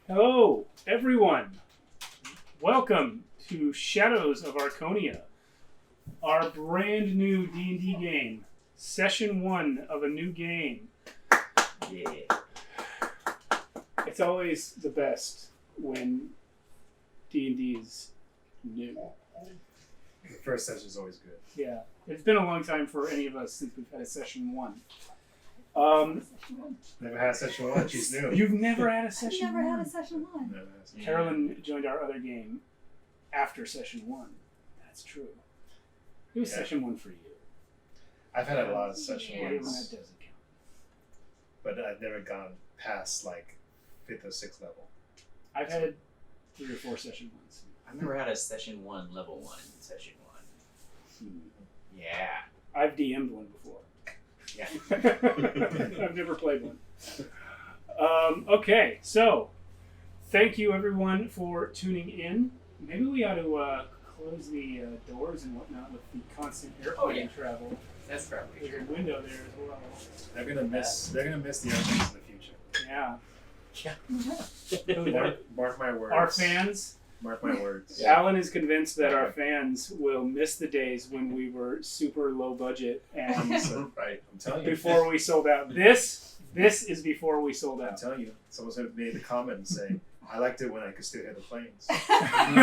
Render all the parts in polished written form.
Hello, everyone. Welcome to Shadows of Archonia, our brand new D&D game. Session 1 of a new game. Yeah. It's always the best when D&D is new. The first session is always good. Yeah, it's been a long time for any of us since we've had a Session 1. Never had session 1. She's new. You've never had a Session 1? Never had a session 1. Never had session Carolynn joined our other game after Session 1. That's true. It was Yeah. Session 1 for you. I've had a lot of session Yeah. That ones, doesn't count. but I've never gone past like 5th or 6th level. I've had 3 or 4 Session 1s. I've never had a session 1, level 1, session 1. Yeah. I've DM'd one before. Yeah. I've never played one. Okay, so thank you everyone for tuning in. Maybe we ought to close the doors and whatnot with the constant airplane travel. That's probably There's true. a window there as well. They're gonna miss the others in the future. Yeah. Mark my words. Our fans. Mark my words. Alan is convinced that our fans will miss the days when we were super low budget and So, right, I'm telling you. before we sold out. This is before we sold I'm out. telling you. Someone's made the comment and say, "I liked it when I could still hear the planes." I'm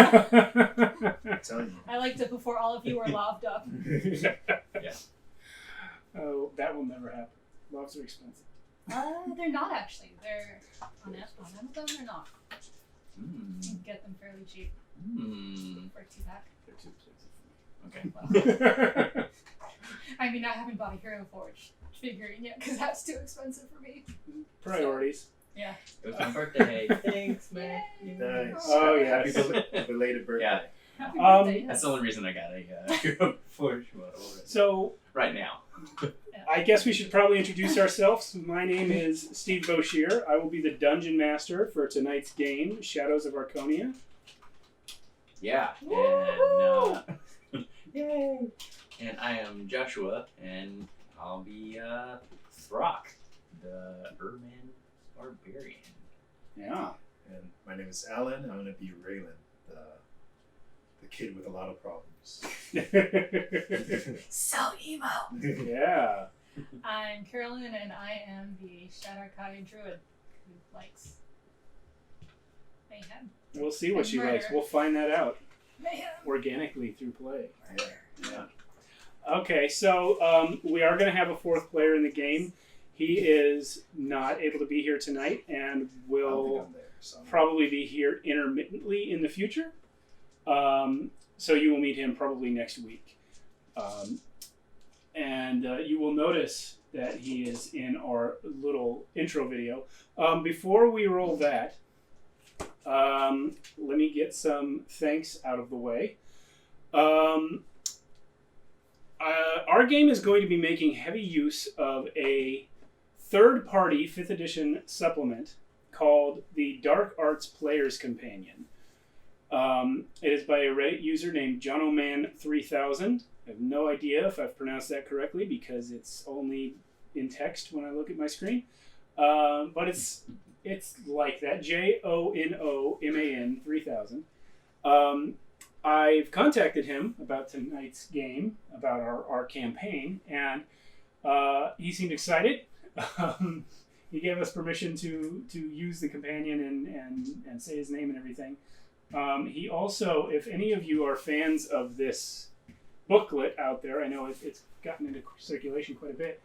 telling I liked it before all of you were loved up. you. Oh, that will never happen. Loves are expensive. They're not actually. They're on Amazon. They're not. You Mm. can get them fairly cheap Mm. for a 2-pack. They're too expensive Okay. for me. I mean, I haven't bought a Hero Forge figurine yet because that's too expensive for me. Priorities. Yeah. It was my birthday. Thanks, man. Nice. Oh, Happy yes. belated birthday. Yeah. Happy Um, birthday. That's the only reason I got a Hero Forge model So, right now. I guess we should probably introduce ourselves. My name is Steve Boshear. I will be the dungeon master for tonight's game, Shadows of Archonia. Yeah. Woo-hoo! And yay. And I am Joshua, and I'll be Throck, the Urban Barbarian. Yeah. And my name is Alan. I'm gonna be Raylan, the kid with a lot of problems. So emo. Yeah. I'm Carolyn, and I am the Shadarkai druid who likes mayhem. We'll see what she Murder. likes. We'll find that out Mayhem. organically through play. Yeah. Okay, so we are going to have a 4th player in the game. He is not able to be here tonight and I don't think will I'm there, so. probably be here intermittently in the future. So you will meet him probably next week. And you will notice that he is in our little intro video. Before we roll that, let me get some thanks out of the way. Our game is going to be making heavy use of a third-party 5th edition supplement called the Dark Arts Player's Companion. It is by a Reddit user named JonoMan3000. I have no idea if I've pronounced that correctly because it's only in text when I look at my screen. But it's like that, JONOMAN 3000. I've contacted him about tonight's game, about our campaign, and he seemed excited. He gave us permission to use the companion and say his name and everything. He also, if any of you are fans of this booklet out there, I know it's gotten into circulation quite a bit,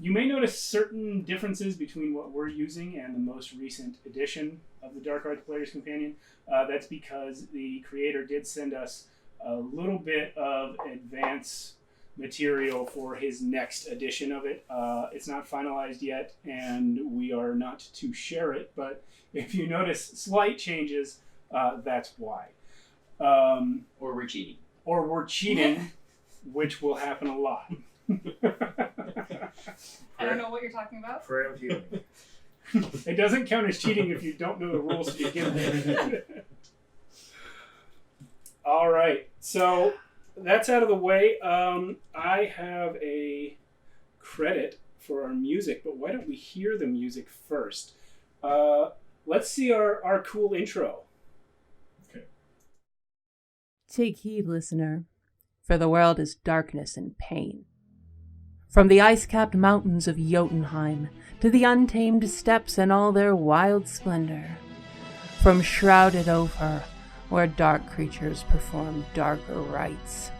you may notice certain differences between what we're using and the most recent edition of the Dark Arts Player's Companion. That's because the creator did send us a little bit of advance material for his next edition of it. It's not finalized yet, and we are not to share it, but if you notice slight changes, that's why. Or we're cheating. Or we're cheating, which will happen a lot. I don't know what you're talking about. Prayer of healing. It doesn't count as cheating if you don't know the rules to begin with. All right, so that's out of the way. I have a credit for our music, but why don't we hear the music first? let's see our cool intro. Take heed, listener, for the world is darkness and pain. From the ice-capped mountains of Jotunheim to the untamed steppes and all their wild splendor. From shrouded Ophir, where dark creatures perform darker rites,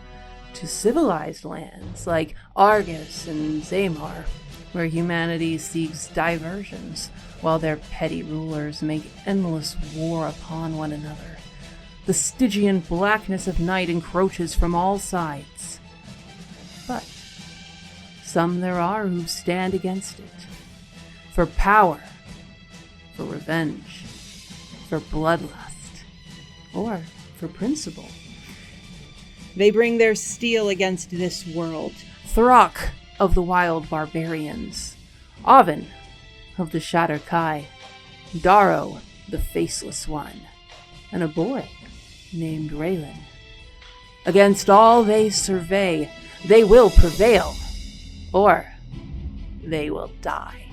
to civilized lands like Argus and Zamar, where humanity seeks diversions while their petty rulers make endless war upon one another. The Stygian blackness of night encroaches from all sides. But some there are who stand against it. For power, for revenge, for bloodlust, or for principle. They bring their steel against this world. Throck of the wild barbarians. Oven of the Shatter Kai. Darrow, the faceless one. And a boy named Raylan. Against all they survey, they will prevail, or they will die.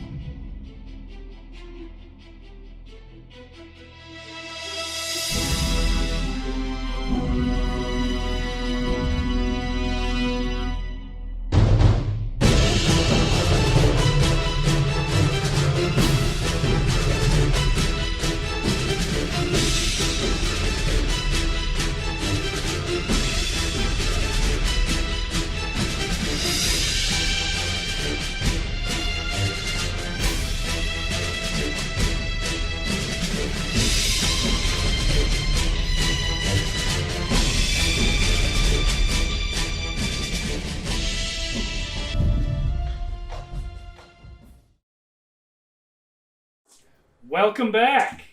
Welcome back.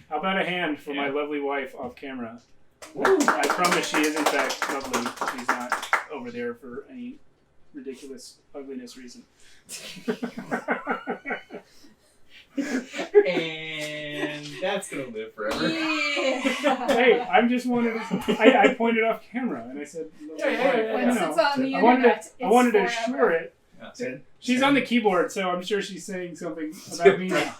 How about a hand for my lovely wife off camera? I promise she is in fact lovely. She's not over there for any ridiculous ugliness reason. And that's gonna live forever. Yeah. Hey, I'm just wanted to, I pointed off camera and I said, Yeah. Once you it's know, on the I wanted internet, to, it's I wanted to forever. assure it. She's on the keyboard, so I'm sure she's saying something about me now.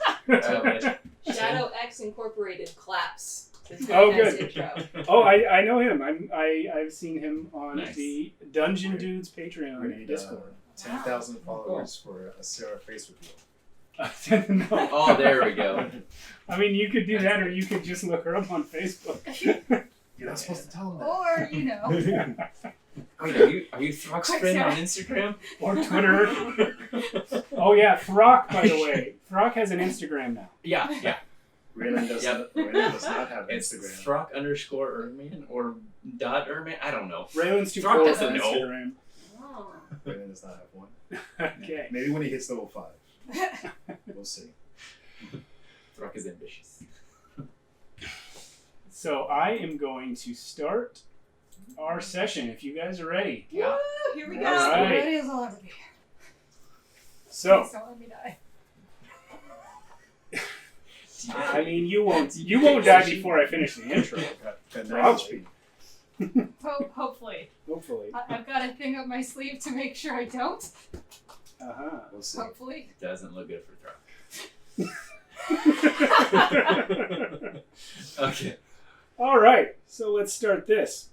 Shadow X Incorporated claps. Oh, good. Intro. Oh, I know him. I've seen him on Nice. the Dungeon Dudes Patreon We and need Discord. 10,000 followers for a Sarah face reveal. No. Oh, there we go. I mean, you could do that, or you could just look her up on Facebook. You're not supposed to tell them that. Or, you know. Wait, are you Throck's friend on Instagram? Or Twitter. Oh yeah, Throck, by the way. Throck has an Instagram now. Yeah. Raylan does, Yep. Raylan does not have It's Instagram. Throck_Erman or .Erman. I don't know. Raylan's too Throck cool for doesn't know. Instagram. Oh. Raylan does not have one. Okay. Maybe when he hits level 5. We'll see. Throck is ambitious. So I am going to start our session if you guys are ready. Yeah. Woo, here we go. All right. Ready as I'll ever be. So, Please don't let me die. I mean, you won't die before I finish the intro. Got 9 Probably. HP. Hopefully. Hopefully. I've got a thing up my sleeve to make sure I don't. Uh-huh. We'll see. Hopefully. Doesn't look good for Throck. Okay. All right, so let's start this.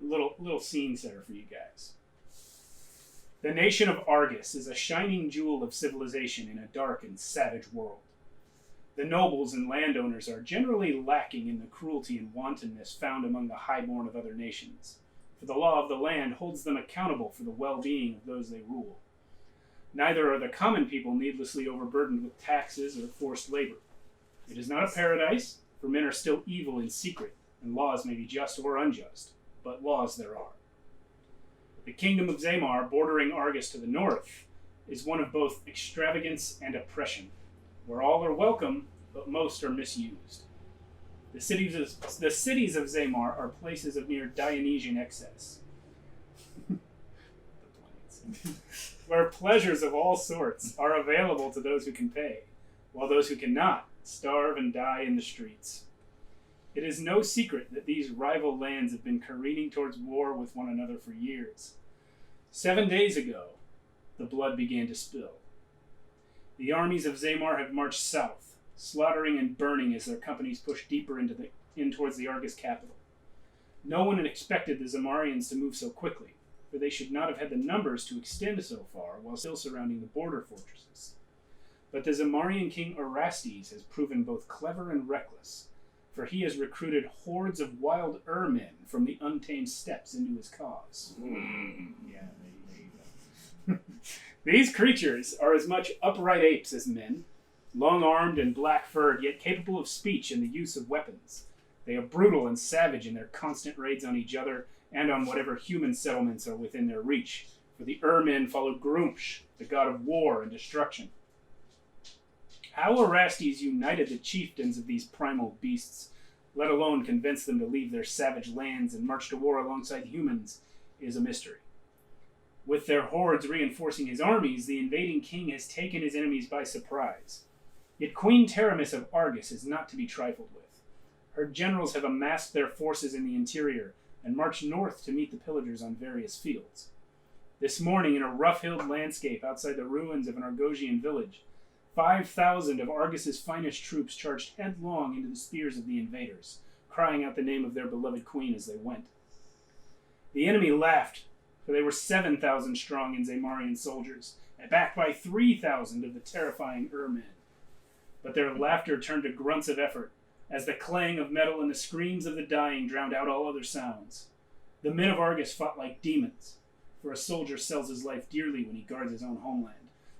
little scene setter for you guys. The nation of Argus is a shining jewel of civilization in a dark and savage world. The nobles and landowners are generally lacking in the cruelty and wantonness found among the highborn of other nations, for the law of the land holds them accountable for the well-being of those they rule. Neither are the common people needlessly overburdened with taxes or forced labor. It is not a paradise, for men are still evil in secret, and laws may be just or unjust, but laws there are. The kingdom of Zamar, bordering Argus to the north, is one of both extravagance and oppression, where all are welcome, but most are misused. The cities of Zamar are places of near Dionysian excess, where pleasures of all sorts are available to those who can pay, while those who cannot starve and die in the streets. It is no secret that these rival lands have been careening towards war with one another for years. 7 days ago, the blood began to spill. The armies of Zamar have marched south, slaughtering and burning as their companies push deeper in towards the Argus capital. No one had expected the Zamarians to move so quickly, for they should not have had the numbers to extend so far while still surrounding the border fortresses. But the Zamarian king Orastes has proven both clever and reckless, for he has recruited hordes of wild men from the untamed steppes into his cause. Yeah, there you go. These creatures are as much upright apes as men, long-armed and black-furred, yet capable of speech and the use of weapons. They are brutal and savage in their constant raids on each other and on whatever human settlements are within their reach, for the men follow Grumsh, the god of war and destruction. How Orastes united the chieftains of these primal beasts, let alone convinced them to leave their savage lands and march to war alongside humans, is a mystery. With their hordes reinforcing his armies, the invading king has taken his enemies by surprise. Yet Queen Teramis of Argus is not to be trifled with. Her generals have amassed their forces in the interior and marched north to meet the pillagers on various fields. This morning, in a rough-hilled landscape outside the ruins of an Argosian village, 5,000 of Argus's finest troops charged headlong into the spears of the invaders, crying out the name of their beloved queen as they went. The enemy laughed, for they were 7,000 strong in Zamarian soldiers, backed by 3,000 of the terrifying men. But their laughter turned to grunts of effort, as the clang of metal and the screams of the dying drowned out all other sounds. The men of Argus fought like demons, for a soldier sells his life dearly when he guards his own homeland,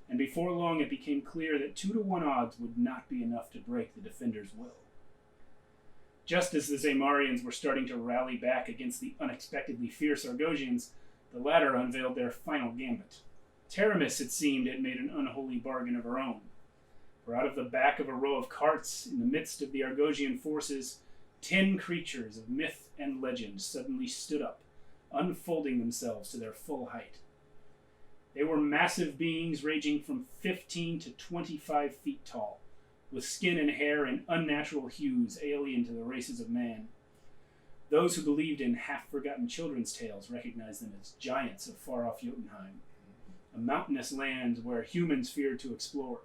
and before long it became clear that 2-to-1 odds would not be enough to break the defender's will. Just as the Zamarians were starting to rally back against the unexpectedly fierce Argosians, the latter unveiled their final gambit. Teramis, it seemed, had made an unholy bargain of her own. For out of the back of a row of carts, in the midst of the Argosian forces, 10 creatures of myth and legend suddenly stood up, unfolding themselves to their full height. They were massive beings ranging from 15 to 25 feet tall, with skin and hair in unnatural hues alien to the races of man. Those who believed in half-forgotten children's tales recognized them as giants of far-off Jotunheim, a mountainous land where humans feared to explore.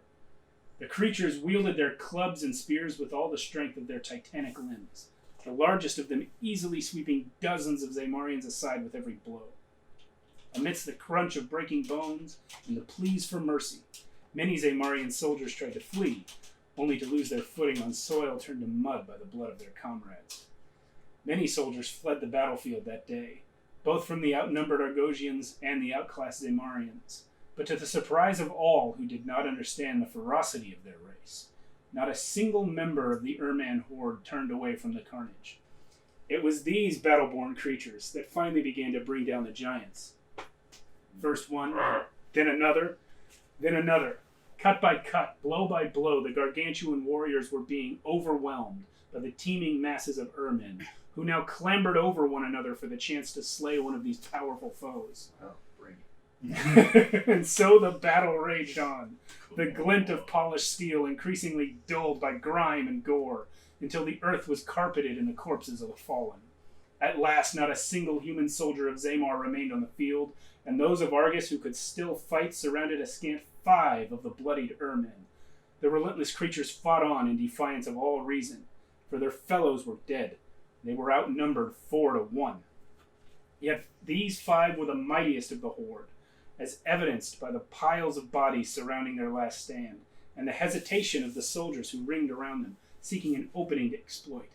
The creatures wielded their clubs and spears with all the strength of their titanic limbs, the largest of them easily sweeping dozens of Zamarians aside with every blow. Amidst the crunch of breaking bones and the pleas for mercy, many Zamarian soldiers tried to flee, only to lose their footing on soil turned to mud by the blood of their comrades. Many soldiers fled the battlefield that day, both from the outnumbered Argosians and the outclassed Zamarians, but to the surprise of all who did not understand the ferocity of their race, not a single member of the Erman horde turned away from the carnage. It was these battle-born creatures that finally began to bring down the giants. First one, then another, then another. Cut by cut, blow by blow, the gargantuan warriors were being overwhelmed by the teeming masses of Ermin, who now clambered over one another for the chance to slay one of these powerful foes. Oh, bring it. And so the battle raged on, the glint of polished steel increasingly dulled by grime and gore, until the earth was carpeted in the corpses of the fallen. At last, not a single human soldier of Zamar remained on the field, and those of Argus who could still fight surrounded a scant 5 of the bloodied Ermin. The relentless creatures fought on in defiance of all reason, for their fellows were dead. They were outnumbered 4-to-1. Yet these 5 were the mightiest of the horde, as evidenced by the piles of bodies surrounding their last stand, and the hesitation of the soldiers who ringed around them, seeking an opening to exploit.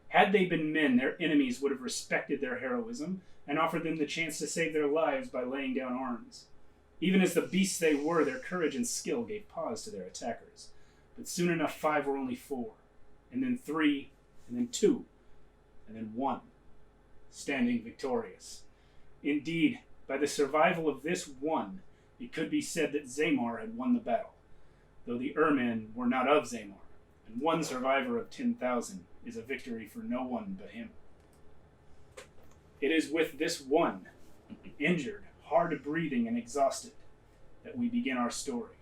Had they been men, their enemies would have respected their heroism and offered them the chance to save their lives by laying down arms. Even as the beasts they were, their courage and skill gave pause to their attackers. But soon enough 5 were only 4, and then 3, and then 2, and then 1, standing victorious. Indeed, by the survival of this one, it could be said that Zamar had won the battle, though the Ermin were not of Zamar, and one survivor of 10,000 is a victory for no one but him. It is with this one, injured, hard breathing, and exhausted, that we begin our story.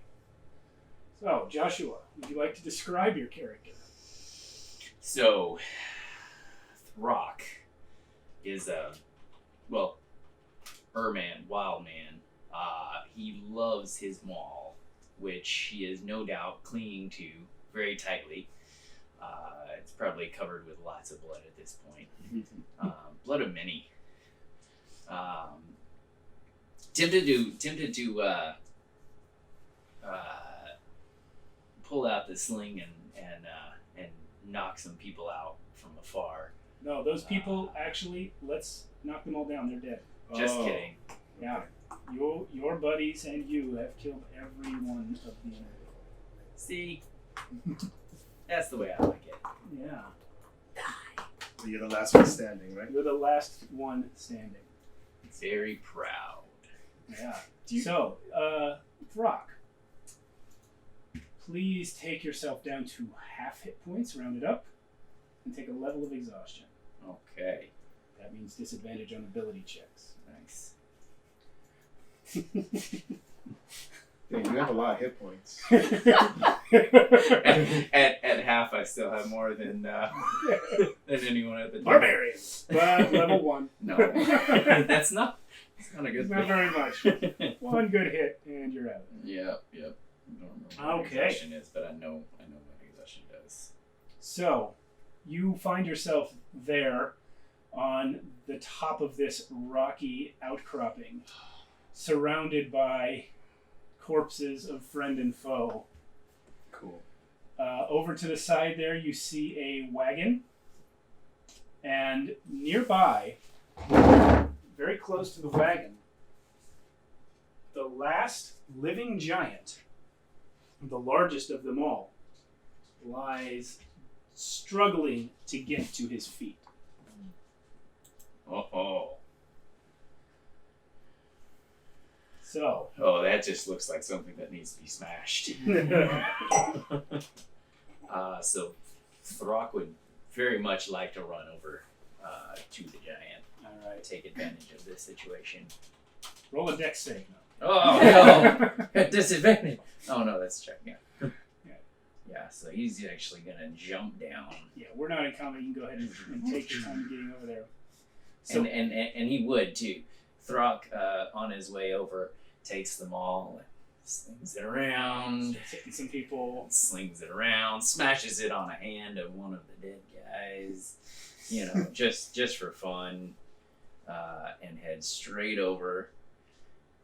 So, Joshua, would you like to describe your character? So, Throck is Erman, wild man. He loves his maul. which he is no doubt clinging to very tightly. It's probably covered with lots of blood at this point. Blood of many. Tempted to pull out the sling and knock some people out from afar. No, those people actually, let's knock them all down. They're dead. Just kidding. Yeah. Your buddies and you have killed every one of the enemy. See? That's the way I like it. Yeah. So you're the last one standing, right? You're the last one standing. Very proud. Yeah. So, Throck, please take yourself down to half hit points, round it up, and take a level of exhaustion. Okay. That means disadvantage on ability checks. Nice. Dang, you have a lot of hit points. At half, I still have more than anyone at the time. Barbarian! But level 1. No, that's not a good It's not thing. very much. One good hit, and you're out. Yep. I don't remember what Okay. exhaustion is, but I know what exhaustion does. So, you find yourself there on the top of this rocky outcropping, surrounded by corpses of friend and foe. Cool. Over to the side there, you see a wagon, and nearby, very close to the wagon, the last living giant, the largest of them all, lies struggling to get to his feet. Oh, So, that just looks like something that needs to be smashed. So Throck would very much like to run over to the giant. all right, Take advantage of this situation. roll a dex save now. Oh no! At disadvantage. Oh no, that's a check. Yeah. Yeah. So he's actually gonna jump down, Yeah, we're not in combat. You can go ahead and take your time getting over there. So, and he would too. Throck, on his way over, takes them all, slings it around, hitting some people. slings it around, smashes it on a hand of one of the dead guys. You know, just for fun, and heads straight over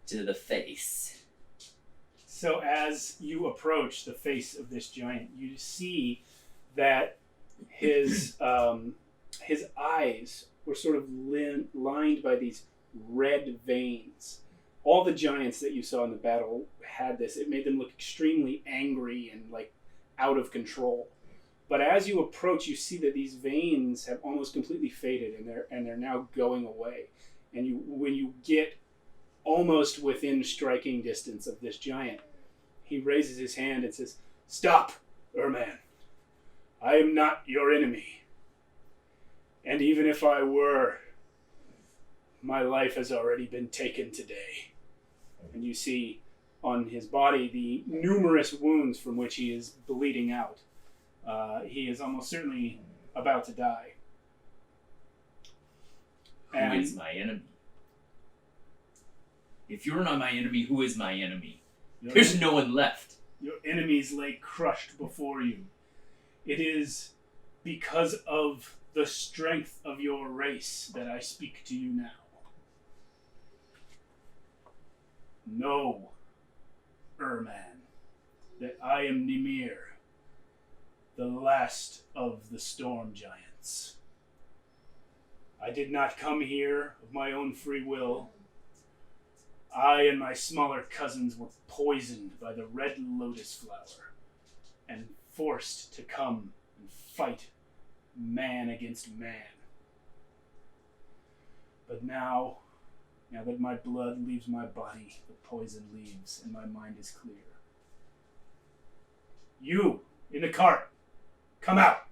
to the face. So as you approach the face of this giant, you see that his eyes were sort of lined by these red veins. All the giants that you saw in the battle had this. It made them look extremely angry and like out of control. But as you approach, you see that these veins have almost completely faded, and they're now going away. And when you get almost within striking distance of this giant, he raises his hand and says, "Stop, Urman. I am not your enemy. And even if I were, my life has already been taken today." And you see on his body the numerous wounds from which he is bleeding out. He is almost certainly about to die. Who is my enemy? If you're not my enemy, who is my enemy? There's no one left. Your enemies lay crushed before you. It is because of the strength of your race that I speak to you now. Know, Urman, that I am Nimir, the last of the storm giants. I did not come here of my own free will. I and my smaller cousins were poisoned by the red lotus flower and forced to come and fight man against man. But now that my blood leaves my body, the poison leaves and my mind is clear. You, in the cart, come out!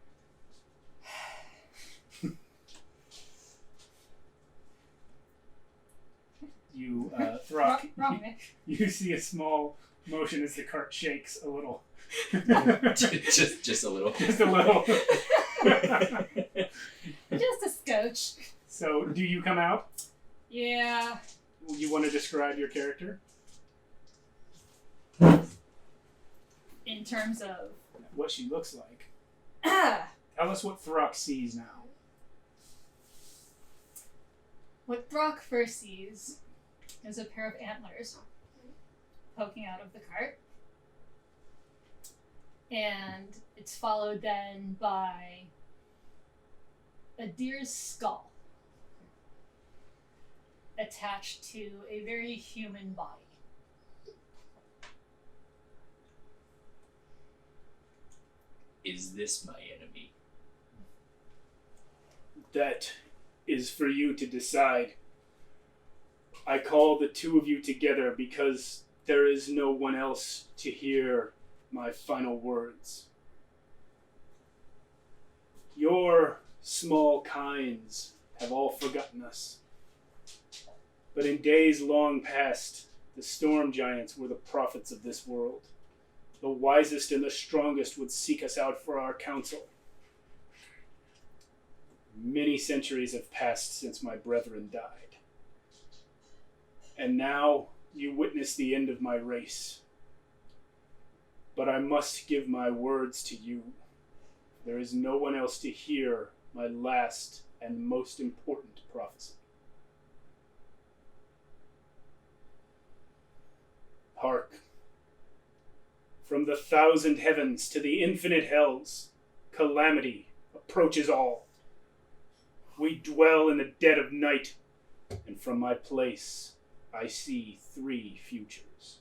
You, Throck, Wrong, Nick. you see a small motion as the cart shakes a little. just a little. Just a little. Just a scotch. So, do you come out? Yeah. You want to describe your character? In terms of what she looks like. ah, Tell us what Throck sees now. what Throck first sees is a pair of antlers poking out of the cart. And it's followed then by a deer's skull attached to a very human body. Is this my enemy? That is for you to decide. I call the two of you together because there is no one else to hear my final words. Your small kinds have all forgotten us. But in days long past, the storm giants were the prophets of this world. The wisest and the strongest would seek us out for our counsel. Many centuries have passed since my brethren died. And now you witness the end of my race. But I must give my words to you. There is no one else to hear my last and most important prophecy. Hark. From the 1,000 heavens to the infinite hells, calamity approaches all. We dwell in the dead of night, and from my place I see 3 futures.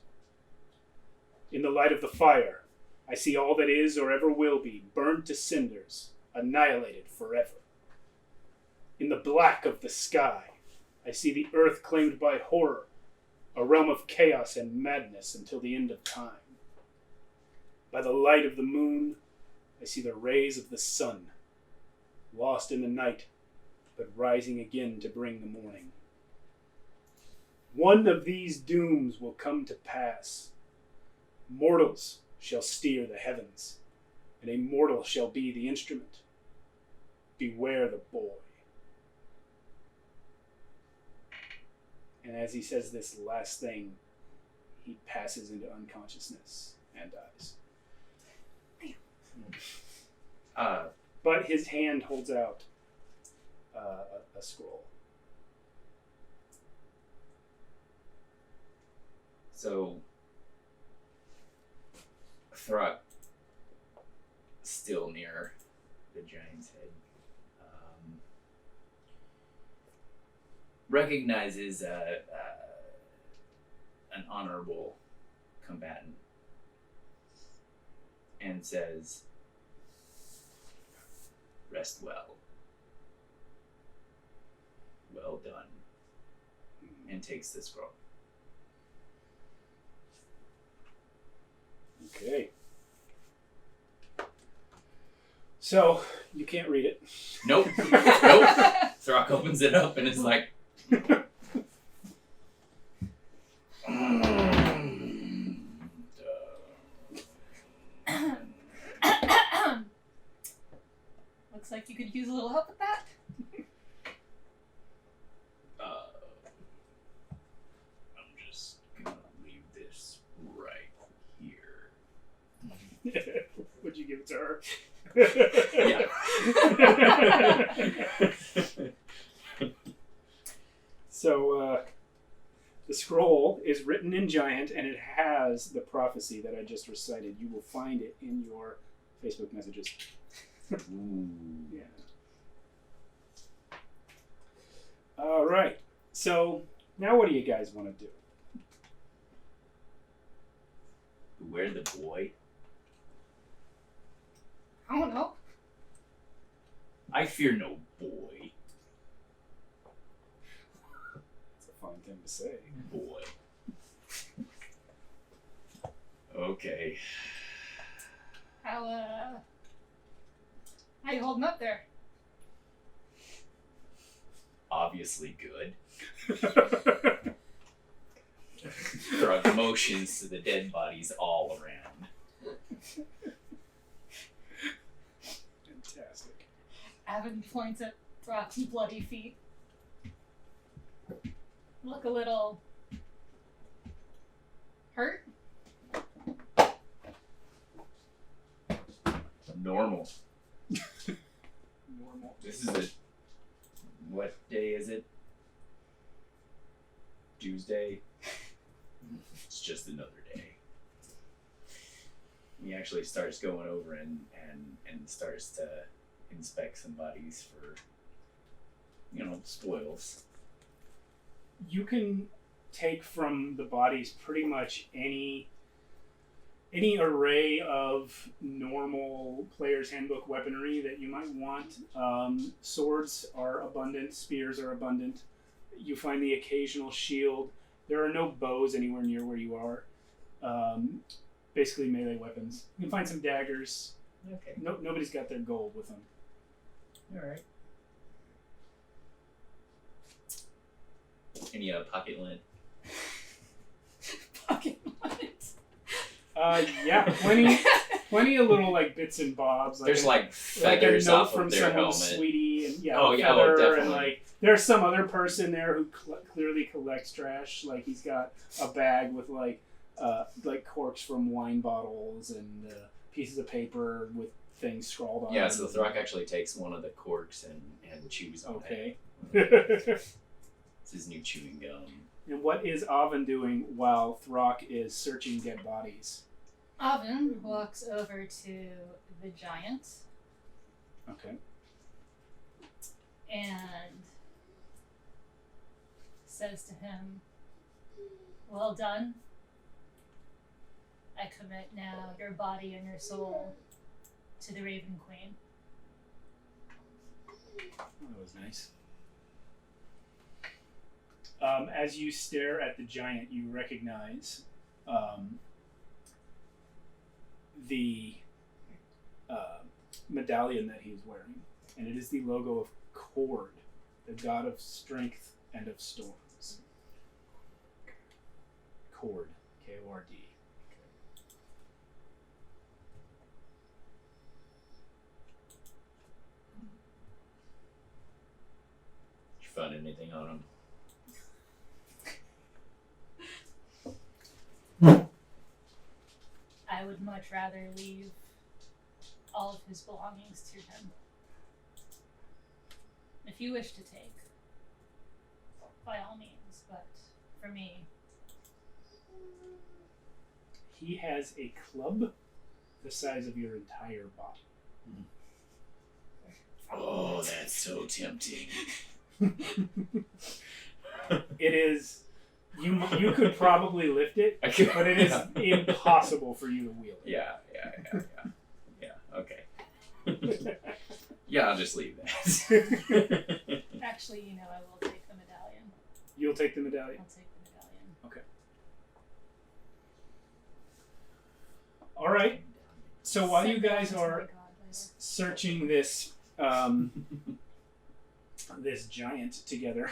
In the light of the fire, I see all that is or ever will be burned to cinders, annihilated forever. In the black of the sky, I see the earth claimed by horror, a realm of chaos and madness until the end of time. By the light of the moon, I see the rays of the sun, lost in the night, but rising again to bring the morning. One of these dooms will come to pass. Mortals shall steer the heavens, and a mortal shall be the instrument. Beware the boy. And as he says this last thing, he passes into unconsciousness and dies. But his hand holds out a scroll. So, Throck, still near the giant's head, recognizes an honorable combatant and says, "Rest well. Well done," and takes the scroll. Okay. So, you can't read it. Nope. Nope. Throck opens it up and it's like, Looks like you could use a little help with that. I'm just gonna leave this right here. Would you give it to her? Yeah. So, the scroll is written in giant, and it has the prophecy that I just recited. You will find it in your Facebook messages. Ooh. Yeah. All right. So, now what do you guys want to do? Where the boy? I don't know. I fear no boy. It's a fun thing to say. Boy. Okay. How you holding up there? Obviously good. Throck motions to the dead bodies all around. Fantastic. Avon points at Throck's bloody feet. Look a little hurt. Normal. Normal. This is it. What day is it? Tuesday. It's just another day. He actually starts going over and starts to inspect some bodies for, spoils. You can take from the bodies pretty much any array of normal player's handbook weaponry that you might want. Swords are abundant, spears are abundant. You find the occasional shield. There are no bows anywhere near where you are. Basically melee weapons. You can find some daggers. Okay. Nobody's got their gold with them. All right. Any pocket lint? Pocket lint. Yeah, plenty of little like bits and bobs. There's like a feathers note off from of their someone's helmet. sweetie, and Oh, a yeah, feather, definitely. and like there's some other person there who clearly collects trash. Like he's got a bag with like corks from wine bottles and pieces of paper with things scrawled on. Yeah, so Throck actually takes one of the corks and chews on Okay. it. It's his new chewing gum. And what is Avon doing while Throck is searching dead bodies? Avon walks over to the giant Okay. and says to him, "Well done. I commit now your body and your soul to the Raven Queen." That was nice. As you stare at the giant, you recognize the medallion that he's wearing, and it is the logo of Cord, the god of strength and of storms. Cord, K-O-R-D. Did you find anything on him? I would much rather leave all of his belongings to him. If you wish to take, by all means, but for me, He has a club the size of your entire body. Oh, that's so tempting. It is. You could probably lift it, I could- but it is impossible for you to wield it. Yeah, okay. Yeah, I'll just leave that. actually, I will take the medallion. You'll take the medallion. I'll take the medallion. Okay. All right. So while you Send that guys to my are god later. searching this this giant together,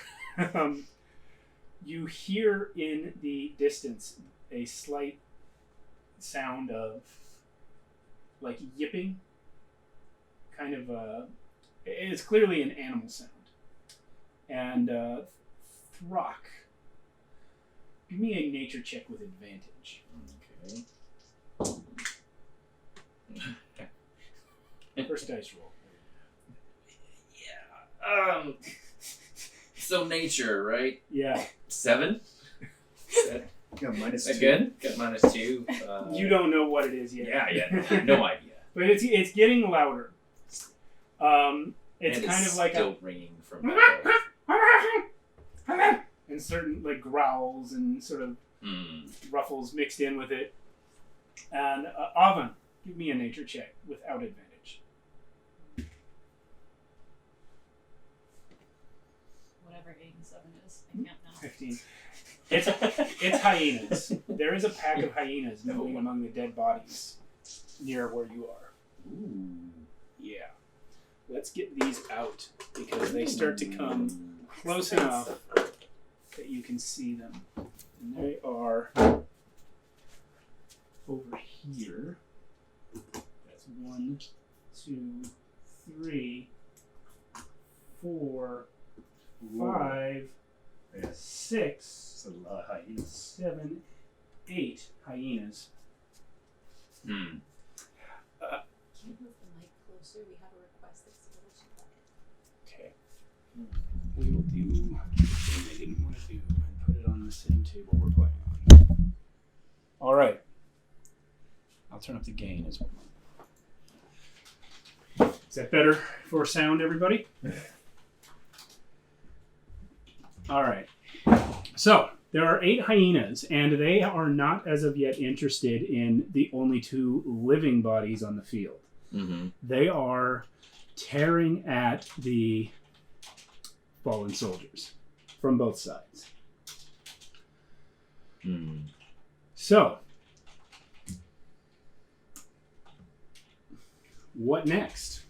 you hear in the distance a slight sound of like yipping, kind of it's clearly an animal sound. And Throck, give me a nature check with advantage. Okay. First dice roll. Yeah. So nature, right? Yeah. 7? Yeah, minus Is that 2. good? Got -2. You don't know what it is yet. Yeah, no idea. But it's getting louder. It's And kind of like still ringing from my head. and certain like growls and sort of ruffles mixed in with it. And Avon, give me a nature check without advantage. Whatever 87 is, I can't know. 15. It's hyenas. There is a pack of hyenas moving among the dead bodies near where you are. Ooh. Yeah. Let's get these out because they start to come close enough that you can see them. And they are over here. That's 1, 2, 3, 4, 5, Yeah, 6, it's a lot of hyenas. 7, 8 hyenas. Hmm. Can you move the mic closer, we have a request that's a little too loud. Okay. We will do the thing they didn't want to do and put it on the same table we're playing on. All right. I'll turn up the gain as well. Is that better for sound, everybody? All right. So, there are 8 hyenas, and they are not, as of yet, interested in the only 2 living bodies on the field. Mm-hmm. They are tearing at the fallen soldiers from both sides. Mm. So, what next?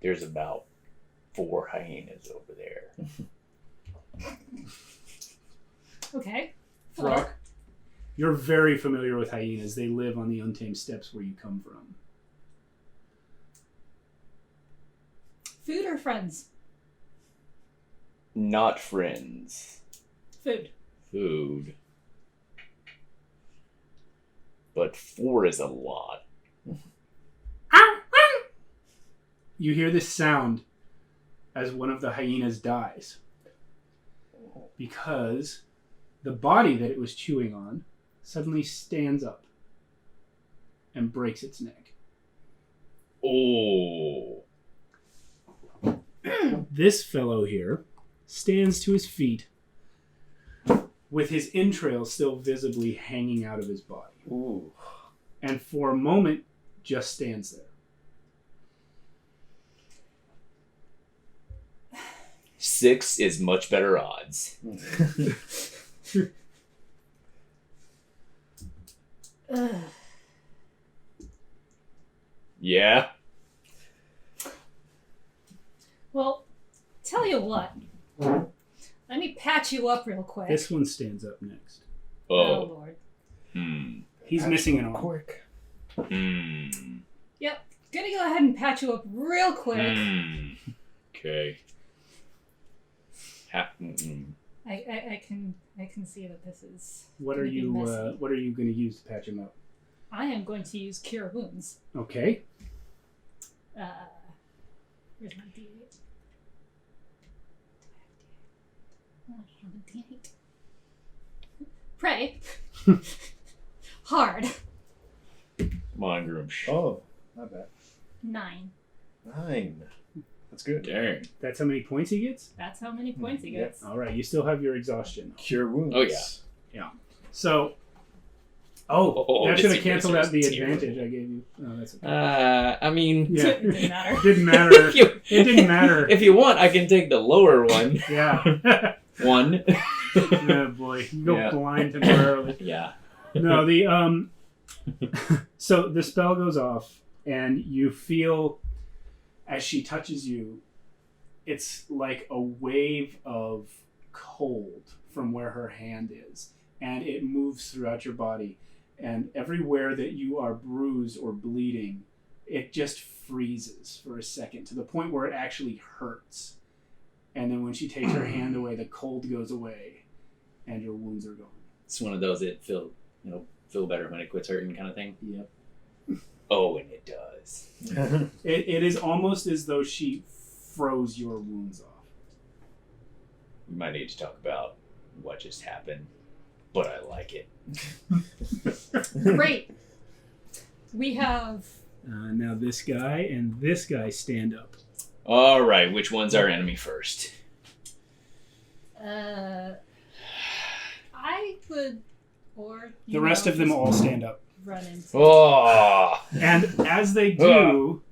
There's about 4 hyenas over there. Okay. Throck, you're very familiar with hyenas. They live on the untamed steppes where you come from. Food or friends? Not friends. Food. Food. But 4 is a lot. You hear this sound as one of the hyenas dies. Because the body that it was chewing on suddenly stands up and breaks its neck. Oh. This fellow here stands to his feet with his entrails still visibly hanging out of his body. Ooh. And for a moment just stands there. 6 is much better odds. Ugh. Yeah? Well, tell you what. Let me patch you up real quick. This one stands up next. Oh, Oh. Lord. He's missing an arm. Quick. Yep. Gonna go ahead and patch you up real quick. Okay. I can see that this is. What are gonna be you messy. What are you going to use to patch him up? I am going to use Cure Wounds. Okay. Where's my D8? Oh, I have a D8. Pray. Hard. Come on, Groom. Oh, not bad. 9. 9. That's good. Dang. That's how many points he gets? That's how many points he Yeah. gets. All right, you still have your exhaustion. Cure wounds. Oh, yeah. So, Oh, that this should have is canceled out the terrible. advantage I gave you. Oh, that's okay. I mean, Yeah. It didn't matter. Didn't matter. if you, It didn't matter. If you want, I can take the lower one. Yeah. 1. Oh boy, you go Yeah. blind temporarily. Yeah. No, the so the spell goes off, and you feel as she touches you, it's like a wave of cold from where her hand is, and it moves throughout your body, and everywhere that you are bruised or bleeding, it just freezes for a second to the point where it actually hurts. And then when she takes her hand away, the cold goes away, and your wounds are gone. It's one of those that feel better when it quits hurting kind of thing. Yep. Oh, and it does. It is almost as though she froze your wounds off. We might need to talk about what just happened, but I like it. Great. We have. Now this guy and this guy stand up. All right, which one's our enemy first? I would. Or. The rest of them all stand up. Run into. Oh! And as they do,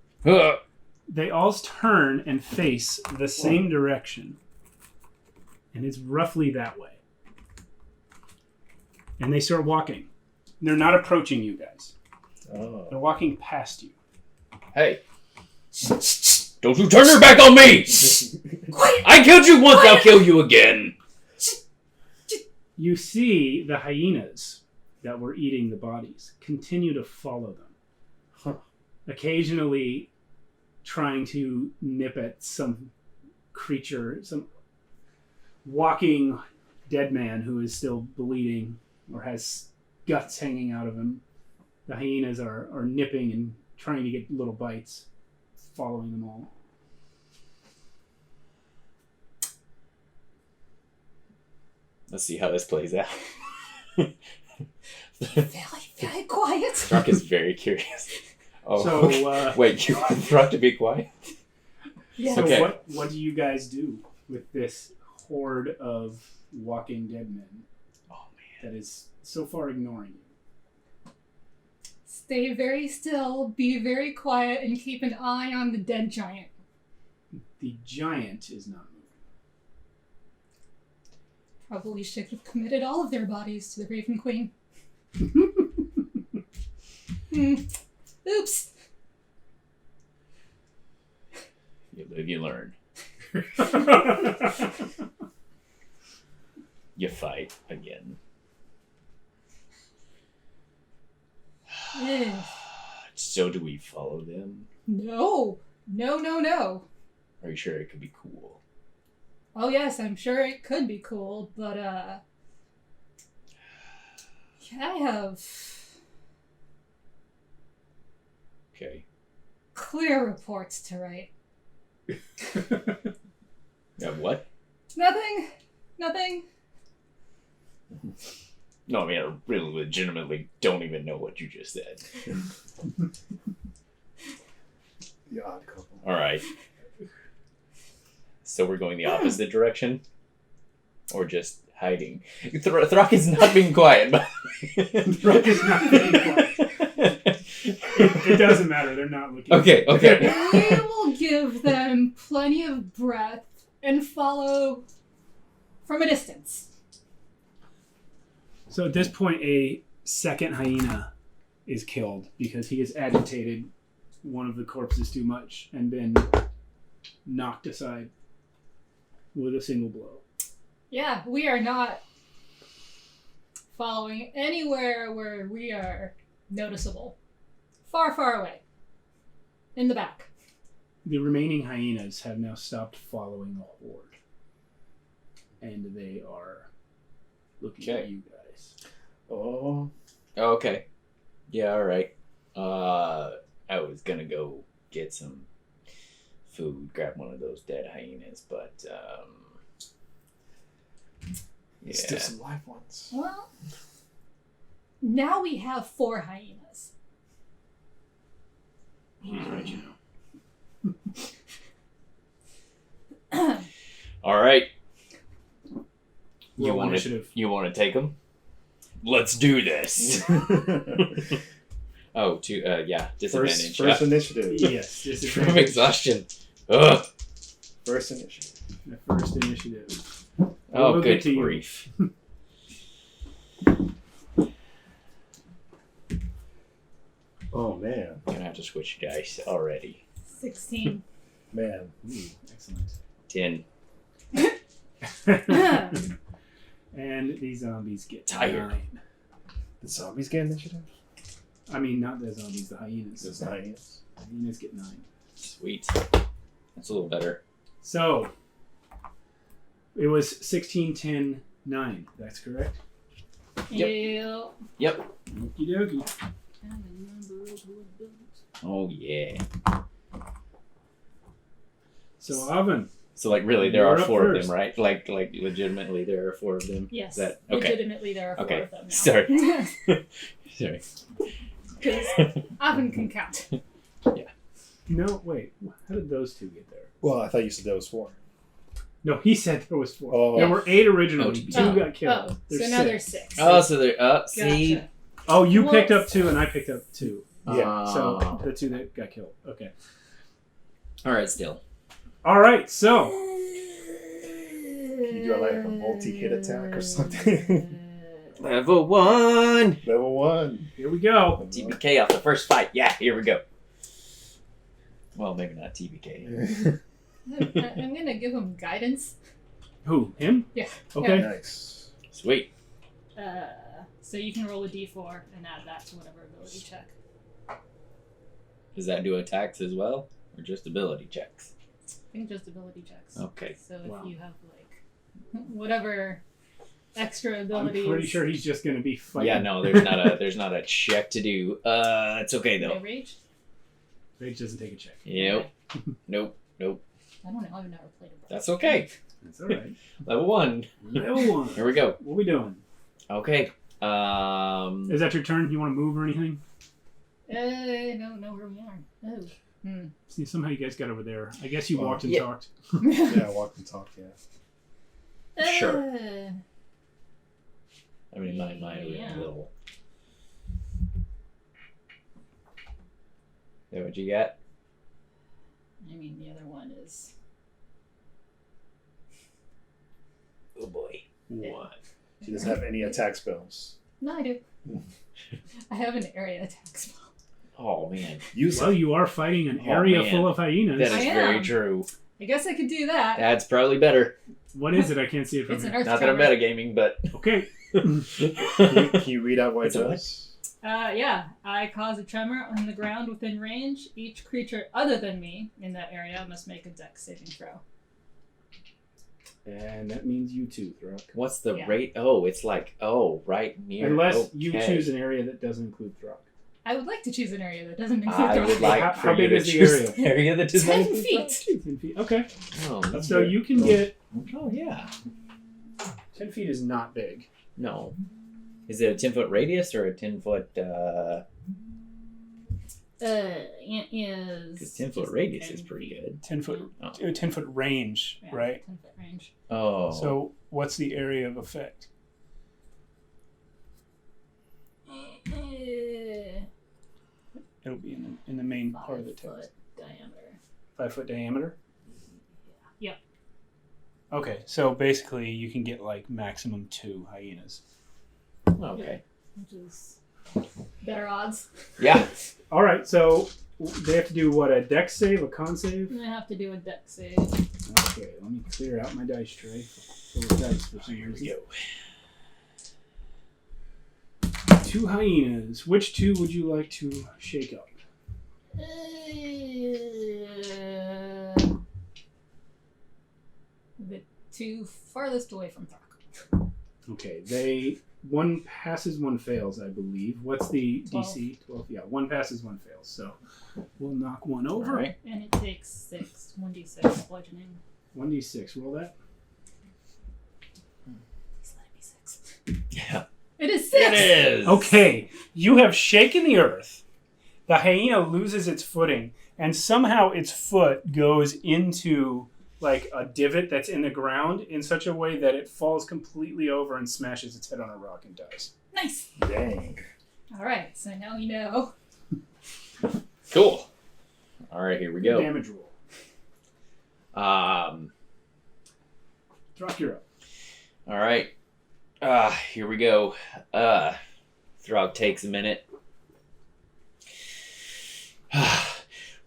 they all turn and face the same direction. And it's roughly that way. And they start walking. They're not approaching you guys. Oh. They're walking past you. Hey. Don't you turn your back on me! I killed you once, I'll kill you again! You see the hyenas that were eating the bodies continue to follow them. Huh. Occasionally trying to nip at some creature, some walking dead man who is still bleeding or has guts hanging out of him. The hyenas are nipping and trying to get little bites, following them all. Let's see how this plays out. Very, very quiet. Throck is very curious. Oh, So, wait, you want Throck to be quiet? Yeah. so Okay. what do you guys do with this horde of walking dead men Oh, that is so far ignoring you? Stay very still, be very quiet, and keep an eye on the dead giant. The giant is not moving. Probably should have committed all of their bodies to the Raven Queen. Oops. You live, you learn. You fight again. So do we follow them? No. No, no, no. Are you sure it could be cool? Oh yes, I'm sure it could be cool, but I have Okay. clear reports to write. Yeah, what? Nothing. Nothing. No, I mean, I really legitimately don't even know what you just said. The odd couple. Alright. So we're going the opposite direction? Or just hiding? Throck is not being quiet, but... Throck is not being quiet. It doesn't matter. They're not looking. Okay. We will give them plenty of breath and follow from a distance. So at this point, a second hyena is killed because he has agitated one of the corpses too much and been knocked aside with a single blow. Yeah, we are not following anywhere where we are noticeable. Far, far away. In the back. The remaining hyenas have now stopped following the horde. And they are looking at Okay. you guys. Oh, Okay. Yeah, alright. I was gonna go get some food, grab one of those dead hyenas, but, yeah. still some live ones. Well, now we have 4 hyenas. He's right, you know. Alright. Roll initiative. You want to take them? Let's do this. Oh, yeah, disadvantage. First Yeah. initiative. Yes, From disadvantage. exhaustion. Ugh. First initiative. The first initiative. Oh, We'll good get to you. grief. Oh man, I'm gonna have to switch dice already. 16. man. Ooh, excellent. 10. And these zombies get Tired. 9. The zombies get initiative. I mean, not the zombies, the hyenas. The hyenas. The hyenas get 9. Sweet. That's a little better. So, it was 16, 10, 9. That's correct? Yeah. Yep. Okie dokie. Oh, yeah. So, Oven. So, like, really, there You're are up 4 of first. them, right? Like, legitimately, there are 4 of them? Yes. Is that, okay. Legitimately, there are 4 Okay. of them now. Sorry. Sorry. Because Avon can count. No, wait. How did those two get there? Well, I thought you said there was 4. No, he said there was 4. Oh. There were 8 originally. Oh, 2 got killed. Oh, There's so now 6. there's 6. Oh, so they're, see? Gotcha. Oh, you picked Well- up 2 and I picked up 2. Yeah. So, the 2 that got killed. Okay. Alright, still. All right, so. Can you do like a multi-hit attack or something? Level 1! Level 1. Here we go. TBK off the first fight. Yeah, here we go. Well, maybe not TBK. I'm gonna give him guidance. Who? Him? Yeah. Okay. Nice. Sweet. So you can roll a d4 and add that to whatever ability check. Does that do attacks as well? Or just ability checks? I think just ability checks. Okay. So if Wow. you have like whatever extra I'm abilities. pretty sure he's just going to be fighting. Yeah, no, there's not a check to do. It's okay No though. rage? Rage doesn't take a check. Nope. Nope. I don't know. I've never played a That's okay. That's all right. Level 1. Level 1. Here we go. What are we doing? Okay. Is that your turn? You want to move or anything? I don't know where we are. Oh. See, somehow you guys got over there. I guess you walked and yeah. talked. Yeah, walk and talk, yeah. Sure. Uh, I mean, mine would be Yeah. a little. Is that what you got? I mean, the other one is. Oh boy. What? She doesn't have any attack spells. No, I do. I have an area attack spell. Oh man. Use Well, it. you are fighting an Oh, area man. full of hyenas. That is I very am. true. I guess I could do that. That's probably better. What is it? I can't see it from It's an here. earth Not that I'm tremor. metagaming, but. Okay. Can you read out what it It's a what? does? Yeah. I cause a tremor on the ground within range. Each creature other than me in that area must make a dex saving throw. And that means you too, Throck. What's the Yeah. rate? Oh, it's like, right near. Unless you okay. choose an area that doesn't include Throck. I would like to choose an area that doesn't include I would Throck. like How- for how you big to is the choose area? an area that does 10 not. feet. 10 feet. Okay. Oh, that's So good. you can get... Oh yeah. 10 feet is not big. No. Is it a 10-foot radius or a 10-foot? It is. Because 10-foot just radius 10 is pretty feet. good. 10 foot, Oh. 10 foot range, Yeah, right? 10 foot range. Oh. So what's the area of effect? It'll be in the main part of the 5 text. foot diameter. 5 foot diameter? Yeah. Okay, so basically you can get like maximum 2 hyenas. Okay. Which is better odds. Yeah. All right, so they have to do what, a dex save, a con save? I have to do a dex save. Okay, let me clear out my dice tray. Full of dice for some Here we reason. go. 2 hyenas. Which 2 would you like to shake up? The 2 farthest away from Throck. Okay, one passes, one fails, I believe. What's the 12. DC? 12. Yeah, one passes, one fails. So we'll knock one over. All right. And it takes 6, 1d6 bludgeoning. 1d6. Roll that. Please let it be 6. Yeah. It is 6! It is. Okay, you have shaken the earth. The hyena loses its footing, and somehow its foot goes into like a divot that's in the ground in such a way that it falls completely over and smashes its head on a rock and dies. Nice! Dang. Alright, so now we know. Cool. All right, here we go. Damage roll. Drop your up. All right. Here we go. Throg takes a minute.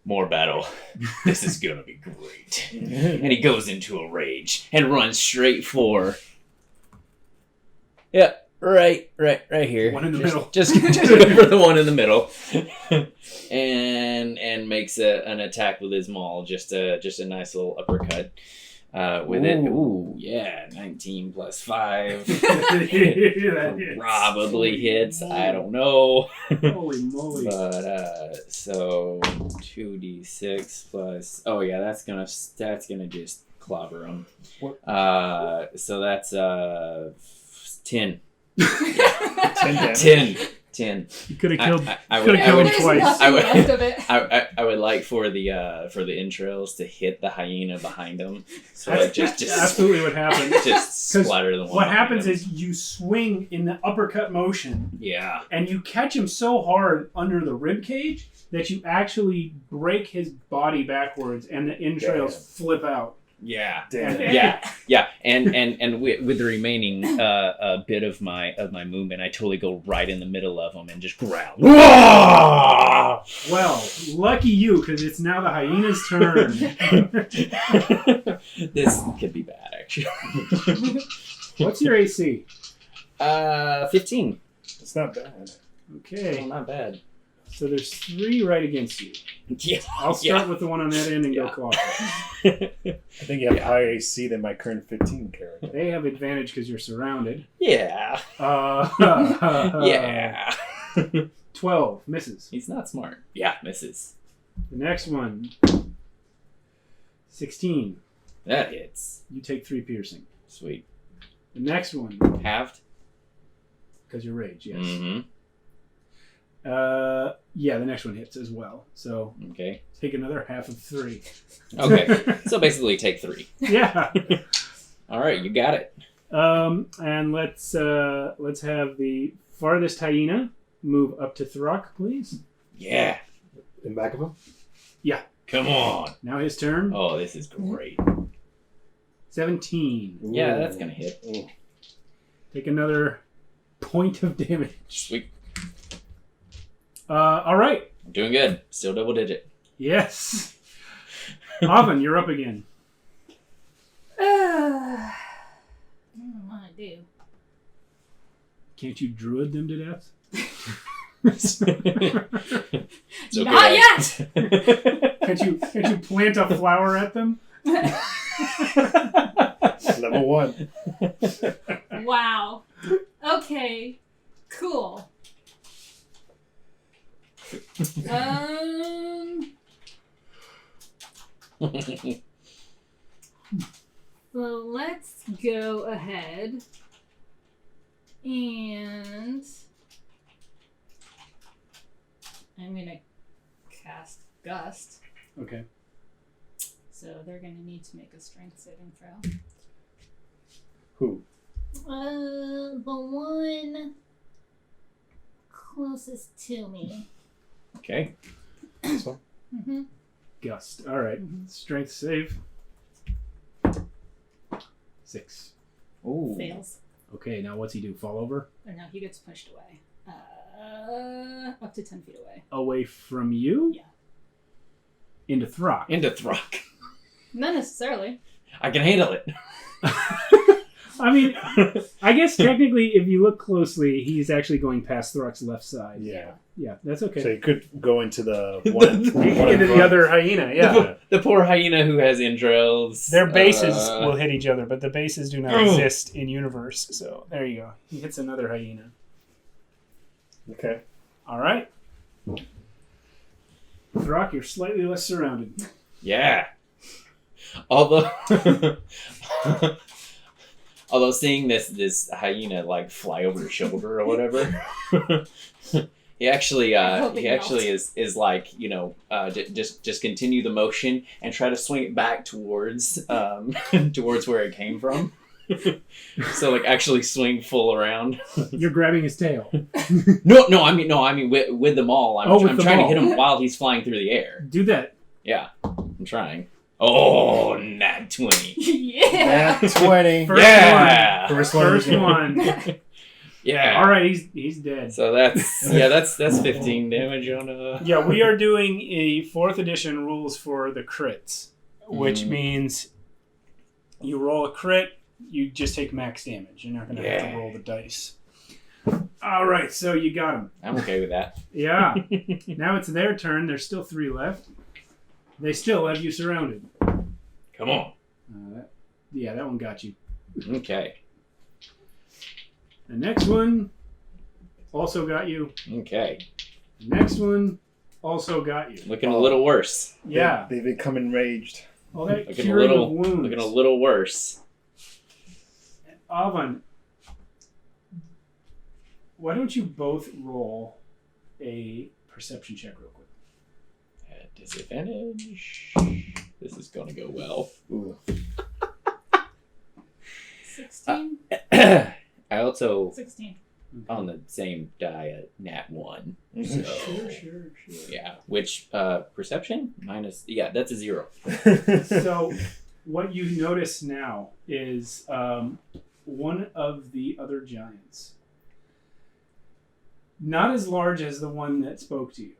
More battle. This is gonna be great. And he goes into a rage and runs straight for. Yeah, right here. One in the middle. Just go for the one in the middle, and makes an attack with his maul. Just a nice little uppercut. With it. Ooh, yeah, 19 plus 5. That hits. Probably hits. I don't know. Holy moly. But so 2d6 plus. Oh yeah, that's gonna just clobber him. So that's 10. 10 damage. 10. You could have killed. I could've would. killed him There's twice. nothing I would- left of it. I would like for the entrails to hit the hyena behind him, so That's like just absolutely what happens. just 'Cause splatter the one. What behind happens him. is you swing in the uppercut motion, Yeah. and you catch him so hard under the rib cage that you actually break his body backwards, and the entrails flip out. Yeah. Damn. Yeah, and with the remaining bit of my movement, I totally go right in the middle of them and just growl. Well, lucky you, because it's now the hyena's turn. This could be bad, actually. What's your AC? 15. It's not bad. Okay. Well, not bad. So there's 3 right against you. Yeah. I'll start with the one on that end and go clockwise. I think you have higher AC than my current 15 character. They have advantage because you're surrounded. Yeah. Yeah. 12 misses. He's not smart. Yeah, misses. The next one, 16. That hits. You take 3 piercing. Sweet. The next one, Halved? because you're rage, yes. Mm-hmm. Yeah, the next one hits as well. So Okay. take another half of 3. Okay. So basically take 3. Yeah. All right, you got it. And let's have the farthest hyena move up to Throck, please. Yeah. In back of him? Come on. Now his turn. Oh, this is great. 17. Yeah, that's going to hit. Ooh. Take another point of damage. Sweet. All right. I'm doing good. Still double digit. Yes. Avon, you're up again. I don't know what I do. Can't you druid them to death? It's okay. Not yet! Can't you plant a flower at them? Level 1. Wow. Okay. Cool. Well, let's go ahead and I'm gonna cast Gust. Okay. So they're gonna need to make a strength saving throw. Who? The one closest to me. Okay. This one? Mm-hmm. Gust. All right. Mhm. Strength save. 6. Ooh. Fails. Okay, now what's he do? Fall over? Or no, he gets pushed away. Up to 10 feet away. Away from you? Yeah. Into Throck. Into Throck. Not necessarily. I can handle it. I mean, I guess technically, if you look closely, he's actually going past Throck's left side. Yeah. Yeah, that's okay. So you could go into the one. Into the other hyena, yeah. The poor hyena who has entrails. Their bases will hit each other, but the bases do not exist in universe. So there you go. He hits another hyena. Okay. All right. Throck, you're slightly less surrounded. Yeah. Although, seeing this hyena like fly over your shoulder or whatever, he actually is like, you know, just continue the motion and try to swing it back towards towards where it came from. So like actually swing full around. You're grabbing his tail. No, I mean with them all. I'm with them trying all. to hit him while he's flying through the air. Do that. Yeah, I'm trying. Oh, nat 20. Yeah. Nat 20. First Yeah. First one. First one. Yeah. All right, he's dead. So that's 15 damage on a. Yeah, we are doing a 4th edition rules for the crits, which Mm. means you roll a crit, you just take max damage. You're not going to have to roll the dice. All right, so you got him. I'm okay with that. Yeah. Now it's their turn. There's still 3 left. They still have you surrounded. Come on. That one got you. Okay. The next one also got you. Okay. The next one also got you. Looking a little worse. Yeah. They become enraged. All that Looking a curing little. of wounds. Looking a little worse. Avon, why don't you both roll a perception check real quick? At disadvantage. This is gonna go well. Ooh. 16? I also 16. on the same die a nat 1. So Sure. yeah, which perception minus that's a 0. So, what you notice now is one of the other giants, not as large as the one that spoke to you,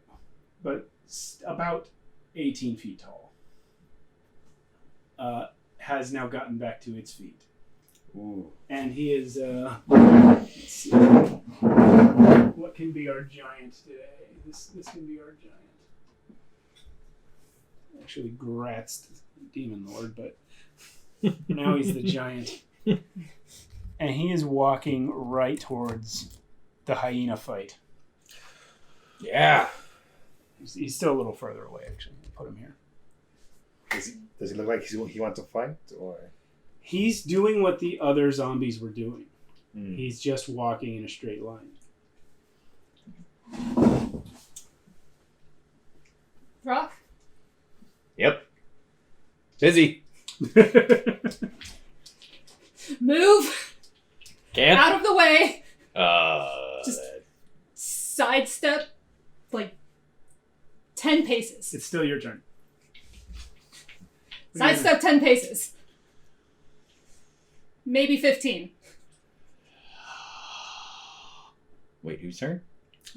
but about 18 feet tall, has now gotten back to its feet. Ooh. And he is, let's see, what can be our giant today? This can be our giant. Actually, Grat's the demon lord, but now he's the giant. And he is walking right towards the hyena fight. Yeah. He's still a little further away, actually. I'll put him here. Does he look like he wants to fight, or? He's doing what the other zombies were doing. Mm. He's just walking in a straight line. Throck? Yep. Busy. Move Can't. out of the way. Just Sidestep like 10 paces. It's still your turn. Sidestep 10 paces. Maybe 15. Wait, whose turn?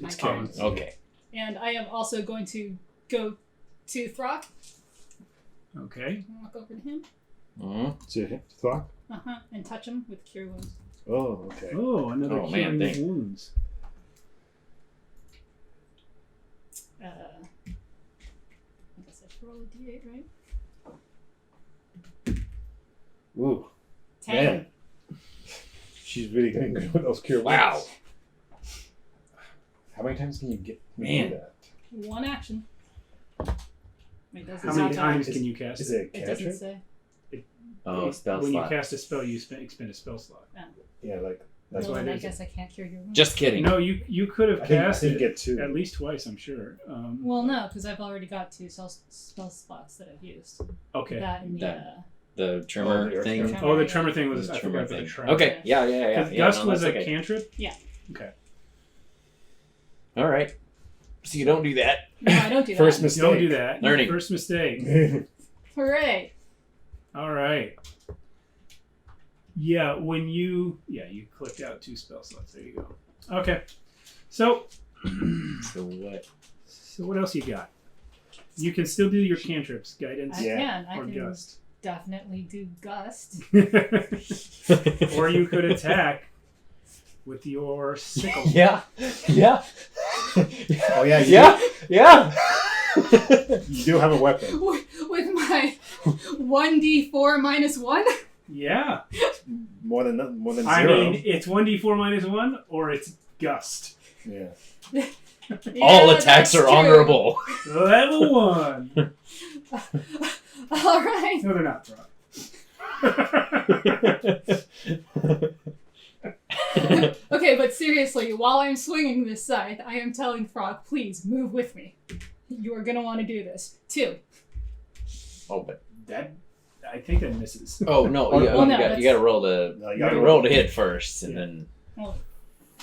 It's My Kang's. Okay. And I am also going to go to Throck. Okay. Walk over to him. Mm-hmm. To Throck? And touch him with Cure Wounds. Oh, okay. Oh, another Oh, man, curing of thank- wounds. I guess I should roll a d8, right? Ooh, 10. man. She's really getting good with those cure Wow. wounds. How many times can you do Man. that? One action. Wait, does How it many say? times can you cast Is it? it a It doesn't cantrip? say. Oh, spell When slot. you cast a spell, you expend a spell slot. Yeah, like that's Well, why then I there's- guess I can't cure your wounds. Just kidding. No, you could have I cast think it get two. at least twice, I'm sure. Well, no, because I've already got 2 spell slots that I've used. Okay. That and the. That- The tremor the thing. tremor. Oh, the tremor thing was The I tremor forgot about the thing. tremor. Okay. Yeah. Because Yeah. Gust no, was that's a okay. cantrip? Yeah. Okay. All right. So you don't do that. No, I don't do that. First mistake. Don't do that. Learning. First mistake. Hooray! All right. Yeah, you clicked out 2 spell slots. There you go. Okay. So So what? what else you got? You can still do your cantrips, guidance I Yeah. can. I or can gust. definitely do Gust. Or you could attack with your sickle. Yeah. Yeah. Oh yeah, Yeah. you do have a weapon. With my 1d4 minus 1? Yeah. More than zero. I mean, it's 1d4 minus 1 or it's gust. Yeah. All Yeah, attacks that's are true. honorable. Level 1. All right. No, they're not, Throck. Okay, but seriously, while I'm swinging this scythe, I am telling Throck, please move with me. You are gonna want to do this. 2. Oh, but I think that misses. oh no! Well, you, no, you got to roll the No, you gotta roll to hit first, and Yeah. then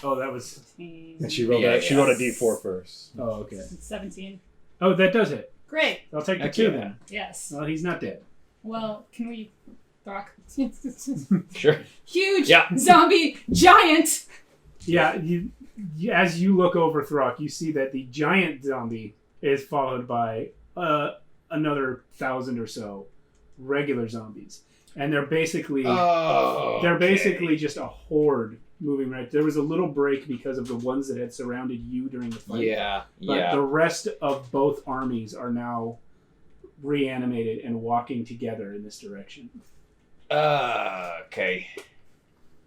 Oh, that was. And she rolled Yeah, she yeah. rolled a d4 first. Oh, okay. 17. Oh, that does it. Great. I'll take the Heck 2 yeah. then. Yes. Well, he's not dead. Well, can we, Throck? sure. Huge Yeah. zombie giant. Yeah, as you look over Throck, you see that the giant zombie is followed by another 1,000 or so regular zombies, and they're basically just a horde moving right. There was a little break because of the ones that had surrounded you during the fight. Yeah. But Yeah. the rest of both armies are now reanimated and walking together in this direction. Okay.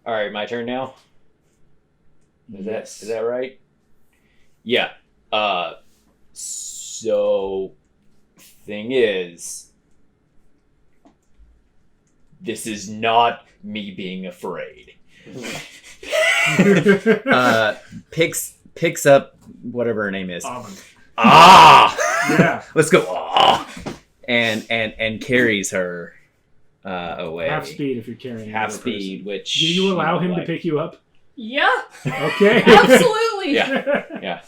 All right, my turn now. Is that right? Yeah. So thing is, this is not me being afraid. Picks up whatever her name is. Yeah. Let's go. And carries her away. Half speed if you're carrying Half another speed, which person. Do you allow him to like- pick you up? Yeah, Okay. absolutely. Yeah.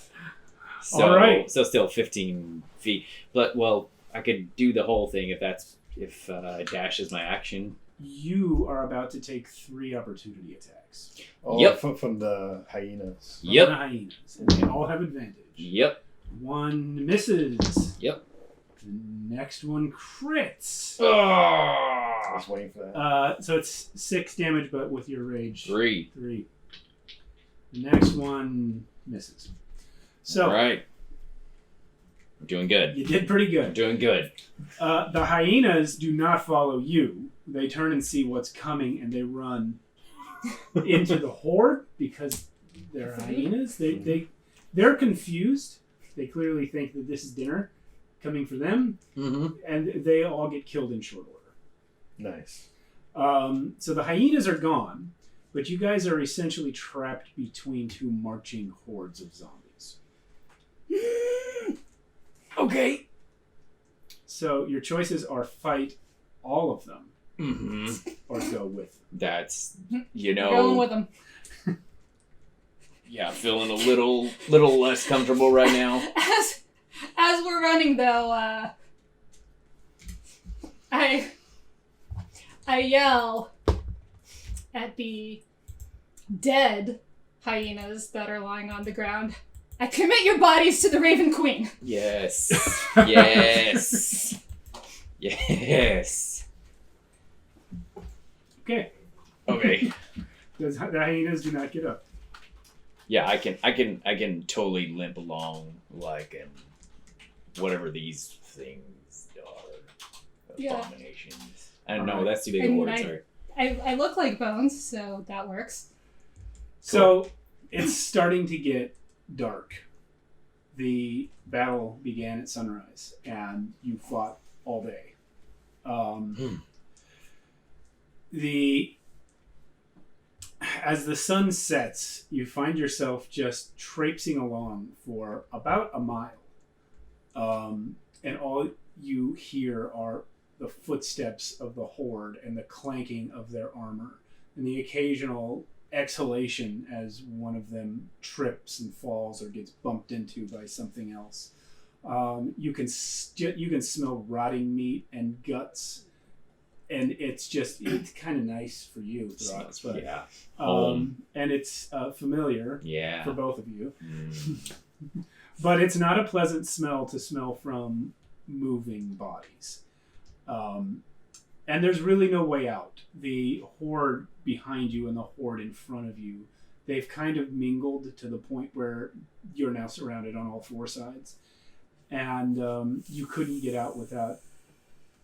So, All right. So still 15 feet. But well, I could do the whole thing if dash is my action. You are about to take 3 opportunity attacks. Oh, Yep. from the hyenas. From Yep. the hyenas, and they all have advantage. Yep. 1 misses. Yep. The next one crits. I was waiting for that. So it's 6 damage, but with your rage. 3. 3. The next one misses. So All right. I'm doing good. you did pretty I'm good. doing good. The hyenas do not follow you. They turn and see what's coming, and they run into the horde because they're hyenas. They're confused. They clearly think that this is dinner coming for them, Mm-hmm. and they all get killed in short order. Nice. So the hyenas are gone, but you guys are essentially trapped between two marching hordes of zombies. Okay. So your choices are fight all of them Mm-hmm. or go with them. That's, Going with them. yeah, feeling a little less comfortable right now. As we're running, though, I yell at the dead hyenas that are lying on the ground. I commit your bodies to the Raven Queen. Yes. Yes. Yes. Okay. Okay. The hyenas do not get up. Yeah, I can totally limp along like whatever these things are. Yeah. Abominations. I don't know, Alright. that's too big a And word, sorry. I look like Bones, so that works. So it's starting to get dark. The battle began at sunrise, and you fought all day. As the sun sets, you find yourself just traipsing along for about a mile. And all you hear are the footsteps of the horde and the clanking of their armor and the occasional exhalation as one of them trips and falls or gets bumped into by something else. You can smell rotting meat and guts, and it's kind of nice for you, Throck, but Yeah. and it's familiar Yeah. for both of you. Mm. But it's not a pleasant smell to smell from moving bodies. And there's really no way out. The horde behind you and the horde in front of you, they've kind of mingled to the point where you're now surrounded on all four sides. And you couldn't get out without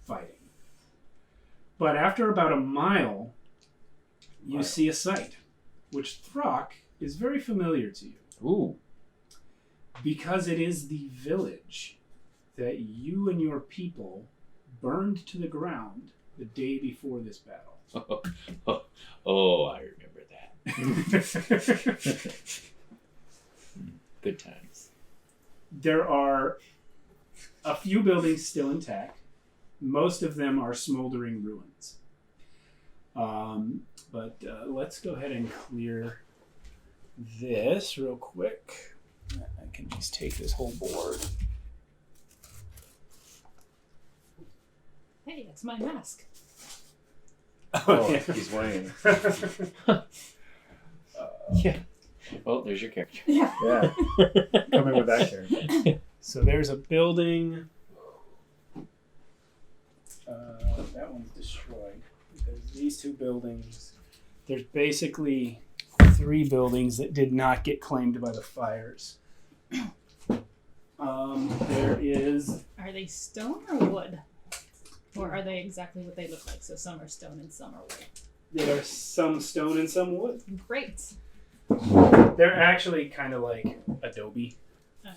fighting. But after about a mile, you see a sight, which Throck is very familiar to you. Ooh. Because it is the village that you and your people burned to the ground the day before this battle. Oh, I remember that. Good times. There are a few buildings still intact. Most of them are smoldering ruins. But let's go ahead and clear this real quick. I can just take this whole board. Hey, it's my mask. Oh, he's wearing. Yeah. Well, there's your character. Yeah. Yeah. Coming with that character. So there's a building. That one's destroyed because these two buildings. There's basically three buildings that did not get claimed by the fires. There is. Are they stone or wood? Or are they exactly what they look like? So some are stone and some are wood. There are some stone and some wood. Great. They're actually kind of like adobe. Uh,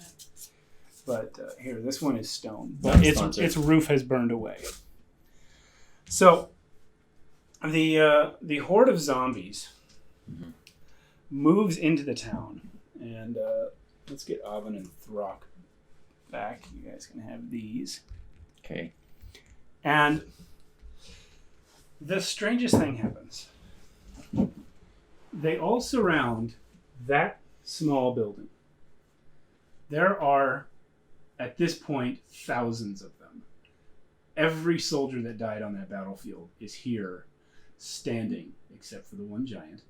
But here, this one is stone. Not But sponsored. its roof has burned away. So the horde of zombies moves into the town, and let's get Avon and Throck back. You guys can have these. Okay. And the strangest thing happens. They all surround that small building. There are, at this point, thousands of them. Every soldier that died on that battlefield is here, standing, except for the one giant.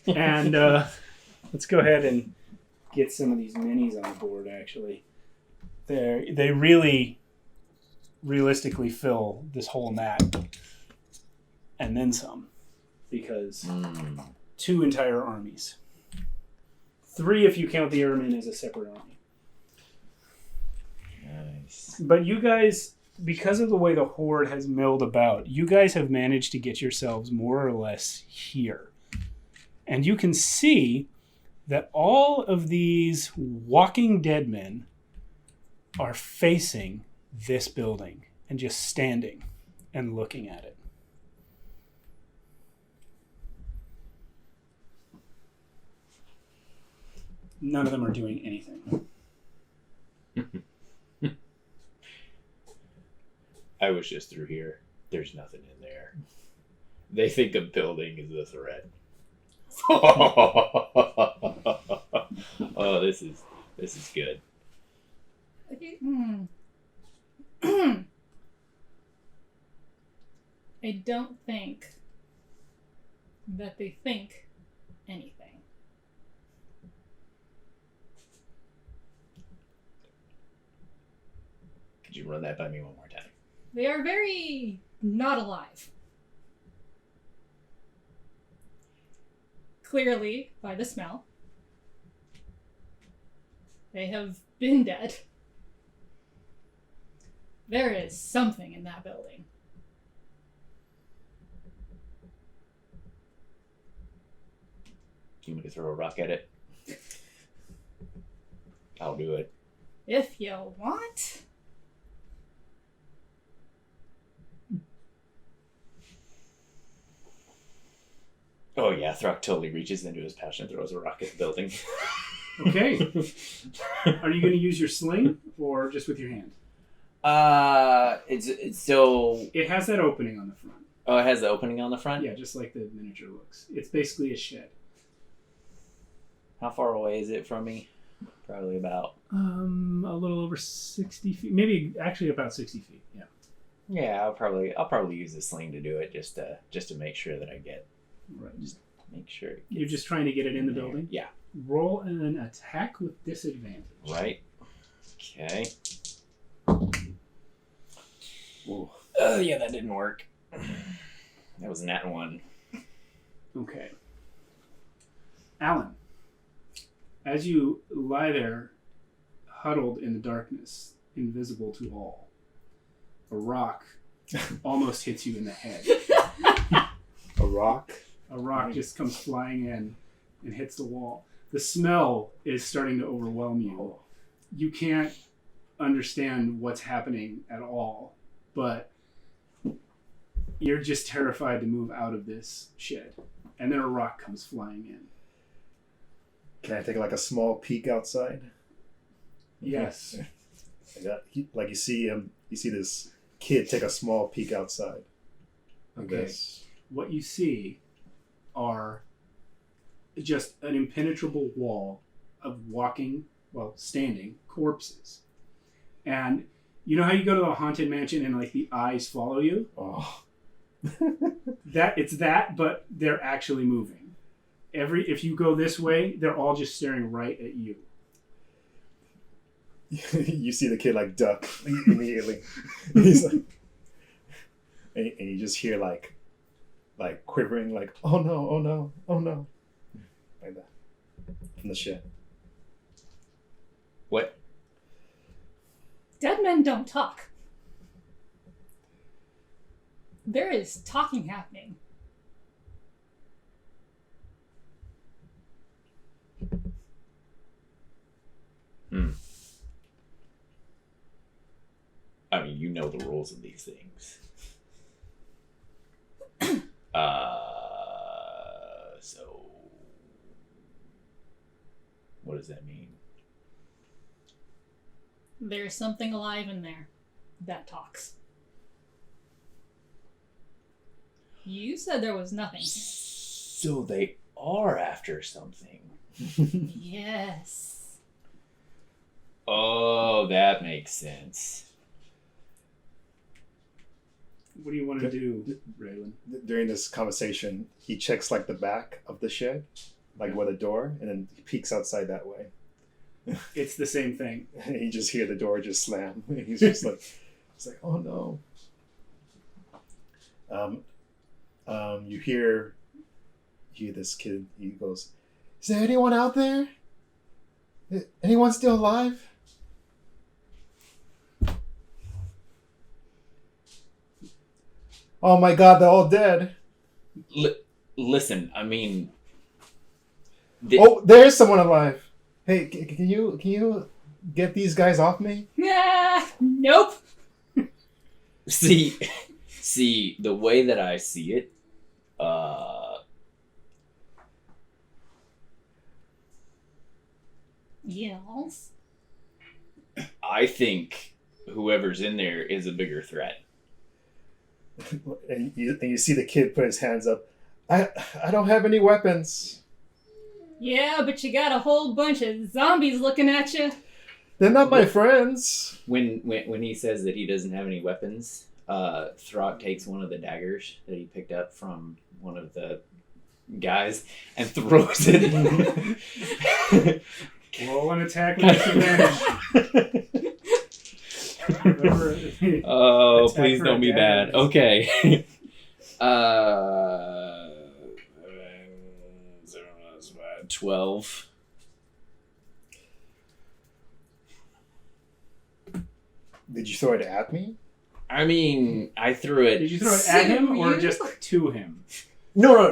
And let's go ahead and get some of these minis on the board, actually. They really realistically fill this whole map, and then some. because 2 entire armies. 3 if you count the airmen as a separate army. Nice. But you guys, because of the way the horde has milled about, you guys have managed to get yourselves more or less here. And you can see that all of these walking dead men are facing this building and just standing and looking at it. None of them are doing anything. I was just through here. There's nothing in there. They think a building is a threat. Oh, this is good. Okay. I don't think that they think anything. Could you run that by me one more time? They are very not alive. Clearly, by the smell, they have been dead. There is something in that building. You want me to throw a rock at it? I'll do it. If you want. Oh yeah, Throck totally reaches into his pouch and throws a rock at the building. Okay. Are you going to use your sling or just with your hand? It's so. It has that opening on the front. Oh, it has the opening on the front? Yeah, just like the miniature looks. It's basically a shed. How far away is it from me? Probably about. A little over 60 feet. Maybe actually about 60 feet. Yeah. Yeah, I'll probably use the sling to do it just to make sure that I get. Right. Just make sure. You're just trying to get it in the building? Yeah. Roll an attack with disadvantage. Right. Okay. Ooh. Oh yeah, that didn't work. That was a nat 1. Okay. Alan, as you lie there, huddled in the darkness, invisible to all, a rock almost hits you in the head. A rock? A rock just comes flying in and hits the wall. The smell is starting to overwhelm you. You can't understand what's happening at all, but you're just terrified to move out of this shed. And then a rock comes flying in. Can I take like a small peek outside? Yes. Like you see this kid take a small peek outside. Like Okay. this. What you see are just an impenetrable wall of standing corpses. And you know how you go to a haunted mansion and like the eyes follow you? Oh. It's that, but they're actually moving. If you go this way, they're all just staring right at you. You see the kid like duck immediately. He's like, and you just hear like quivering, like oh no, oh no, oh no, like that from the shed. What? Dead men don't talk. There is talking happening. I mean, you know the rules of these things. So what does that mean? There's something alive in there that talks. You said there was nothing. So they are after something. Yes. Oh, that makes sense. What do you want to do, Raylan? During this conversation, he checks like the back of the shed, like where the door, and then he peeks outside that way. It's the same thing. And you just hear the door just slam. And he's just like, oh no. You hear hear this kid. He goes, "Is there anyone out there? Anyone still alive?" Oh my God, they're all dead. Listen, I mean... Oh, there's someone alive. Hey, can you get these guys off me? Nah, nope. See, the way that I see it, Yes. I think whoever's in there is a bigger threat. And you see the kid put his hands up. I don't have any weapons. Yeah, but you got a whole bunch of zombies looking at you. They're not my friends. When he says that he doesn't have any weapons, Throck takes one of the daggers that he picked up from one of the guys and throws it. Roll an attack with disadvantage. Oh, Attack please for don't be bad. daggers. Okay. 12. Did you throw it at me? I mean, I threw it. Did you throw it at him or You? just to him? No.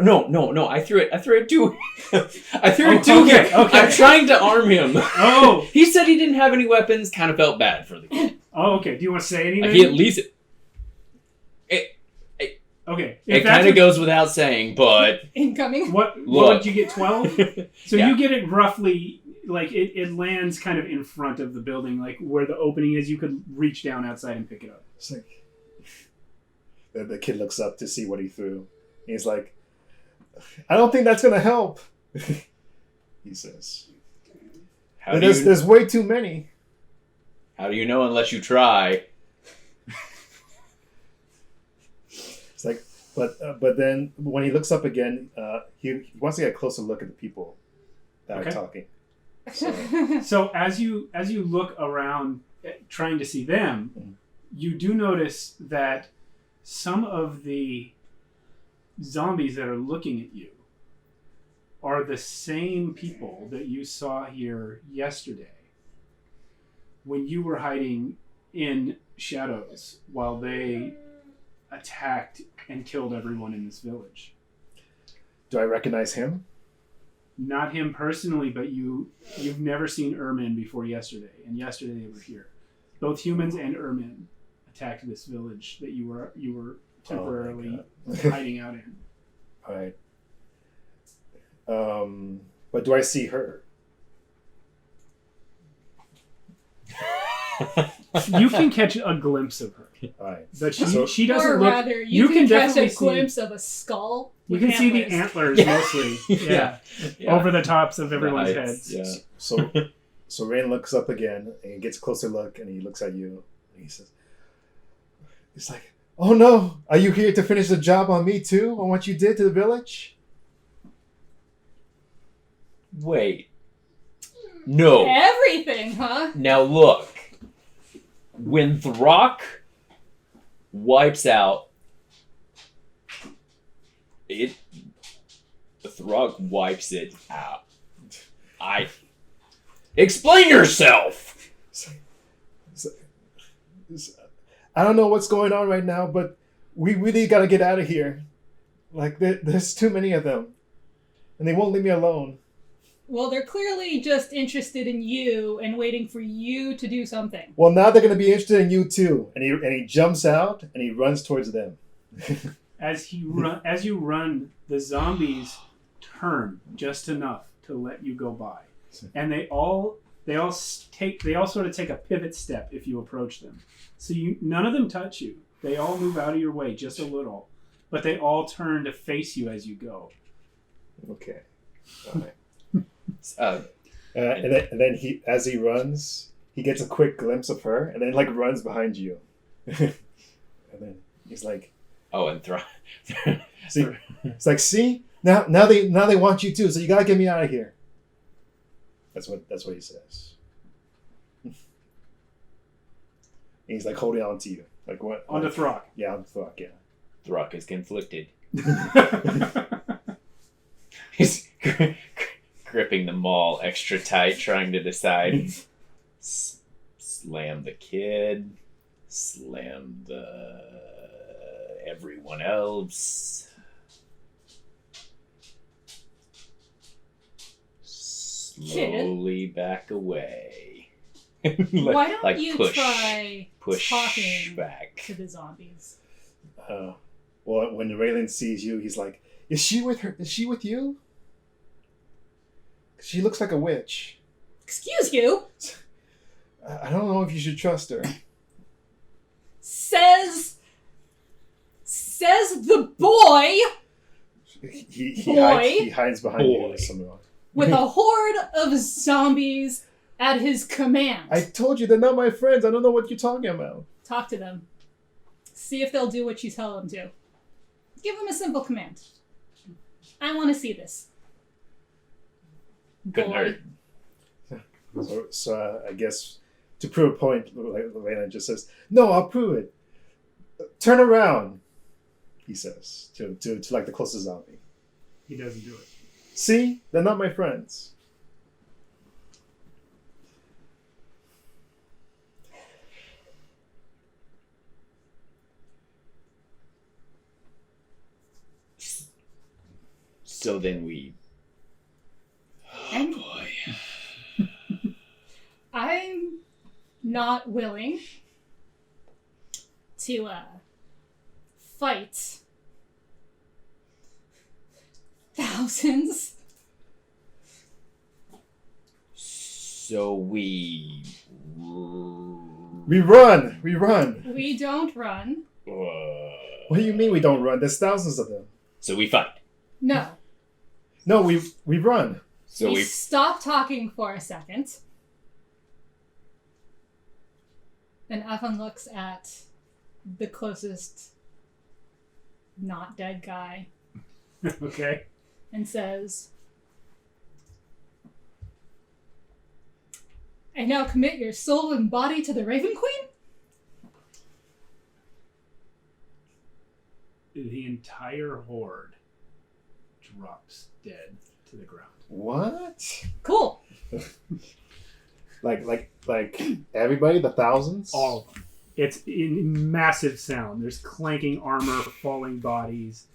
I threw it to him. I threw it to okay, him. okay. I'm trying to arm him. Oh! He said he didn't have any weapons. Kind of felt bad for the kid. Oh, okay. Do you want to say anything? He at least. Okay. It kind of goes without saying, but Incoming. What Look. did you get, 12? So Yeah. you get it roughly, like, it lands kind of in front of the building, like, where the opening is. You could reach down outside and pick it up. It's like the kid looks up to see what he threw. He's like, "I don't think that's gonna help." He says, "There's way too many." How do you know unless you try? It's like, but then when he looks up again, he wants to get a closer look at the people that Okay. are talking. So as you look around, trying to see them, you do notice that some of the zombies that are looking at you are the same people that you saw here yesterday when you were hiding in shadows while they attacked and killed everyone in this village. Do I recognize him? Not him personally, but you've never seen Ermin before yesterday, and yesterday they were here. Both humans and Ermin attacked this village that you were temporarily hiding out in. All right. But do I see her? You can catch a glimpse of her, All right. but So- she doesn't Or look. rather, you can can catch definitely a see- glimpse of a skull. You with can see the antlers. antlers mostly, yeah, Yeah. over the tops of everyone's The heads. heights, Yeah. So Rain looks up again and he gets a closer look and he looks at you and he says, "It's like, oh no, are you here to finish the job on me too? On what you did to the village?" Wait. No. Everything, huh? Now look. When Throck wipes out it, Throck wipes it out. Explain yourself. I don't know what's going on right now, but we really got to get out of here. Like, there's too many of them. And they won't leave me alone. Well, they're clearly just interested in you and waiting for you to do something. Well, now they're going to be interested in you too. And he jumps out and he runs towards them. As you run, the zombies turn just enough to let you go by, and they all sort of take a pivot step if you approach them. So none of them touch you. They all move out of your way just a little, but they all turn to face you as you go. Okay. All right. Uh, And then as he runs, he gets a quick glimpse of her, and then like runs behind you. And then he's like, oh, and Throck. "See, it's like, see, now they want you too. So you gotta get me out of here." That's what he says. And he's like holding on to you, like what? On the Throck. Yeah, on the Throck. Yeah. Throck is conflicted. He's gripping the maul extra tight, trying to decide. Slam the kid. Slam the everyone else. Slowly back away. Why don't you push talking back to the zombies? Well, when Raylan sees you, he's like, "Is she with her? Is she with you? She looks like a witch. Excuse you? I don't know if you should trust her." Says the boy He hides behind Boy. you somehow. with a horde of zombies at his command. I told you they're not my friends. I don't know what you're talking about. Talk to them. See if they'll do what you tell them to. Give them a simple command. I want to see this. Couldn't Boy. hurt. So I guess to prove a point, Raylan just says, "No, I'll prove it. Turn around," he says to like the closest zombie. He doesn't do it. See, they're not my friends. So then we. And- boy. I'm not willing to fight thousands. So we. We run. We don't run. What do you mean we don't run? There's thousands of them. So we fight. No. No, we run. So we. Stop talking for a second. And Afon looks at the closest not dead guy Okay. and says, "I now commit your soul and body to the Raven Queen?" The entire horde drops dead to the ground. What? Cool. Like everybody, the thousands? All of them. It's in massive sound. There's clanking armor, falling bodies.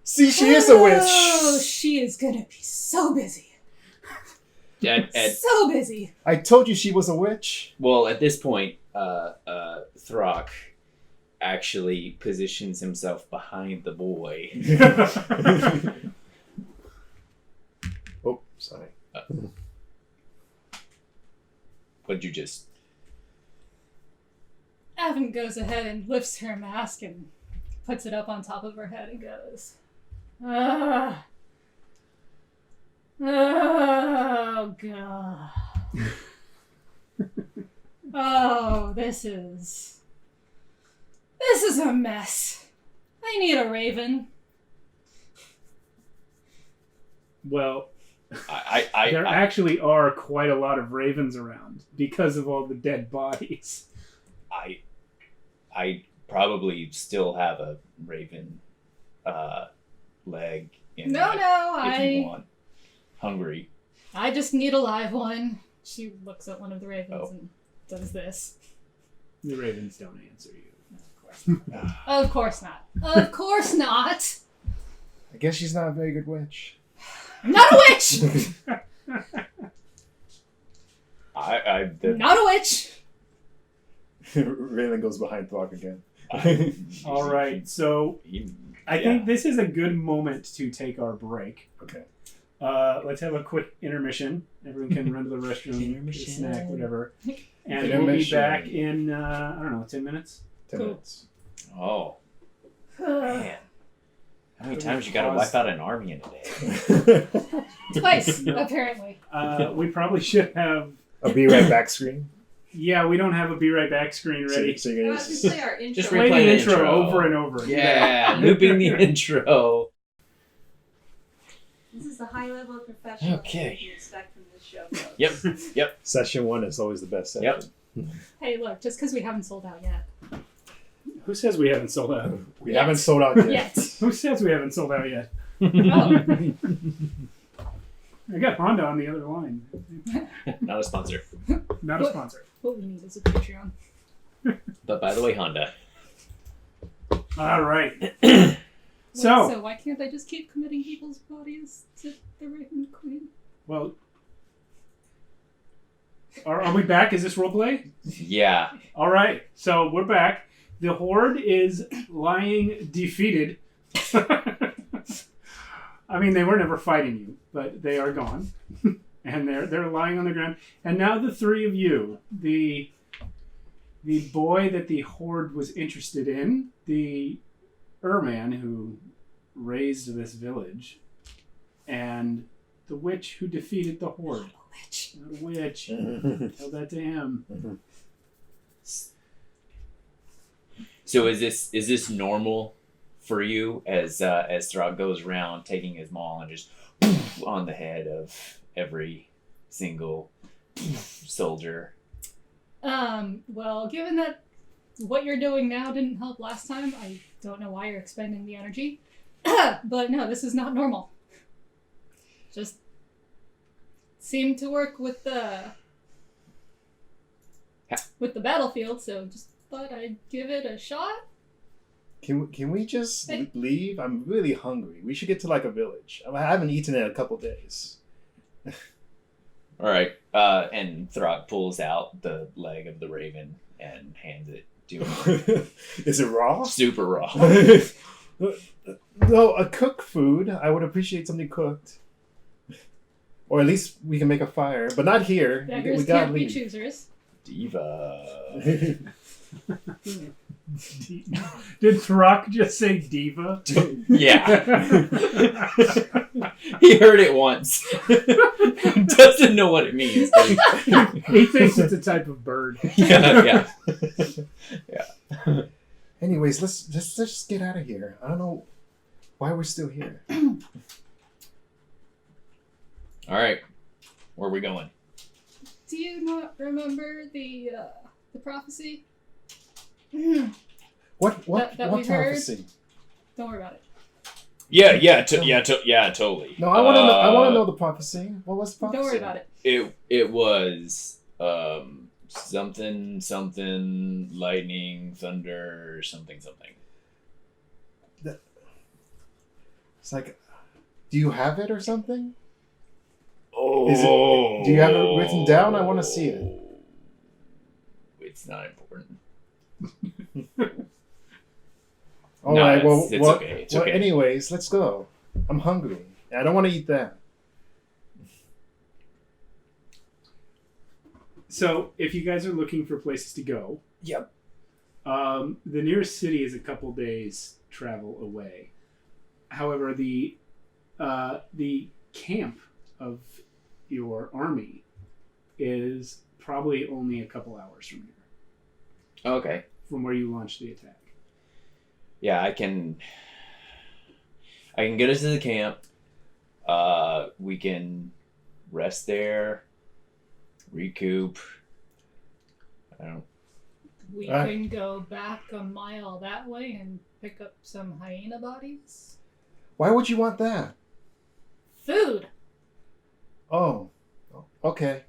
See, she is a Oh, witch. she is gonna be so busy. So busy. I told you she was a witch. Well, at this point, Throck actually positions himself behind the boy. Oh, sorry. What'd you just? Avon goes ahead and lifts her mask and puts it up on top of her head and goes, "Ah. Oh, God. Oh, this is a mess. I need a raven." Well, I there actually are quite a lot of ravens around because of all the dead bodies. I probably still have a raven leg in No, my, if you I want. Hungry. just need a live one. She looks at one of the ravens Oh. and does this. The ravens don't answer you. Of course not. Of course not. I guess she's not a very good witch. I'm not a witch. Not a witch. Raylan goes behind Throck again. All right, so I think this is a good moment to take our break. Okay. Let's have a quick intermission. Everyone can run to the restroom, get a Intermission. snack, whatever. And we'll be Intermission. back in, I don't know, 10 minutes? 10 Cool. minutes. Oh man, how many times you gotta wipe out an army in a day? Twice, apparently. We probably should have... I'll be right back screen. Yeah, we don't have a Be Right Back screen ready. So you're gonna Just play our intro. Just Play the replay the intro intro. over and over. Yeah, looping the intro. This is the high level of professional Okay. you expect from this show. Folks. Yep. Session 1 is always the best session. Yep. Hey, look, just because we haven't sold out yet. Who says we haven't sold out? We Yet. haven't sold out yet. Yet. Who says we haven't sold out yet? Oh. I got Honda on the other line. Not a sponsor. Not a What? sponsor. What we need is a Patreon. But by the way, Honda. All right. Wait, So- so why can't I just keep committing people's bodies to the Raven Queen? Well, are we back? Is this roleplay? Yeah. All right. So we're back. The Horde is lying defeated. I mean, they were never fighting you, but they are gone, and they're lying on the ground. And now the three of you, the boy that the Horde was interested in, the Erman who raised this village, and the witch who defeated the Horde. The witch. Tell that to him. So is this normal for you as Throck goes around taking his maul and just on the head of every single soldier? Well, given that what you're doing now didn't help last time, I don't know why you're expending the energy. But no, this is not normal. Just seemed to work with the battlefield, so just thought I'd give it a shot. Can we just leave? I'm really hungry. We should get to like a village. I haven't eaten in a couple days. All right. And Throck pulls out the leg of the raven and hands it to him. Is it raw? Super raw. No, a cooked food. I would appreciate something cooked. Or at least we can make a fire, but not here. Beggars We gotta can't be leave. choosers. Diva. Did Throck just say diva? Yeah. He heard it once. Doesn't know what it means. But He thinks it's a type of bird. yeah. Anyways, let's just get out of here. I don't know why we're still here. All right. Where are we going? Do you not remember the prophecy? What That we heard? prophecy? Don't worry about it. Yeah, totally. No, I want to know. I want to know the prophecy. What was the prophecy? Don't worry about it. It was something lightning, thunder, something. It's like, do you have it or something? Oh. Do you have it written down? I want to see it. It's not important. All No, right. Well, it's well, okay. It's well, okay. anyways, let's go. I'm hungry. I don't want to eat that. So, if you guys are looking for places to go, Yep. the nearest city is a couple days travel away. However, the camp of your army is probably only a couple hours from here, Okay. from where you launched the attack. Yeah, I can get us to the camp. We can rest there, recoup. We can go back a mile that way and pick up some hyena bodies. Why would you want that? Food! Oh, okay.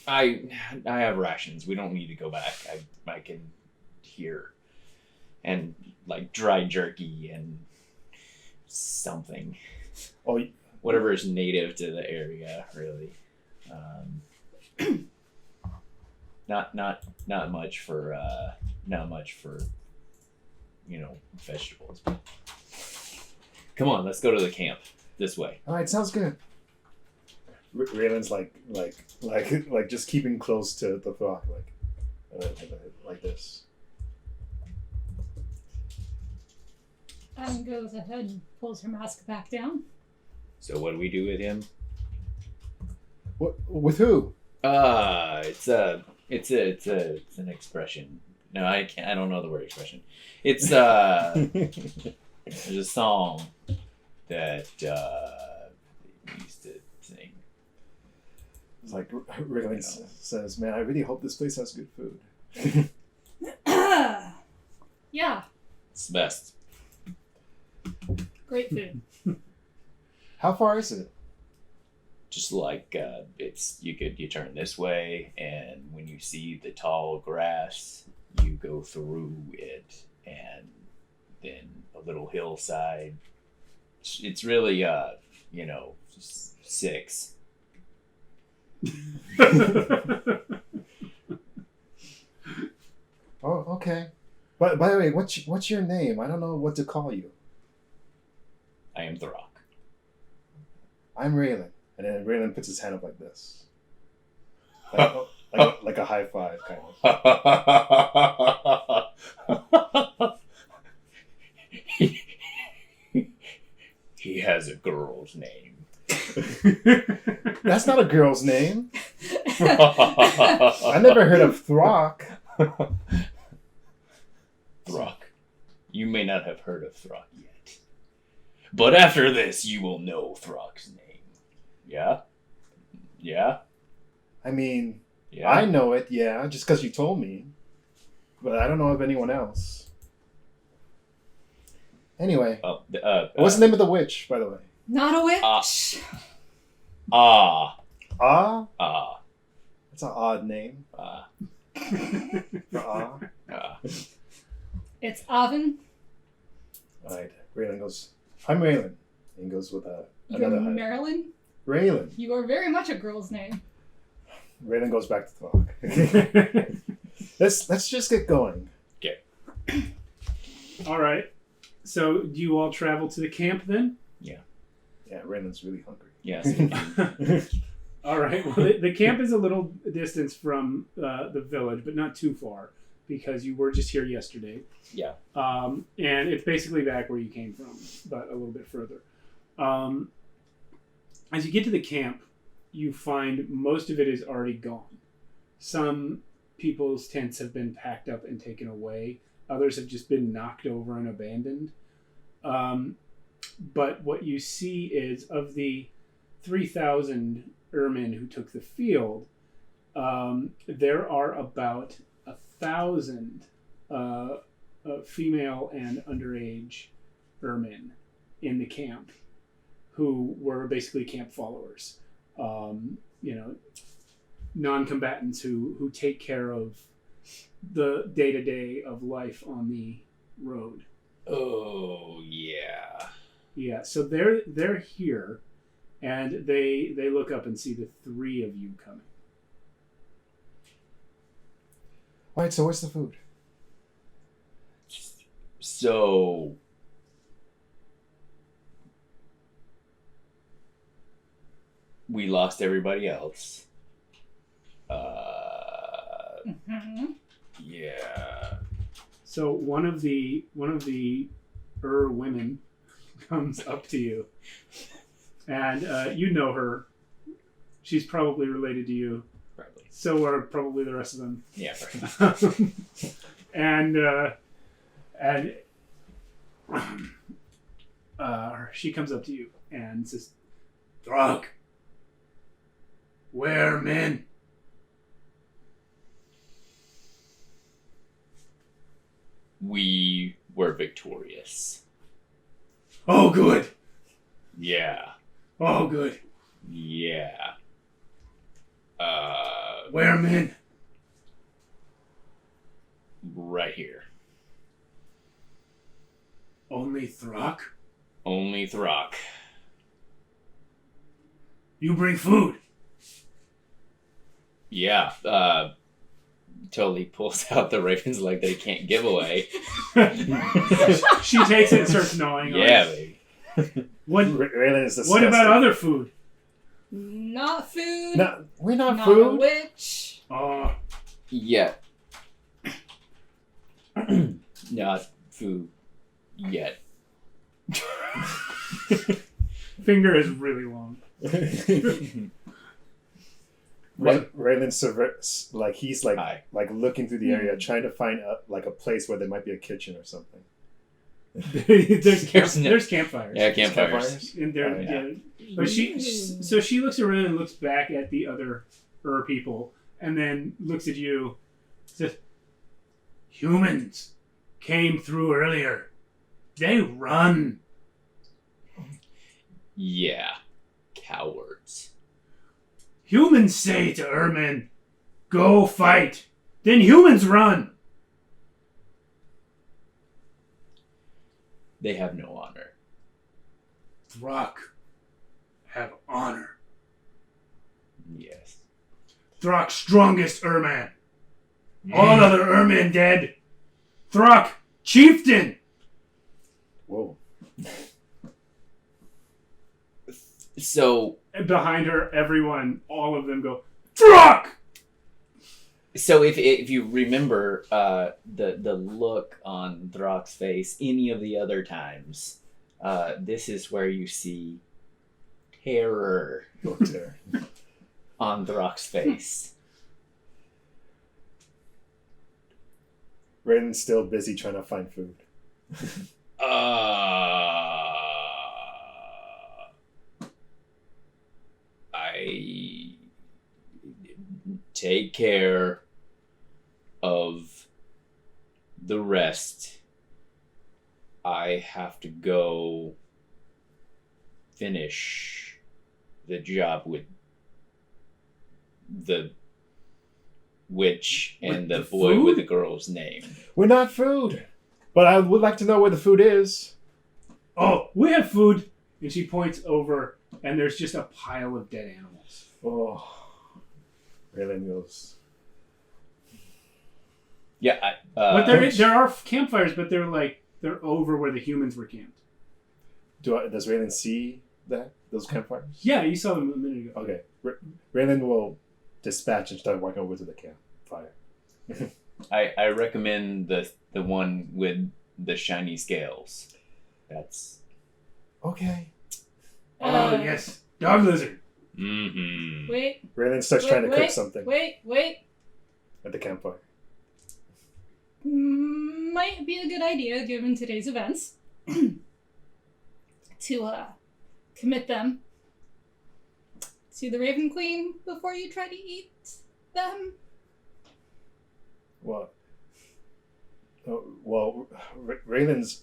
I have rations. We don't need to go back. I can hear and like dry jerky and something. Oh, Whatever is native to the area, really. Not much for vegetables. Come on, let's go to the camp this way. all right. Sounds good. Raylan's like just keeping close to the Throck, like this. Adam goes ahead and pulls her mask back down. So what do we do with him? What with who? It's an expression. No, I can't. I don't know the word expression. It's there's a song that we used to sing. It's like Raylan says, "Man, I really hope this place has good food." Yeah, It's the best. great food. How far is it? Just like you turn this way, and when you see the tall grass, you go through it, and then a little hillside. It's really 6. Oh, okay. But by the way, what's your name? I don't know what to call you. I am Throck. I'm Raylan. And then Raylan puts his hand up like this. Like a high five, kind of. He has a girl's name. That's not a girl's name. I never heard of Throck. Throck. You may not have heard of Throck yet. But after this, you will know Throck's name. Yeah? Yeah? I mean, Yeah. I know it, yeah, just because you told me. But I don't know of anyone else. Anyway, what's the name of the witch, by the way? Not a witch. Ah? That's That's an odd name. For It's Avon. Alright, Raylan goes, I'm Raylan. And he goes with another You're high. Marilyn. Raylan. You are very much a girl's name. Raylan goes back to talk. Let's just get going. All right. So, do you all travel to the camp then? Yeah, Raylan's really hungry. Yes. All right. Well, the camp is a little distance from the village, but not too far because you were just here yesterday. Yeah. And it's basically back where you came from, but a little bit further. As you get to the camp, you find most of it is already gone. Some people's tents have been packed up and taken away. Others have just been knocked over and abandoned. But what you see is of the 3,000 Ermin who took the field, there are about 1,000 female and underage Ermin in the camp who were basically camp followers. Non-combatants who take care of the day-to-day of life on the road. Oh, yeah. Yeah, so they're here, and they look up and see the three of you coming. Alright, so where's the food? So, we lost everybody else. Yeah. So one of the women comes up to you, and you know her. She's probably related to you. Probably. So are probably the rest of them. Yeah, right. and she comes up to you and says, "Throck, where men?" We were victorious. Oh, good. Yeah. Oh, good. Yeah. Where men? Right here. Only Throck? Only Throck. You bring food. Yeah. Totally pulls out the raven's leg that he can't give away. She takes it and starts gnawing on Yeah, it. baby. Raylan is disgusting. What about other food? Not food. No, we're not Not a food. witch. Yeah. Not food yet. Finger is really long. Raylan he's Hi. like looking through the area, trying to find a place where there might be a kitchen or something. There's There's campfires. Yeah, campfires. In there, Oh, yeah. But she looks around and looks back at the other people, and then looks at you. Says, "Humans came through earlier. They run." Yeah. Cowards. Humans say to Ermin, go fight. Then humans run. They have no honor. Throck have honor. Yes. Throck strongest Erman. All other Ermin dead. Throck chieftain. Whoa. So And behind her, everyone, all of them go, Throck! if you remember the look on Throck's face any of the other times, this is where you see terror Oh, terror. on Throck's face. Raylan's still busy trying to find food. I take care of the rest. I have to go finish the job with the witch and the With the boy food? with the girl's name. We're not food, but I would like to know where the food is. Oh, we have food. And she points over, and there's just a pile of dead animals. Oh, Raylan goes. Yeah, But there are campfires, but they're over where the humans were camped. Does Raylan see those campfires? Yeah, you saw them a minute ago. Okay, Raylan will dispatch and start walking over to the campfire. I recommend the one with the shiny scales. That's Okay. Oh, yes. Dog lizard. mm-hmm. Wait. Raylan starts trying to cook something Wait. at the campfire. Might be a good idea, given today's events, to commit them to the Raven Queen before you try to eat them. Well, Raylan's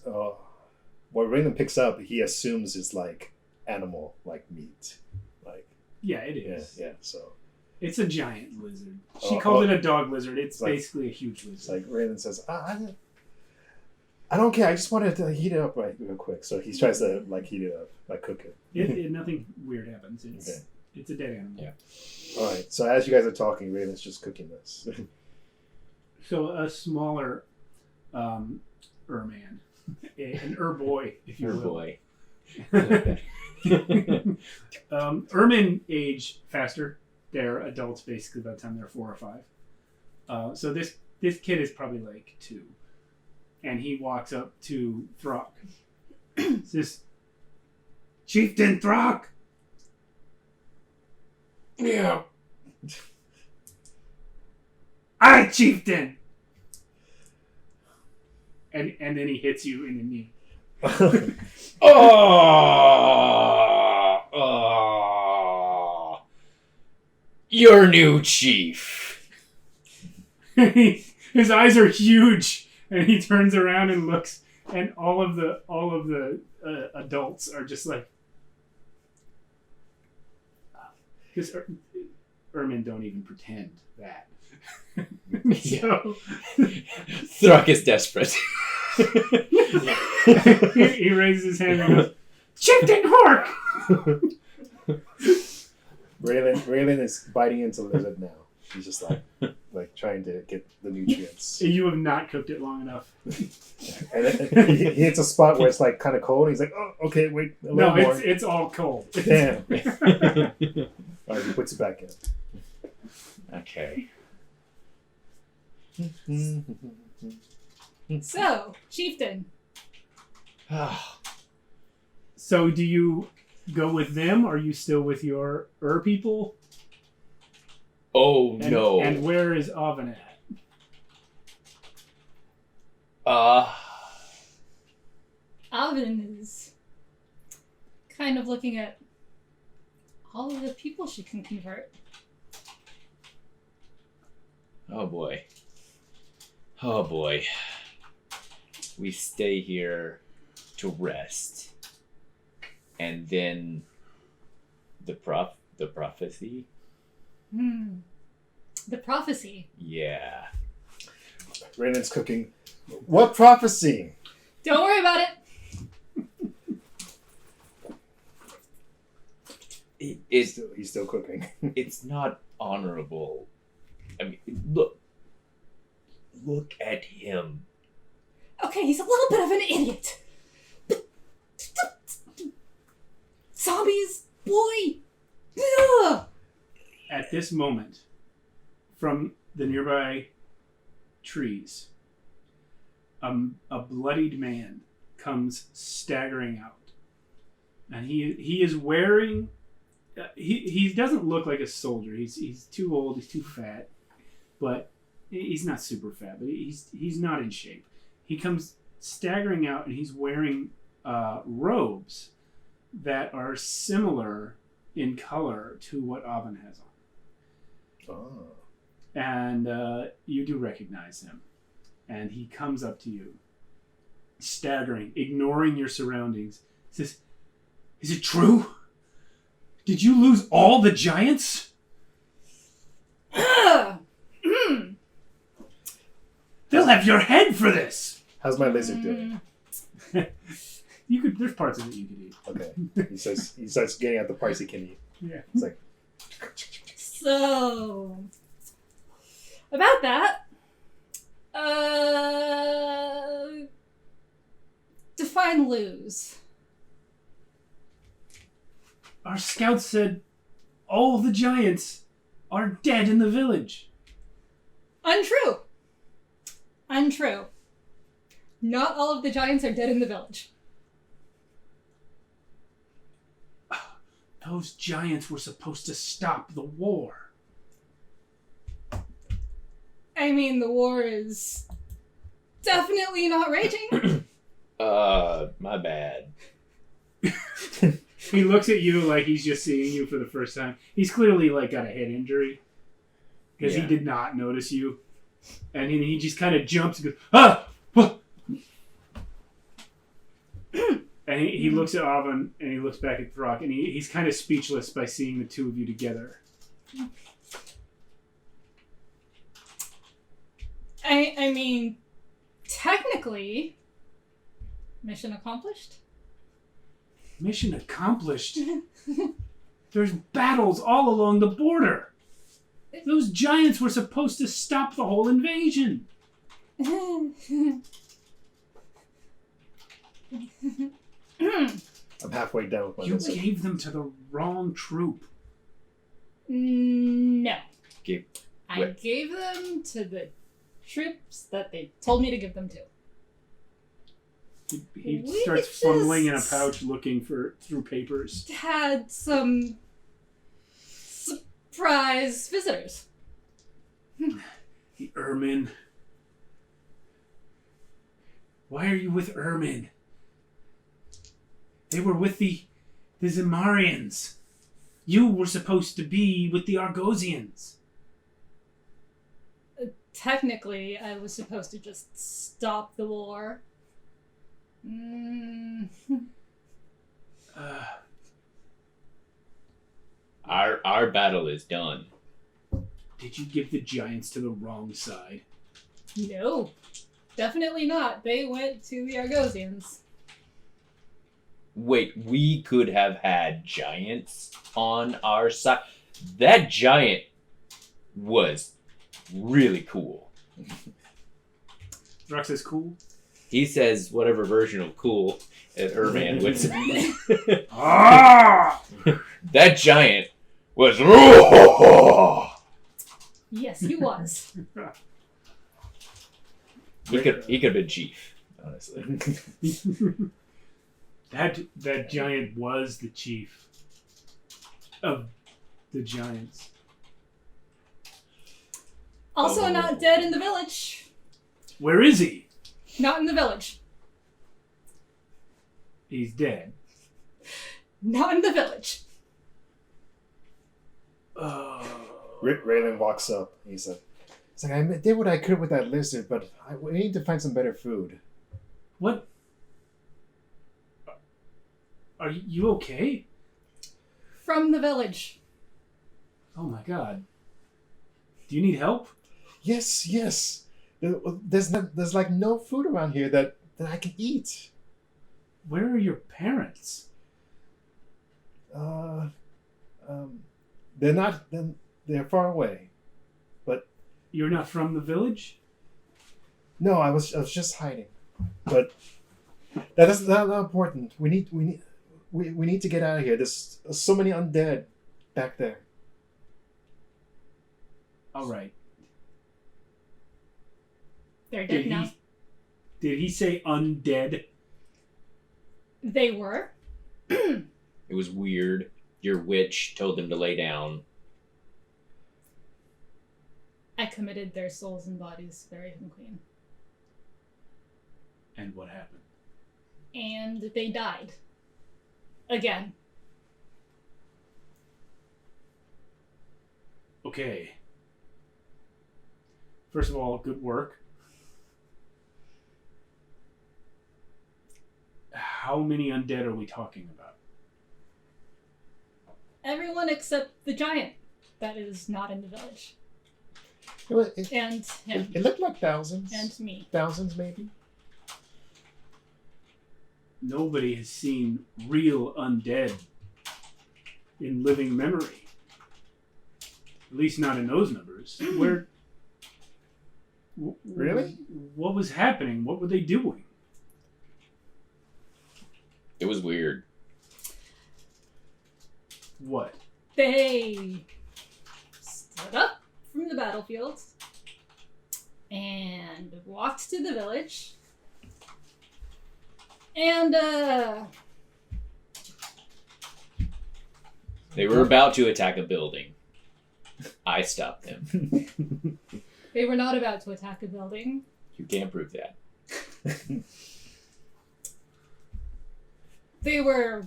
what Raylan picks up, he assumes is like animal, like meat, like Yeah, it is. yeah. So It's a giant lizard. She Oh, called it a dog lizard. It's like- basically a huge it's lizard. like Raylan says, I don't care. I just wanted to heat it up real quick. So he tries to like heat it up, like cook it. Nothing weird happens. It's Okay. it's a dead animal. Yeah. All right. So as you guys are talking, Raylan's just cooking this. So a smaller Erman, an boy, if you Your will. boy. Ermin age faster. They're adults basically by the time they're 4 or 5. So this kid is probably like 2, and he walks up to Throck. Says, "Chieftain Throck." Yeah. "Aye, chieftain." And then he hits you in the knee. Your new chief. His eyes are huge, and he turns around and looks, and all of the adults are just like, because Ermin don't even pretend that. So Throck is desperate. he raises his hand and goes, "Chieftain Hork!" Raylan is biting into the lizard now. He's just like trying to get the nutrients. You have not cooked it long enough. And then he hits a spot where it's like kind of cold. He's like, "Oh, okay, wait a little No, more." it's all cold. Damn. All right, he puts it back in. Okay. So, chieftain. So do you go with them? Or are you still with your people? Oh And, no. And where is Oven at? Alvin is kind of looking at all of the people she can convert. Oh boy. Oh boy. We stay here to rest. and then the prophecy. The prophecy. Yeah. Raylan's cooking. What prophecy? Don't worry about it. He's still cooking. It's not honorable. I mean, look at him. Okay, he's a little bit of an idiot. Zombies, boy. Ugh. At this moment, from the nearby trees, a bloodied man comes staggering out, and he is wearing. He doesn't look like a soldier. He's too old. He's too fat, but he's not super fat. But he's not in shape. He comes staggering out, and he's wearing robes that are similar in color to what Avon has on. Oh. And you do recognize him. And he comes up to you, staggering, ignoring your surroundings. Says, "Is it true? Did you lose all the giants?" They'll have your head for this. How's my lizard doing? You could. There's parts of it you could eat. Okay. He starts getting at the parts he can eat. Yeah. It's like. So, about that, define lose. Our scouts said all the giants are dead in the village. Untrue. Untrue. Not all of the giants are dead in the village. Those giants were supposed to stop the war. I mean, the war is definitely not raging. My bad. He looks at you like he's just seeing you for the first time. He's clearly like got a head injury because he did not notice you, and he just kind of jumps and goes, "Ah!" What? And he looks at Avon and he looks back at Throck, and he's kind of speechless by seeing the two of you together. I mean, technically, mission accomplished. Mission accomplished. There's battles all along the border. Those giants were supposed to stop the whole invasion. I'm halfway down with my You lizard. gave them to the wrong troop. No. Give- I Wait. gave them to the troops that they told me to give them to. He We starts fumbling in a just- pouch looking through papers. Had some surprise visitors. The Ermin. Why are you with Ermin? They were with the Zemarians. You were supposed to be with the Argosians. Technically, I was supposed to just stop the war. Our battle is done. Did you give the giants to the wrong side? No. Definitely not. They went to the Argosians. Wait, we could have had giants on our side. That giant was really cool. Throck says, "Cool." He says whatever version of cool that Erman would say. Ah! That giant was. Yes, he was. He could have been chief, honestly. That giant was the chief of the giants. Also Oh. not dead in the village. Where is he? Not in the village. He's dead. Not in the village. Raylan walks up. He's like, I did what I could with that lizard, but we need to find some better food. What? Are you okay? From the village. Oh my god. Do you need help? Yes, yes. There's like no food around here that I can eat. Where are your parents? They're not. They're far away. But You're not from the village? no, I was just hiding. But that is not important. We need to get out of here. There's so many undead back there. All right. They're dead now. Did he say undead? They were. It was weird. Your witch told them to lay down. I committed their souls and bodies to the Raven Queen. And what happened? And they died. Again. Okay. First of all, good work. How many undead are we talking about? Everyone except the giant that is not in the village. It And him. looked like thousands. And me. Thousands, maybe. Nobody has seen real undead in living memory. At least not in those numbers. Where... Really? What was happening? What were they doing? It was weird. What? They stood up from the battlefield and walked to the village. And, They were about to attack a building. I stopped them. they were not about to attack a building. You can't prove that. They were...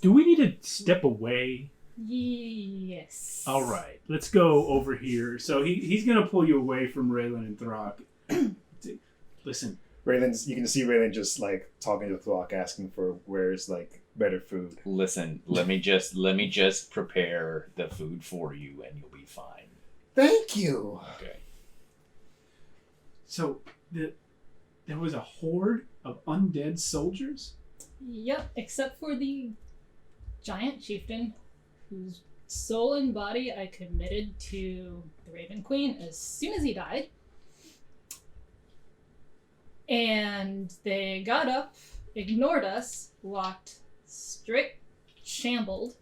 Do we need to step away? Yes. All right, let's go over here. So he's going to pull you away from Raylan and Throck. Listen. You can see Raylan just like talking to Throck, asking for where's like better food. Listen, let me just prepare the food for you and you'll be fine. Thank you. Okay. So there was a horde of undead soldiers? Yep, except for the giant chieftain whose soul and body I committed to the Raven Queen as soon as he died. And they got up, ignored us, walked shambled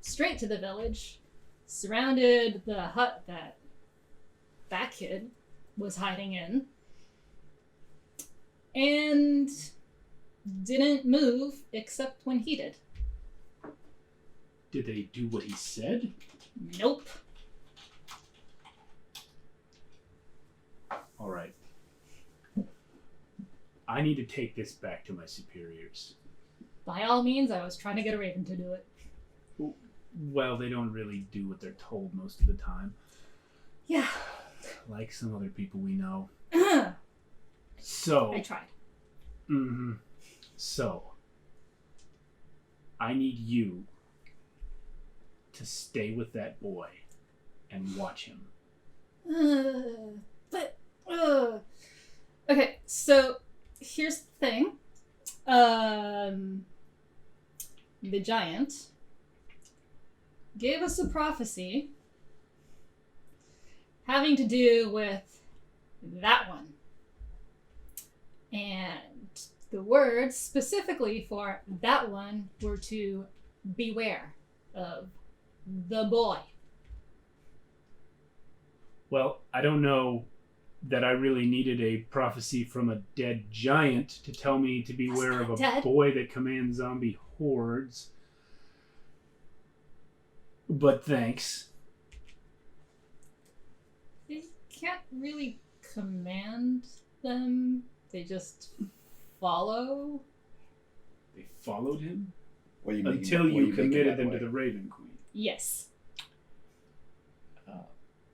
straight to the village, surrounded the hut that kid was hiding in, and didn't move except when he did. Did they do what he said? Nope. All right. I need to take this back to my superiors. By all means, I was trying to get a raven to do it. Well, they don't really do what they're told most of the time. Yeah. Like some other people we know. I So. tried. Mm-hmm. So. I need you to stay with that boy and watch him. Okay, so here's the thing. The giant gave us a prophecy having to do with that one. And the words specifically for that one were to beware of the boy. Well, I don't know that I really needed a prophecy from a dead giant to tell me to beware of a dead. boy that commands zombie hordes. But thanks. They can't really command them. They just follow. They followed him What you until you committed them to the Raven Queen. Yes.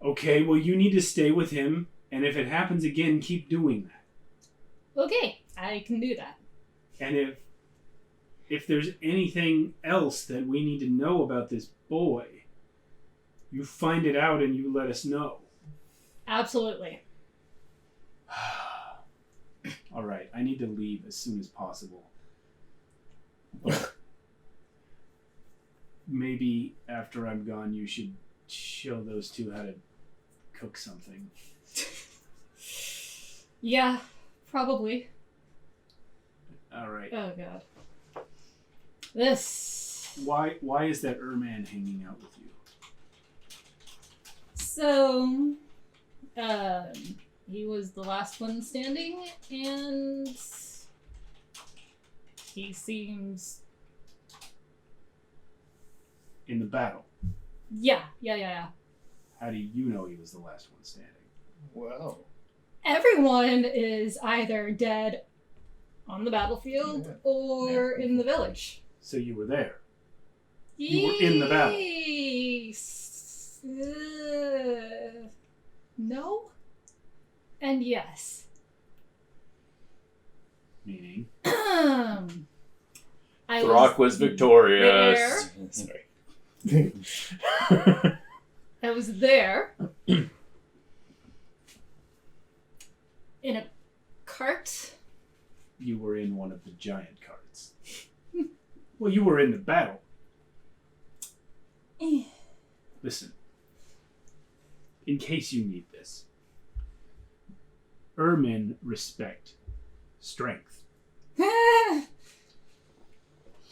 Okay, well, you need to stay with him, and if it happens again, keep doing that. Okay, I can do that. And if if there's anything else that we need to know about this boy, you find it out and you let us know. Absolutely. All right, I need to leave as soon as possible. Maybe after I'm gone, you should show those two how to cook something. Yeah, probably. All right. Oh god. This. Why is that Erman hanging out with you? So, he was the last one standing, and he seems. In the battle. Yeah. How do you know he was the last one standing? Wow. Everyone is either dead on the battlefield or in the village. So you were there. You were in the battle. Yes. No. And yes. Meaning? Throck was victorious. Sorry. I was there in a cart. You were in one of the giant carts. Well, you were in the battle. Listen. In case you need this. Ermin respect strength.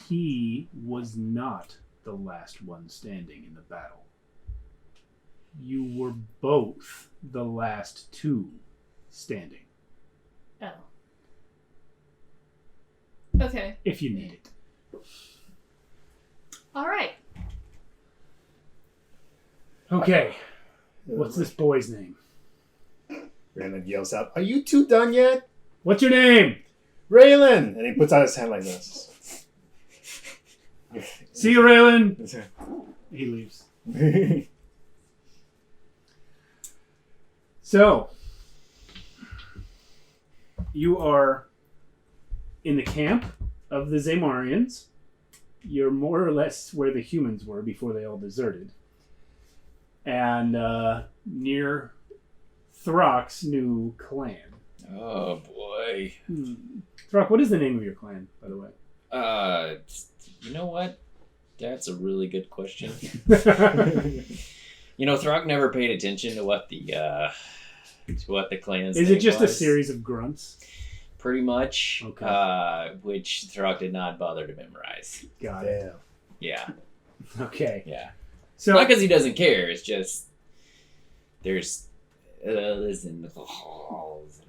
He was not the last one standing in the battle. You were both the last two standing. Oh. Okay. If you need it. All right. Okay. What's this boy's name? Raylan yells out, "Are you two done yet?" What's your name? Raylan! And he puts out his hand like this. See you, Raylan. He leaves. So, you are in the camp of the Zamarians. You're more or less where the humans were before they all deserted. And near Throck's new clan. Oh boy. Throck, what is the name of your clan, by the way? You know what? That's a really good question. Throck never paid attention to what the clan's Is name it just was. a series of grunts? Pretty much. Okay. Which Throck did not bother to memorize. Got it. Damn. Yeah. Okay. Yeah. So Not because he doesn't care. It's just there's in the halls.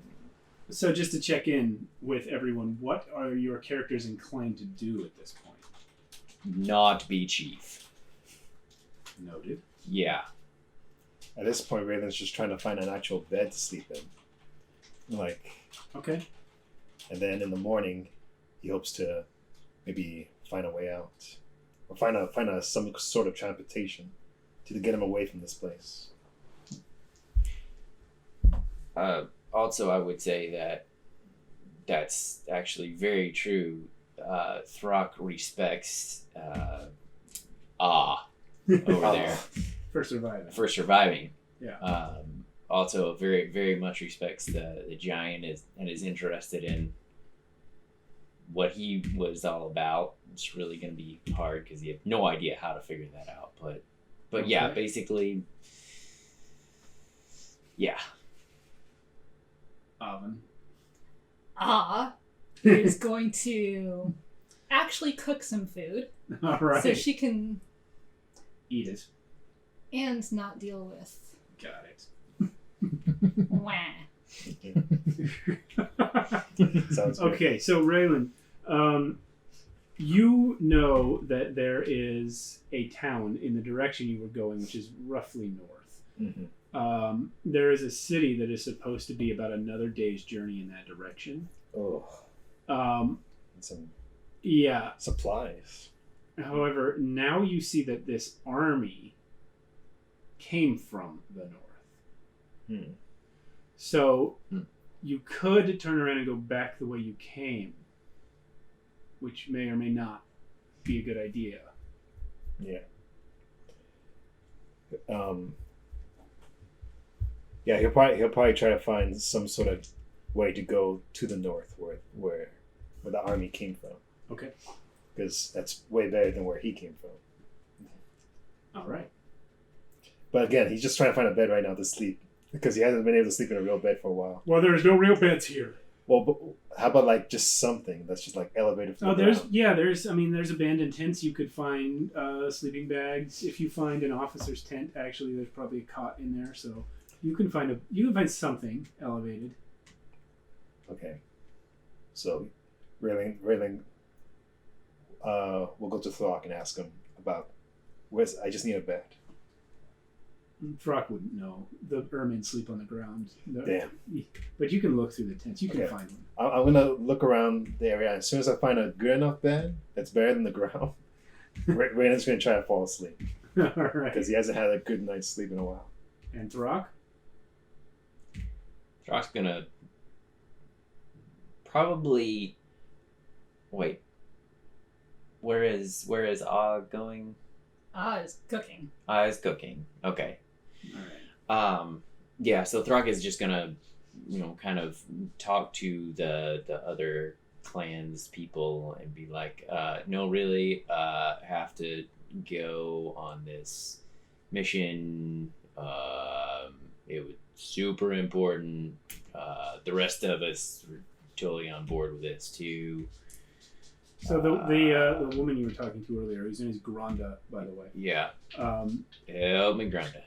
So just to check in with everyone, what are your characters inclined to do at this point? Not be chief. Noted. Yeah. At this point, Raylan's just trying to find an actual bed to sleep in. Okay. And then in the morning, he hopes to maybe find a way out. Or find some sort of transportation to get him away from this place. Also, I would say that's actually very true. Throck respects over there For surviving. for surviving. Yeah. Also, very very much respects the giant and is interested in what he was all about. It's really going to be hard because he had no idea how to figure that out. But yeah, basically, yeah. Oven. Is going to actually cook some food All right. so she can Eat it. and not deal with Got it. wah. Sounds good. Okay, so Raylan, you know that there is a town in the direction you were going, which is roughly north. Mm-hmm. There is a city that is supposed to be about another day's journey in that direction. Oh. Um, And some yeah. supplies. However, now you see that this army came from the north. So you could turn around and go back the way you came. which may or may not be a good idea. Yeah. Yeah, he'll probably try to find some sort of way to go to the north, where the army came from. Okay. Because that's way better than where he came from. All right. But again, he's just trying to find a bed right now to sleep because he hasn't been able to sleep in a real bed for a while. Well, there's no real beds here. Well, but how about like just something that's just like elevated? There's abandoned tents. You could find sleeping bags. If you find an officer's tent, actually, there's probably a cot in there, so you can find something elevated. Okay. So, Rayling, we'll go to Throck and ask him about I just need a bed. Throck wouldn't know. The ermine sleep on the ground. Damn. But you can look through the tents. You can Okay. find one. I'm gonna look around the area. As soon as I find a good enough bed that's better than the ground, Raynon's gonna try to fall asleep All right. because he hasn't had a good night's sleep in a while. And Throck? Throck's gonna probably wait. Where is going? Is cooking. Is cooking. Okay. All right. Yeah, so Throck is just gonna, kind of talk to the other clans people and be like, no, really, have to go on this mission. It was super important. The rest of us were totally on board with this too. So the woman you were talking to earlier, whose name is Granda, by the way. Yeah. Help me, Granda.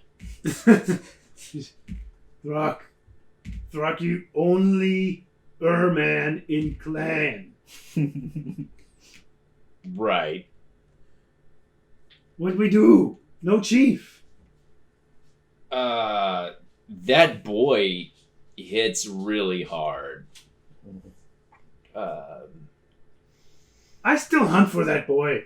Throck, you only man in clan. Right. What'd we do? No chief. That boy hits really hard. I still hunt for that boy.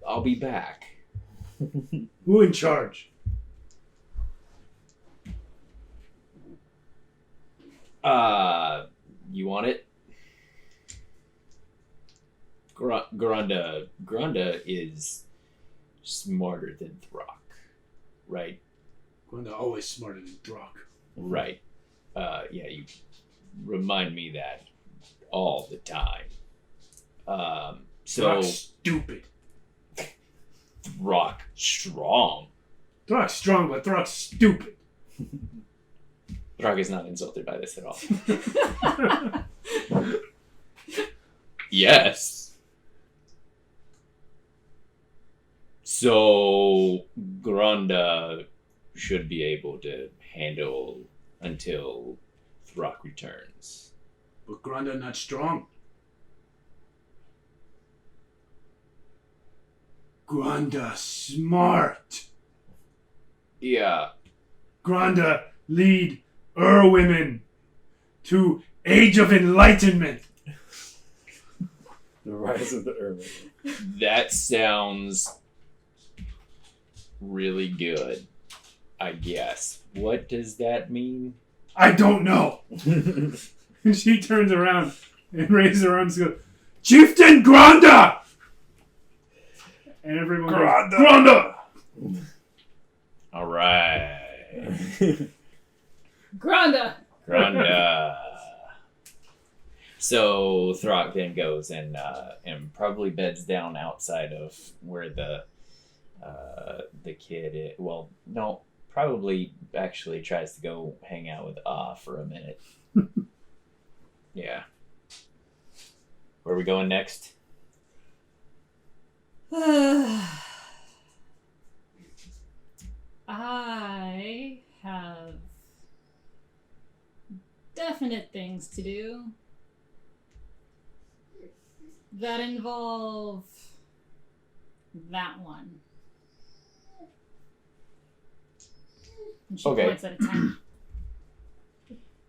I'll be back. Who in charge? You want it? Granda is smarter than Throck, right? Granda always smarter than Throck. Right. Yeah, you remind me that all the time. So Throck's stupid. Throck strong. Throck's strong, but Throck's stupid. Throck is not insulted by this at all. Yes. So Granda should be able to handle until Throck returns. But Granda not strong. Granda smart. Yeah. Granda lead women to age of enlightenment. The rise of the ermine. That sounds really good, I guess. What does that mean? I don't know. And she turns around and raises her arms and goes, Chieftain Granda! And everyone goes, Granda! All right. Granda! Granda. So Throck then goes and probably beds down outside of where the kid is. Well, no, probably actually tries to go hang out with for a minute. Yeah. Where are we going next? I have definite things to do that involve that one. And she Okay. points at a tent.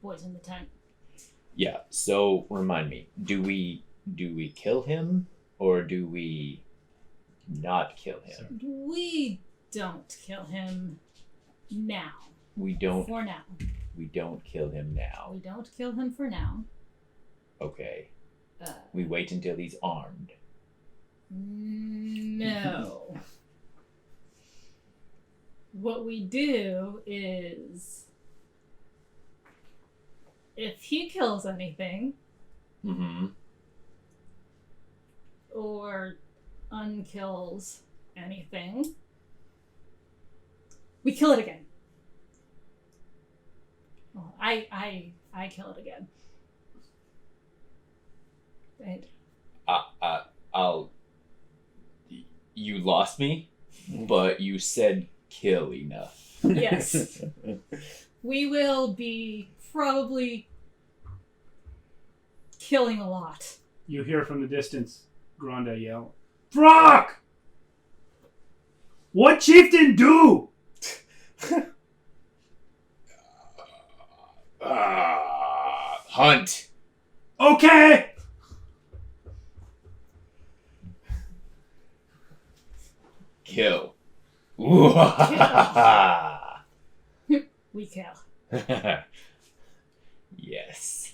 Boys in the tent. Yeah. So remind me, do we kill him or do we not kill him? We don't kill him now. We don't. For now. We don't kill him now. We don't kill him for now. Okay. Uh, We wait until he's armed. No. What we do is, if he kills anything Mm-hmm. or unkills anything, we kill it again. Well, I kill it again. Right. You lost me, but you said kill enough. Yes. We will be probably killing a lot. You hear from the distance Gronda yell, Throck! What chieftain do? Hunt. Okay! Kill. We kill. Yes.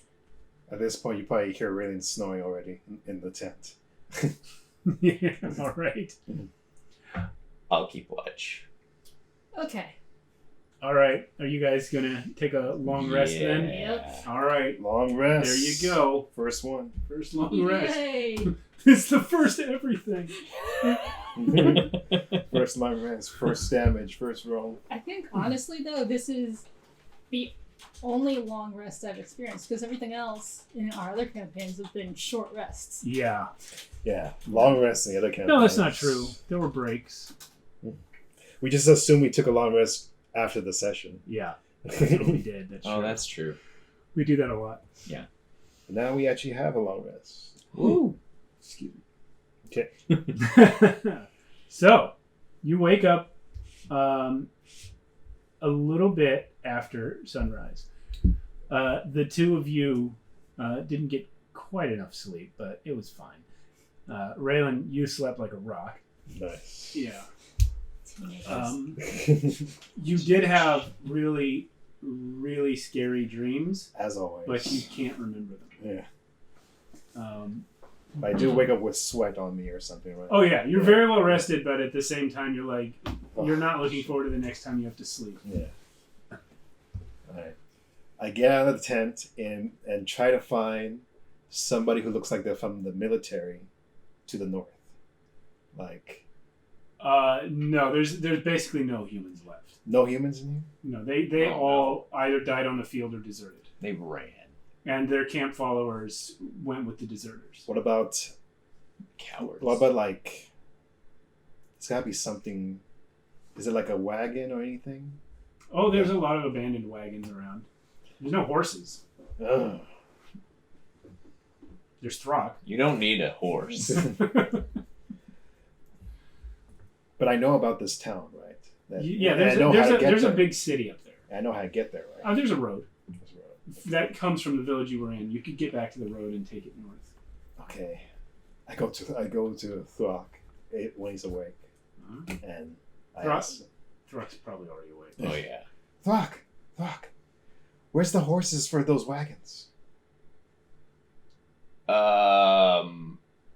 At this point, you probably hear Raylan snoring already in the tent. Yeah, all right. I'll keep watch. Okay. All right. Are you guys going to take a long rest then? Yep. All right. Long rest. There you go. First one. First long rest. Yay! It's the first of everything. First long rest. First damage. First roll. I think honestly though, this is the only long rest I've experienced because everything else in our other campaigns have been short rests. Yeah. Yeah. Long rest in the other campaign. No, that's not true. There were breaks. We just assumed we took a long rest after the session. Yeah. That's what we did. That's Oh, true. that's true. We do that a lot. Now we actually have a long rest. Ooh. Excuse me. Okay. So, you wake up a little bit after sunrise. The two of you didn't get quite enough sleep, but it was fine. Raylan, you slept like a rock. Nice. Yeah. Teenagers. You did have really, really scary dreams, As always. but you can't remember them. Yeah. Um, But I do wake up with sweat on me or something, right? oh yeah, you're very well rested, but at the same time, you're like, you're not looking forward to the next time you have to sleep. Yeah. Alright. I get out of the tent and try to find somebody who looks like they're from the military to the north. Like, No, there's basically no humans left. no humans in here? No, they all either died on the field or deserted, They ran. and their camp followers went with the deserters. What about Cowards. like, it's gotta be something, is it like a wagon or anything? Oh, there's a lot of abandoned wagons around. There's no horses. Ugh. There's Throck. You don't need a horse. But I know about this town, right? Yeah, and I know how to get there's a there. big city up there. I know how to get there, right? There's a road This road. that comes from the village you were in. You could get back to the road and take it north. Okay. I go to Throck when he's awake, Uh-huh. and I Throck? ask, Throck's probably already awake. Oh, yeah. Throck, where's the horses for those wagons?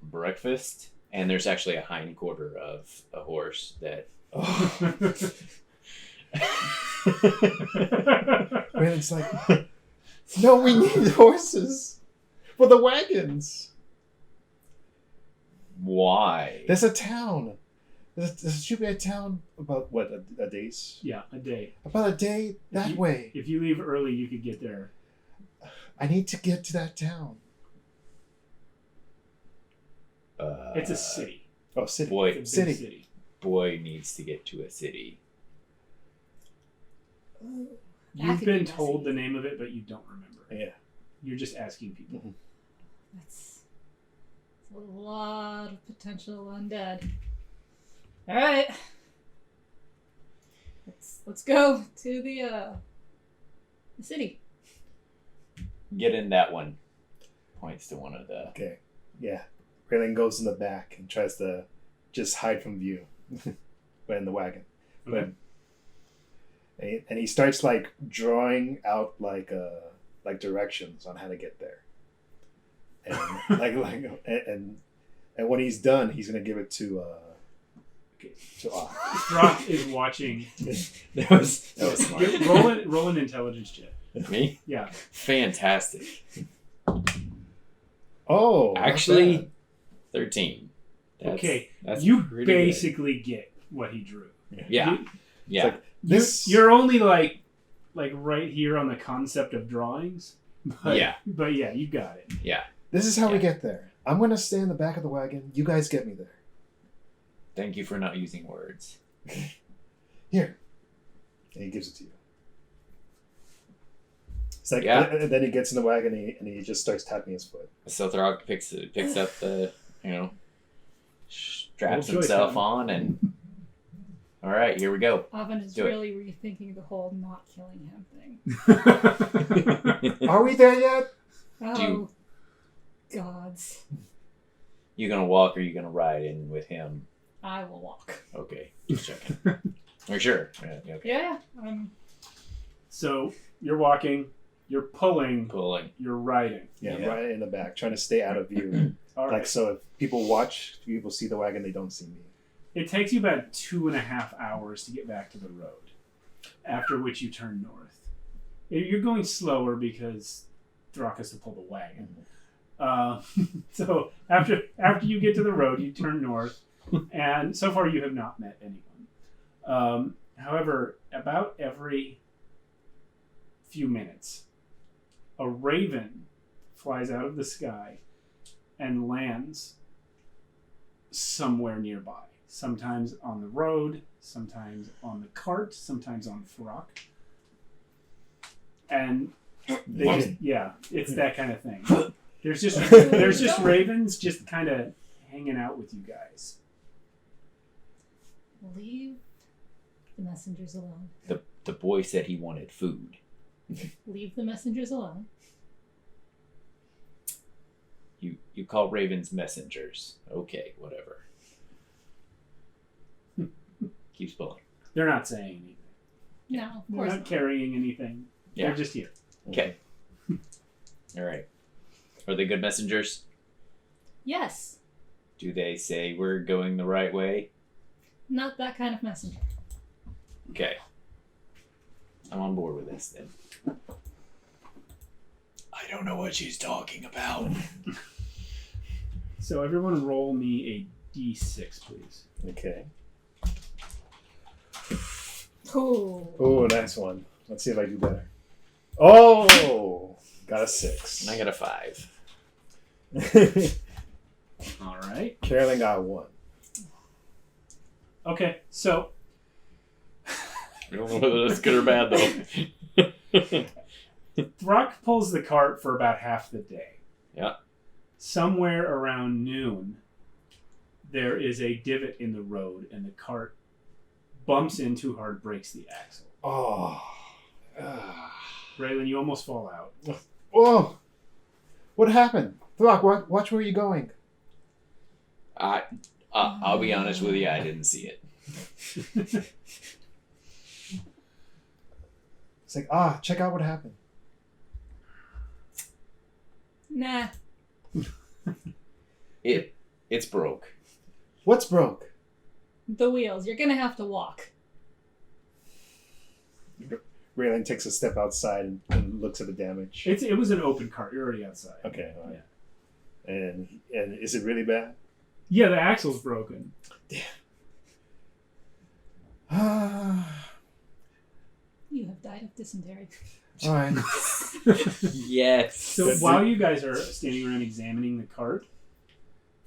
Breakfast. And there's actually a hind quarter of a horse that. Raylan's like, no, we need horses for the wagons. Why? There's a town. There should be a town about what, a day's? Yeah, a day. About a day that way. If you leave early, you could get there. I need to get to that town. It's a city. Oh, city. Boy, It's a big City. city. boy needs to get to a city. You've could been be told messy. the name of it, but you don't remember. Yeah. You're just asking people. That's a lot of potential undead. All right, let's go to the city. Get in that one. Points to one of the. Okay. Yeah. Raylan goes in the back and tries to just hide from view. But in the wagon. Okay. And he starts like drawing out like directions on how to get there. And and when he's done, he's gonna give it to Throck is watching. that was smart. Roll an intelligence check. Me? Yeah. Fantastic. Oh, not Actually, bad. 13. That's you pretty basically get what he drew. good. Yeah. Yeah. It's like, this You're only like right here on the concept of drawings. But, Yeah. But yeah, you got it. Yeah. This is how we Yeah. get there. I'm gonna stay in the back of the wagon. You guys get me there. Thank you for not using words. Here. And he gives it to you. It's like, Yeah. and then he gets in the wagon and he just starts tapping his foot. So Throck picks up the, straps Well, choice, himself huh? on, and all right, here we go. Oven is Do it. really rethinking the whole not killing him thing. Are we there yet? Oh, gods. You gonna walk or you gonna ride in with him? I will walk. Okay, just checking. Are you sure? Yeah, okay. Yeah, So you're walking, you're pulling, Pulling. you're riding. Yeah, Yeah. right in the back, trying to stay out of view. All right. Like, so if people see the wagon, they don't see me. It takes you about 2.5 hours to get back to the road, after which you turn north. You're going slower because Throck has to pull the wagon. So after you get to the road, you turn north, and so far you have not met anyone. However, about every few minutes, a raven flies out of the sky and lands somewhere nearby. Sometimes on the road, sometimes on the cart, sometimes on Throck. And it's that kind of thing. There's just ravens just kind of hanging out with you guys. leave the messengers alone. The boy said he wanted food. Leave the messengers alone. You call ravens messengers. Okay, whatever. Keeps pulling. They're not saying anything. No, of They're course not not. carrying anything. Yeah. They're just here. Okay. All right. Are they good messengers? Yes, Do they say we're going the right way? not that kind of messenger. Okay. I'm on board with this then. I don't know what she's talking about. So everyone roll me a d6, please. Okay. Oh, Oh, nice one. Let's see if I do better. Oh, got a 6. I got a 5. All right. Carolyn got 1. Okay, so I don't know whether that's good or bad though. Throck pulls the cart for about half the day. Yeah. Somewhere around noon, there is a divot in the road, and the cart bumps in too hard, breaks the axle. Oh. Raylan, you almost fall out. Oh. What happened? Throck, watch where you're going. I'll be honest with you, I didn't see it. It's like, check out what happened. nah. It's broke. What's broke? The wheels. You're gonna have to walk. Raylan takes a step outside and looks at the damage. It was an open cart. You're already outside. Okay, all right. And is it really bad? Yeah, the axle's broken. All You have died of dysentery. right. Yes. So while you guys are standing around examining the cart,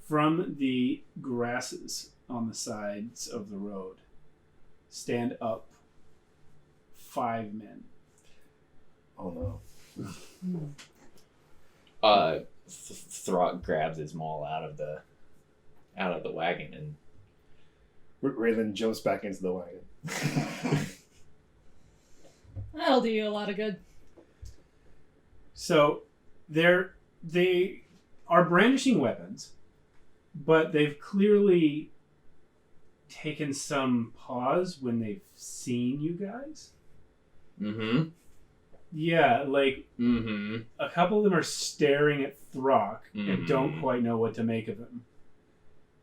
from the grasses on the sides of the road, stand up 5 men. Oh no. Throck grabs his maul out of the wagon and Raylan jumps back into the wagon. That'll do you a lot of good. So they are brandishing weapons, but they've clearly taken some pause when they've seen you guys. Mm-hmm. Yeah, like Mm-hmm. a couple of them are staring at Throck and Mhm. don't quite know what to make of him.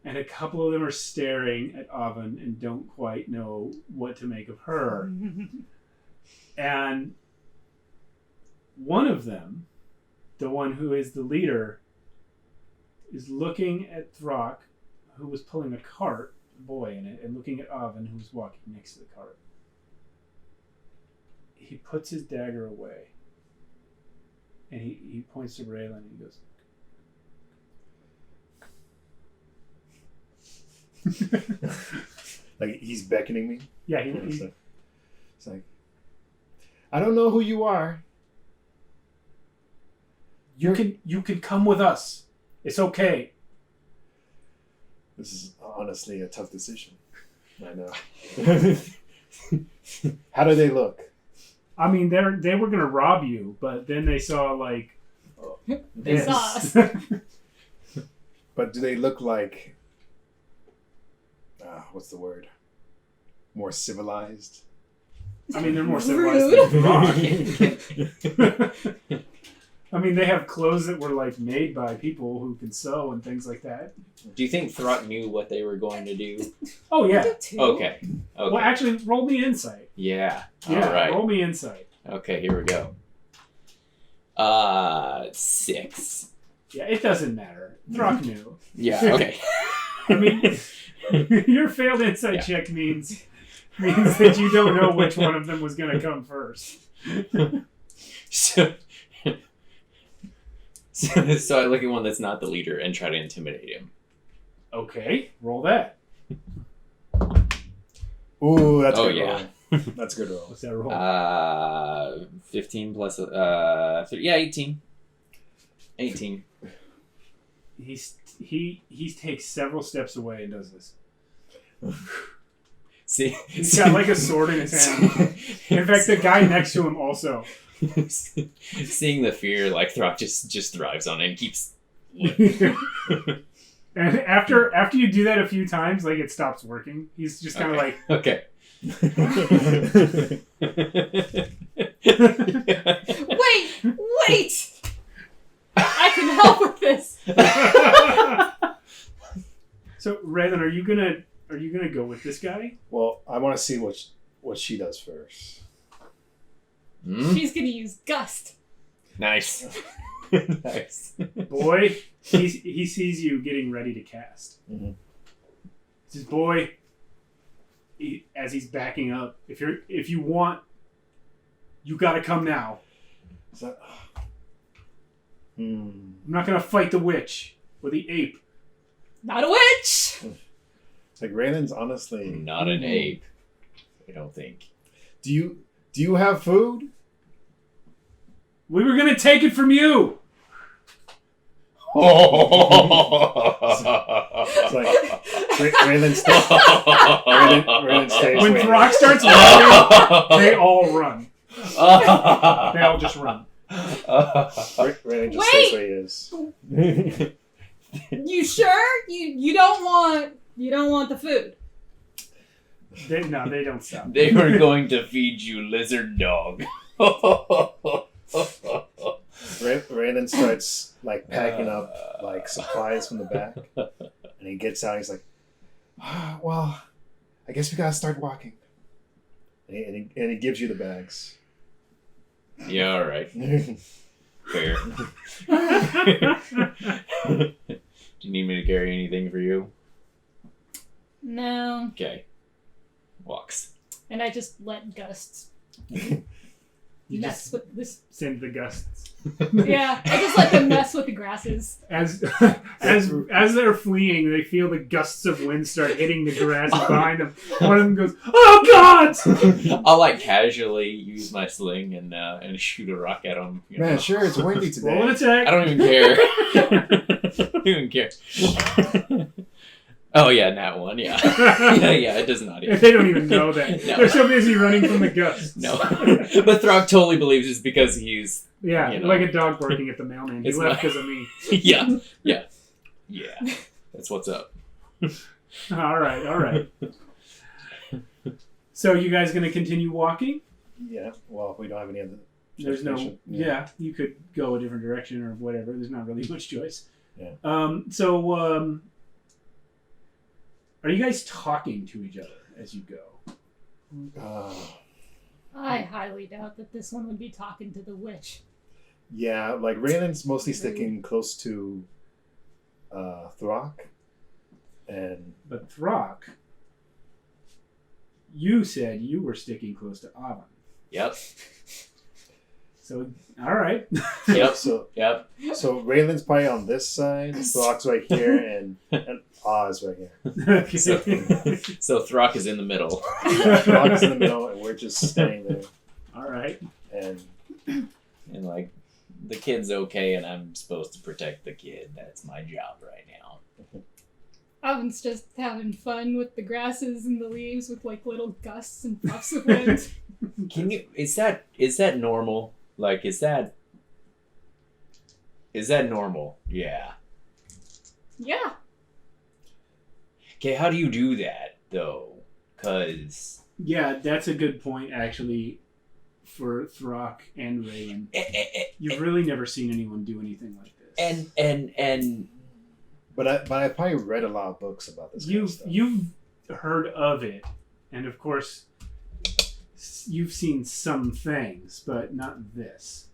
And a couple of them are staring at Avon and don't quite know what to make of her. And one of them, the one who is the leader, is looking at Throck, who was pulling a cart, a boy in it, and looking at Avon, who was walking next to the cart. He puts his dagger away. And he points to Raylan and he goes, Like he's beckoning me. yeah, It's like, I don't know who you are. you can come with us. It's okay. This is honestly a tough decision. I know. How do they look? I mean, they were gonna rob you, but then they saw like They this. saw us. But do they look like? What's the word? More civilized. I mean, they're more Rude. civilized than Throck. I mean, they have clothes that were like made by people who can sew and things like that. Do you think Throck knew what they were going to do? Oh yeah. Okay. Well, actually, roll me insight. Yeah. Yeah, All right. roll me insight. Okay, here we go. 6. Yeah, it doesn't matter. Throck knew. Yeah, okay. I mean, your failed insight check means that you don't know which one of them was going to come first. So I look at one that's not the leader and try to intimidate him. Okay, roll that. Ooh, that's a Oh, good yeah. roll. That's a good roll. What's that roll? 15 plus 18. 18. He takes several steps away and does this. See, He's got like a sword in his hand. In fact, the guy next to him also. Seeing the fear, like Throck just thrives on it and keeps. And after you do that a few times, like it stops working. He's just kind of like, Okay. Wait! I can help with this. So Raylan, are you gonna go with this guy? Well, I want to see what she does first. Hmm? She's gonna use Gust. Nice. Nice. Boy, he sees you getting ready to cast. Mhm. He says, "Boy," as he's backing up, if you want, you got to come now. Is that? I'm not gonna fight the witch or the ape. Not a witch! It's like Raylan's honestly. Not an ape. I don't think. Do you have food? We were gonna take it from you. It's like Raylan stays. When waiting. Throck starts running, they all run. They all just run. Raylan just stays where he is. You sure? You don't want the food. They don't stop. They were going to feed you lizard dog. Raylan starts like packing up like supplies from the back, and he gets out. And he's like, "Well, I guess we gotta start walking." And he gives you the bags. Yeah, all right. Fair. Do you need me to carry anything for you? No. Okay. Walks. And I just let Gust You mess just with this. send the gusts. Yeah, I just let them mess with the grasses. As they're fleeing, they feel the gusts of wind start hitting the grass behind them. One of them goes, "Oh God!" I'll like casually use my sling and shoot a rock at him. You Man, know? sure, it's windy today. Roll an attack. I don't even care. I don't even care. Oh yeah, nat one. Yeah, yeah. It does not. They don't even know that. No. They're so busy running from the gusts. No, but Throck totally believes it's because he's. Yeah, You know. like a dog barking at the mailman. He It's left my- because of me. Yeah. That's what's up. All right. So you guys going to continue walking? Yeah. Well, we don't have any other. There's no. transportation. Yeah, you could go a different direction or whatever. There's not really much choice. Yeah. Are you guys talking to each other as you go? I highly doubt that this one would be talking to the witch. Yeah, like Raylan's mostly sticking close to Throck, and But Throck, you said you were sticking close to Avon. Yep. So, all right. Yep. so Yep. Raylan's probably on this side, Throck's right here, and Oz right here. Okay. So Throck is in the middle. Throck's in the middle, and we're just staying there. All right. And And like, the kid's okay, and I'm supposed to protect the kid. That's my job right now. Oven's just having fun with the grasses and the leaves with like little gusts and puffs of wind. Can you? Is that normal? Like, is that normal? Yeah. Yeah. Okay, how do you do that though? Cause Yeah, that's a good point, actually, for Throck and Raylan. You've really never seen anyone do anything like this. and but I probably read a lot of books about this. Kind of stuff. You've heard of it, and of course, you've seen some things, but not this.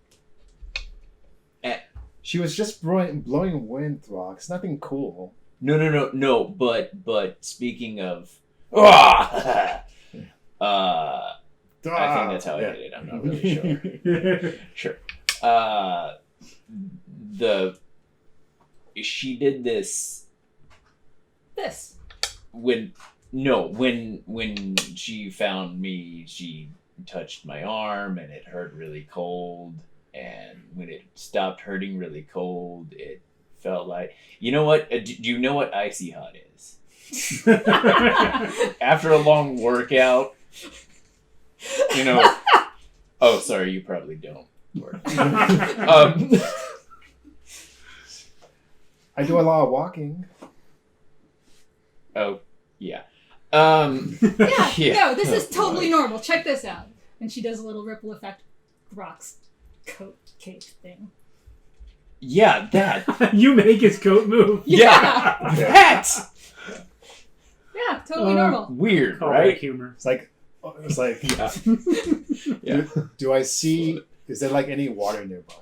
She was just blowing wind, Throck. It's nothing cool. no. But speaking of, I think that's how I did it. I'm not really sure. Sure. She did this when she found me. She touched my arm and it hurt really cold. And when it stopped hurting really cold, it felt like, you know what? Do you know what icy hot is? After a long workout, you know. Oh, sorry, you probably don't work. I do a lot of walking. Oh, yeah. No, this is totally normal. Check this out. And she does a little ripple effect. Rock's coat cape thing. Yeah, that. You make his coat move. Yeah, that. Yeah, totally normal. Weird, Call right? back humor. It's like, Yeah. do I see? Is there like any water nearby?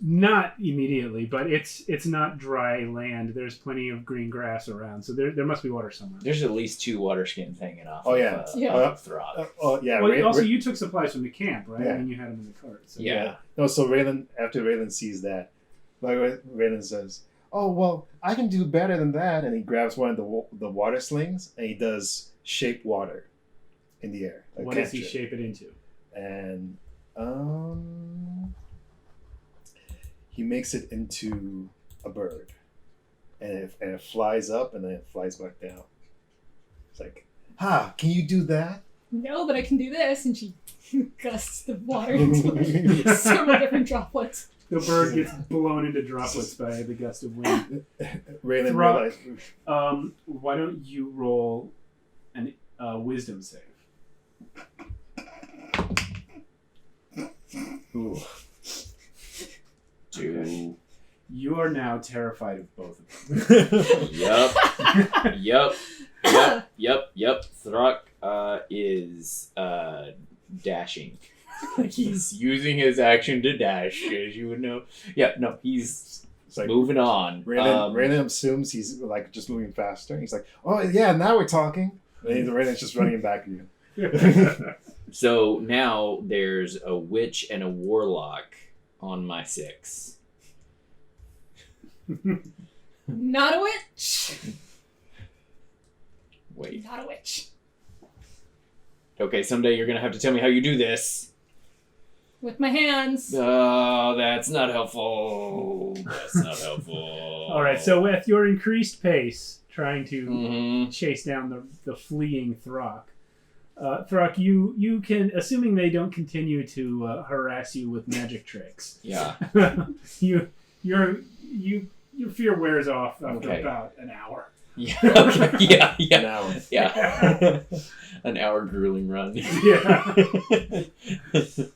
Not immediately, but it's not dry land. There's plenty of green grass around, so there must be water somewhere. There's at least 2 water skins hanging off. Oh, yeah. Throck. Yeah. Well, also, you took supplies from the camp, right? Yeah. And you had them in the cart. So. Yeah. No, so Raylan, after Raylan sees that, like Raylan says, "Oh well, I can do better than that," and he grabs one of the water slings and he does shape water in the air. Like What does he cantrip. shape it into? And he makes it into a bird, and it flies up and then it flies back down. It's like, can you do that? No, but I can do this. And she gusts the water into several different droplets. The bird gets blown into droplets by the gust of wind. Raylan Throck, realized. why don't you roll a wisdom save? Ooh. 2. You are now terrified of both of them. Yep. Throck is dashing. He's using his action to dash, as you would know. Yeah, no, he's It's like moving on. Raylan assumes he's like just moving faster. He's like, "Oh yeah, now we're talking." And Raylan's just running back at you. So now there's a witch and a warlock on my 6. Not a witch. Wait. Not a witch. Okay, someday you're gonna have to tell me how you do this. With my hands. Oh, that's not helpful. That's not helpful. All right, so with your increased pace, trying to Mhm. chase down the fleeing Throck, Throck, you can, assuming they don't continue to harass you with magic tricks. Yeah. Your fear wears off after Okay. about an hour. Yeah. Okay. Yeah. Now. Yeah. An hour grueling run. Yeah.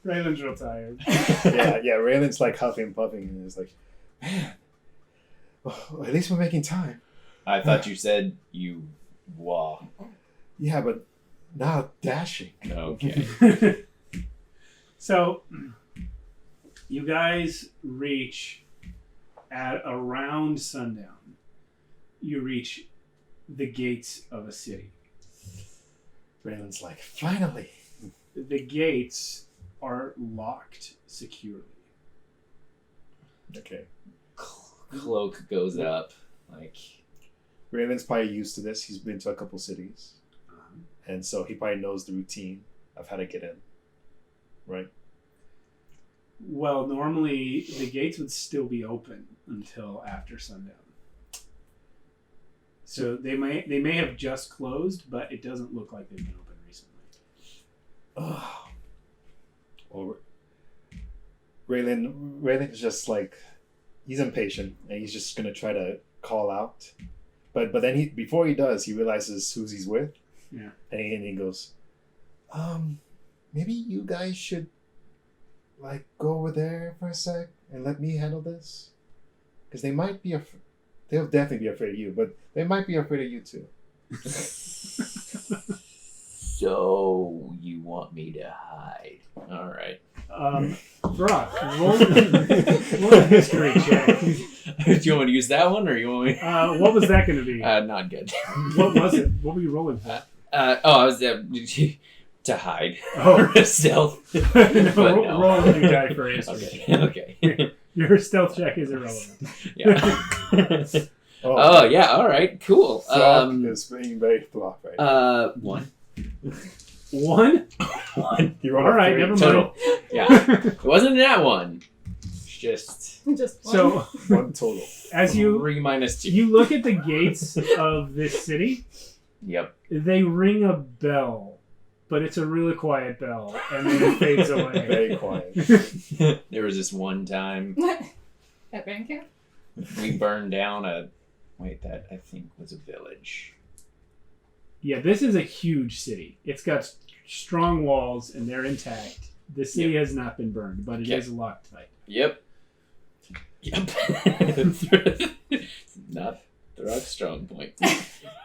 Raylan's real tired. yeah. Raylan's like huffing and puffing, and it's like, man, well, at least we're making time. I thought you said you walk. Yeah, but now dashing. Okay. So, you guys reach at around sundown. You reach the gates of a city. Raylan's like, finally. The gates are locked securely. Okay. Cloak goes up. Like, Raylan's probably used to this. He's been to a couple cities. And so he probably knows the routine of how to get in. Right? Well, normally the gates would still be open until after sundown. So they may have just closed, but it doesn't look like they've been open recently. Oh. Well, Raylan is just like, he's impatient and he's just gonna try to call out. But then before he does, he realizes who he's with. Yeah. And he goes, maybe you guys should like go over there for a sec and let me handle this. Because they might be they'll definitely be afraid of you, but they might be afraid of you too. so you want me to hide? All right. Brock, roll a history check. Do you want me to use that one, or you want me? What was that going to be? Not good. What was it? What were you rolling for? I was to hide. Oh, Stealth. Roll a new die for history. Okay. Your stealth check is irrelevant. Yeah. Oh yeah. All right. Cool. Throck is being very Throck, right? 1. 1? 1. You rolled All right, 3. never mind. Total. Yeah. It wasn't that one. It's just Just one. So, 1 total. as you 3 minus 2. you look at the gates of this city, Yep. they ring a bell, but it's a really quiet bell, and then it fades away. Very quiet. There was this one time At band camp? we burned down that I think was a village. Yeah, this is a huge city. It's got strong walls, and they're intact. The city has not been burned, but it is locked tight. Yep. Not Throck's strong point.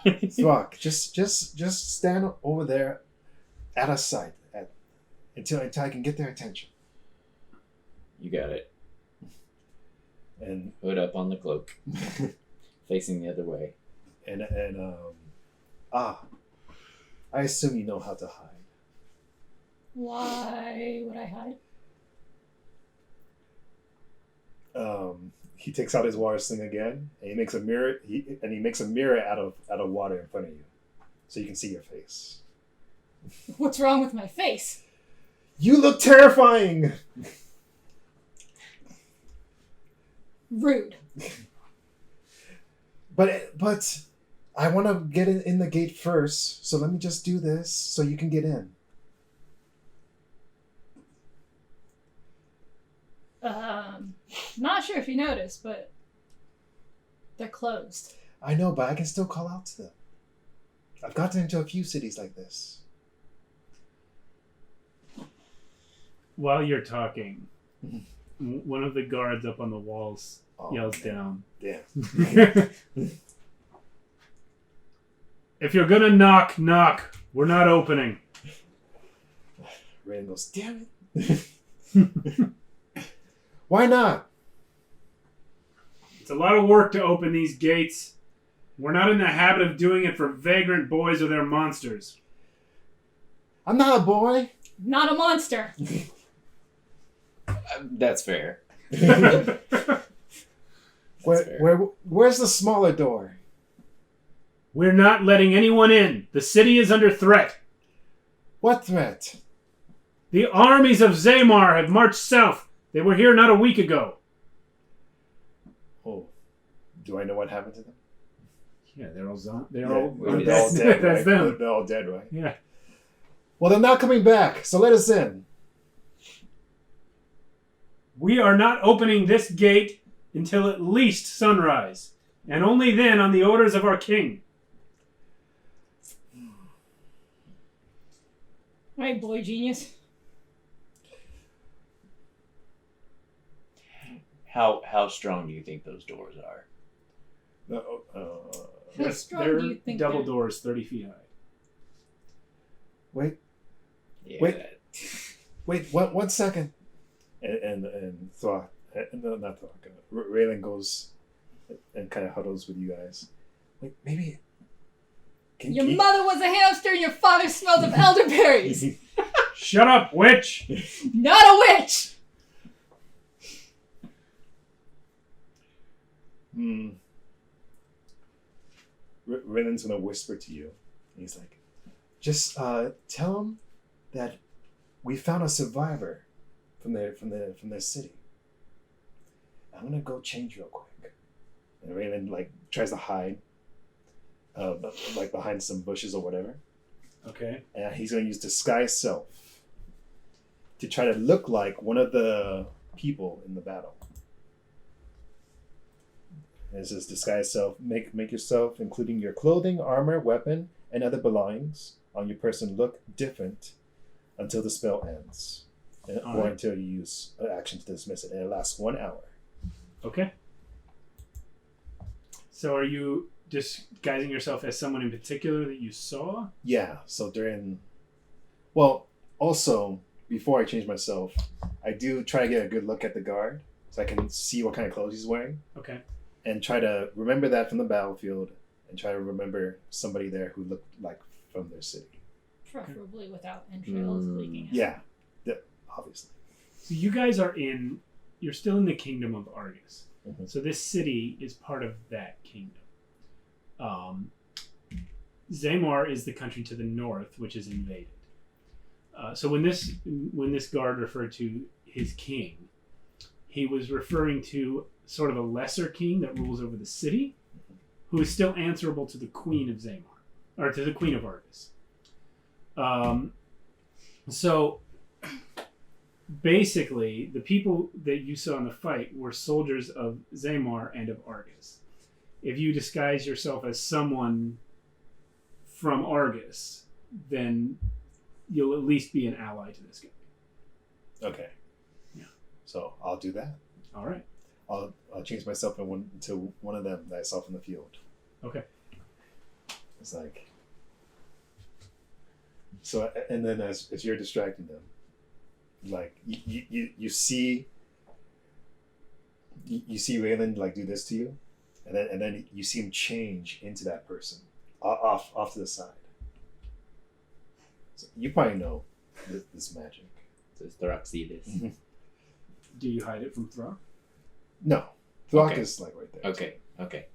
Throck, just stand over there out of sight until I can get their attention. You got it. And Hood up on the cloak. Facing the other way. I assume you know how to hide. Why would I hide? He takes out his water sling again, and he makes a mirror. He makes a mirror out of water in front of you, so you can see your face. What's wrong with my face? You look terrifying. Rude. But I want to get in the gate first, so let me just do this so you can get in. Not sure if you noticed, but they're closed. I know, but I can still call out to them. I've gotten into a few cities like this. While you're talking, one of the guards up on the walls yells down. Yeah. If you're gonna knock, knock. We're not opening. Rain goes, damn it. Why not? It's a lot of work to open these gates. We're not in the habit of doing it for vagrant boys or their monsters. I'm not a boy. Not a monster. That's fair. Where's the smaller door? We're not letting anyone in. The city is under threat. What threat? The armies of Zamar have marched south. They were here not a week ago. Oh, do I know what happened to them? Yeah, they're all They're all all that's, dead, that's right? them. They're all dead, right? Yeah. Well, they're not coming back, so let us in. We are not opening this gate until at least sunrise, and only then on the orders of our king. Right, boy genius. How strong do you think those doors are? How strong They're do you think double they're- doors, 30 feet high. Wait, Yeah. wait, one second. And Throck, no, not Throck. Raylan goes and kind of huddles with you guys. Wait, maybe. Your mother was a hamster and your father smelled of elderberries. Shut up, witch! Not a witch! Raylan's gonna whisper to you. He's like, just tell him that we found a survivor from their city. I'm gonna go change real quick. And Raylan like tries to hide, like behind some bushes or whatever. Okay. And he's gonna use disguise self to try to look like one of the people in the battle. And it says disguise self. Make yourself, including your clothing, armor, weapon, and other belongings on your person, look different until the spell ends, or until you use an action to dismiss it, and it lasts 1 hour. Okay. So are you disguising yourself as someone in particular that you saw? Yeah. So well, also before I change myself, I do try to get a good look at the guard so I can see what kind of clothes he's wearing. Okay. And try to remember that from the battlefield, and try to remember somebody there who looked like from their city. Preferably without entrails leaking out. Yeah, obviously. So you guys you're still in the kingdom of Argus. Mhm. So this city is part of that kingdom. Zamor is the country to the north, which is invaded. So when this guard referred to his king, he was referring to sort of a lesser king that rules over the city, who is still answerable to the queen of Zamor, or to the queen of Argus. So basically, the people that you saw in the fight were soldiers of Zamor and of Argus. If you disguise yourself as someone from Argus, then you'll at least be an ally to this guy. Okay. Yeah. So I'll do that. All right. I'll change myself into one of them that I saw from the field. Okay. It's like. So, and then as you're distracting them, like you see Raylan like do this to you, and then you see him change into that person off to the side. So you probably know this magic. Does Throck see this? Mm-hmm. Do you hide it from Throck? No, Throck Okay. is like right there. Okay.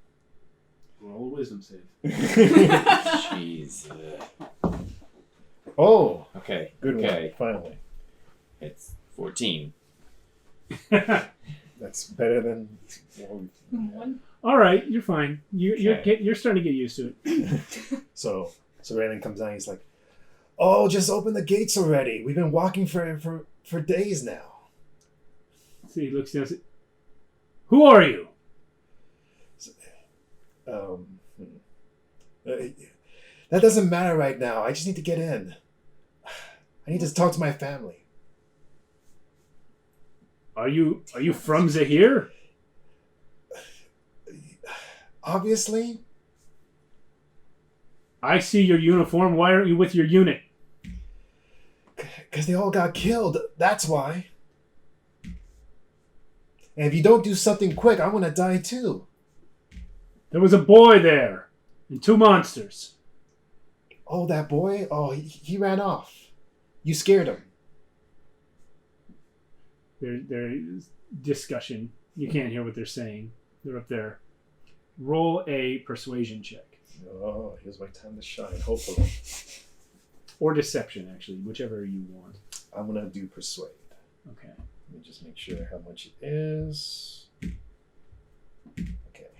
Roll a wisdom save. Jeez. Oh, Okay. good Okay. one. Finally, It's 14. that's better than. One. All right, you're fine. You're starting to get used to it. So Raylan comes down. He's like, "Oh, just open the gates already. We've been walking for days now." So he looks down and says, "Who are you?" That doesn't matter right now. I just need to get in. I need to talk to my family. Are you from Zahir? Obviously. I see your uniform. Why aren't you with your unit? Because they all got killed. That's why. And if you don't do something quick, I'm going to die too. There was a boy there and 2 monsters. Oh, that boy? Oh, he ran off. You scared him. There is discussion. You can't hear what they're saying. They're up there. Roll a persuasion check. Oh, here's my time to shine, hopefully. Or deception, actually, whichever you want. I'm going to do persuade. Okay. Let me just make sure how much it is. Okay.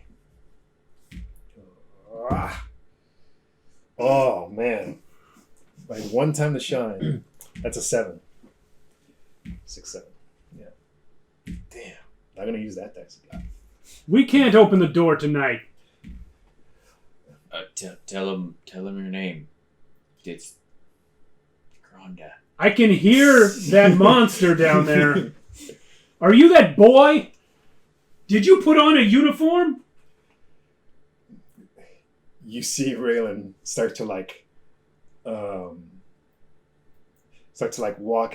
Oh, man. By one time to shine. That's a 7. 6, 7. Yeah. Damn. Not going to use that dice again. We can't open the door tonight. Tell him your name. It's Rhonda. I can hear that monster down there. Are you that boy? Did you put on a uniform? You see Raylan start to walk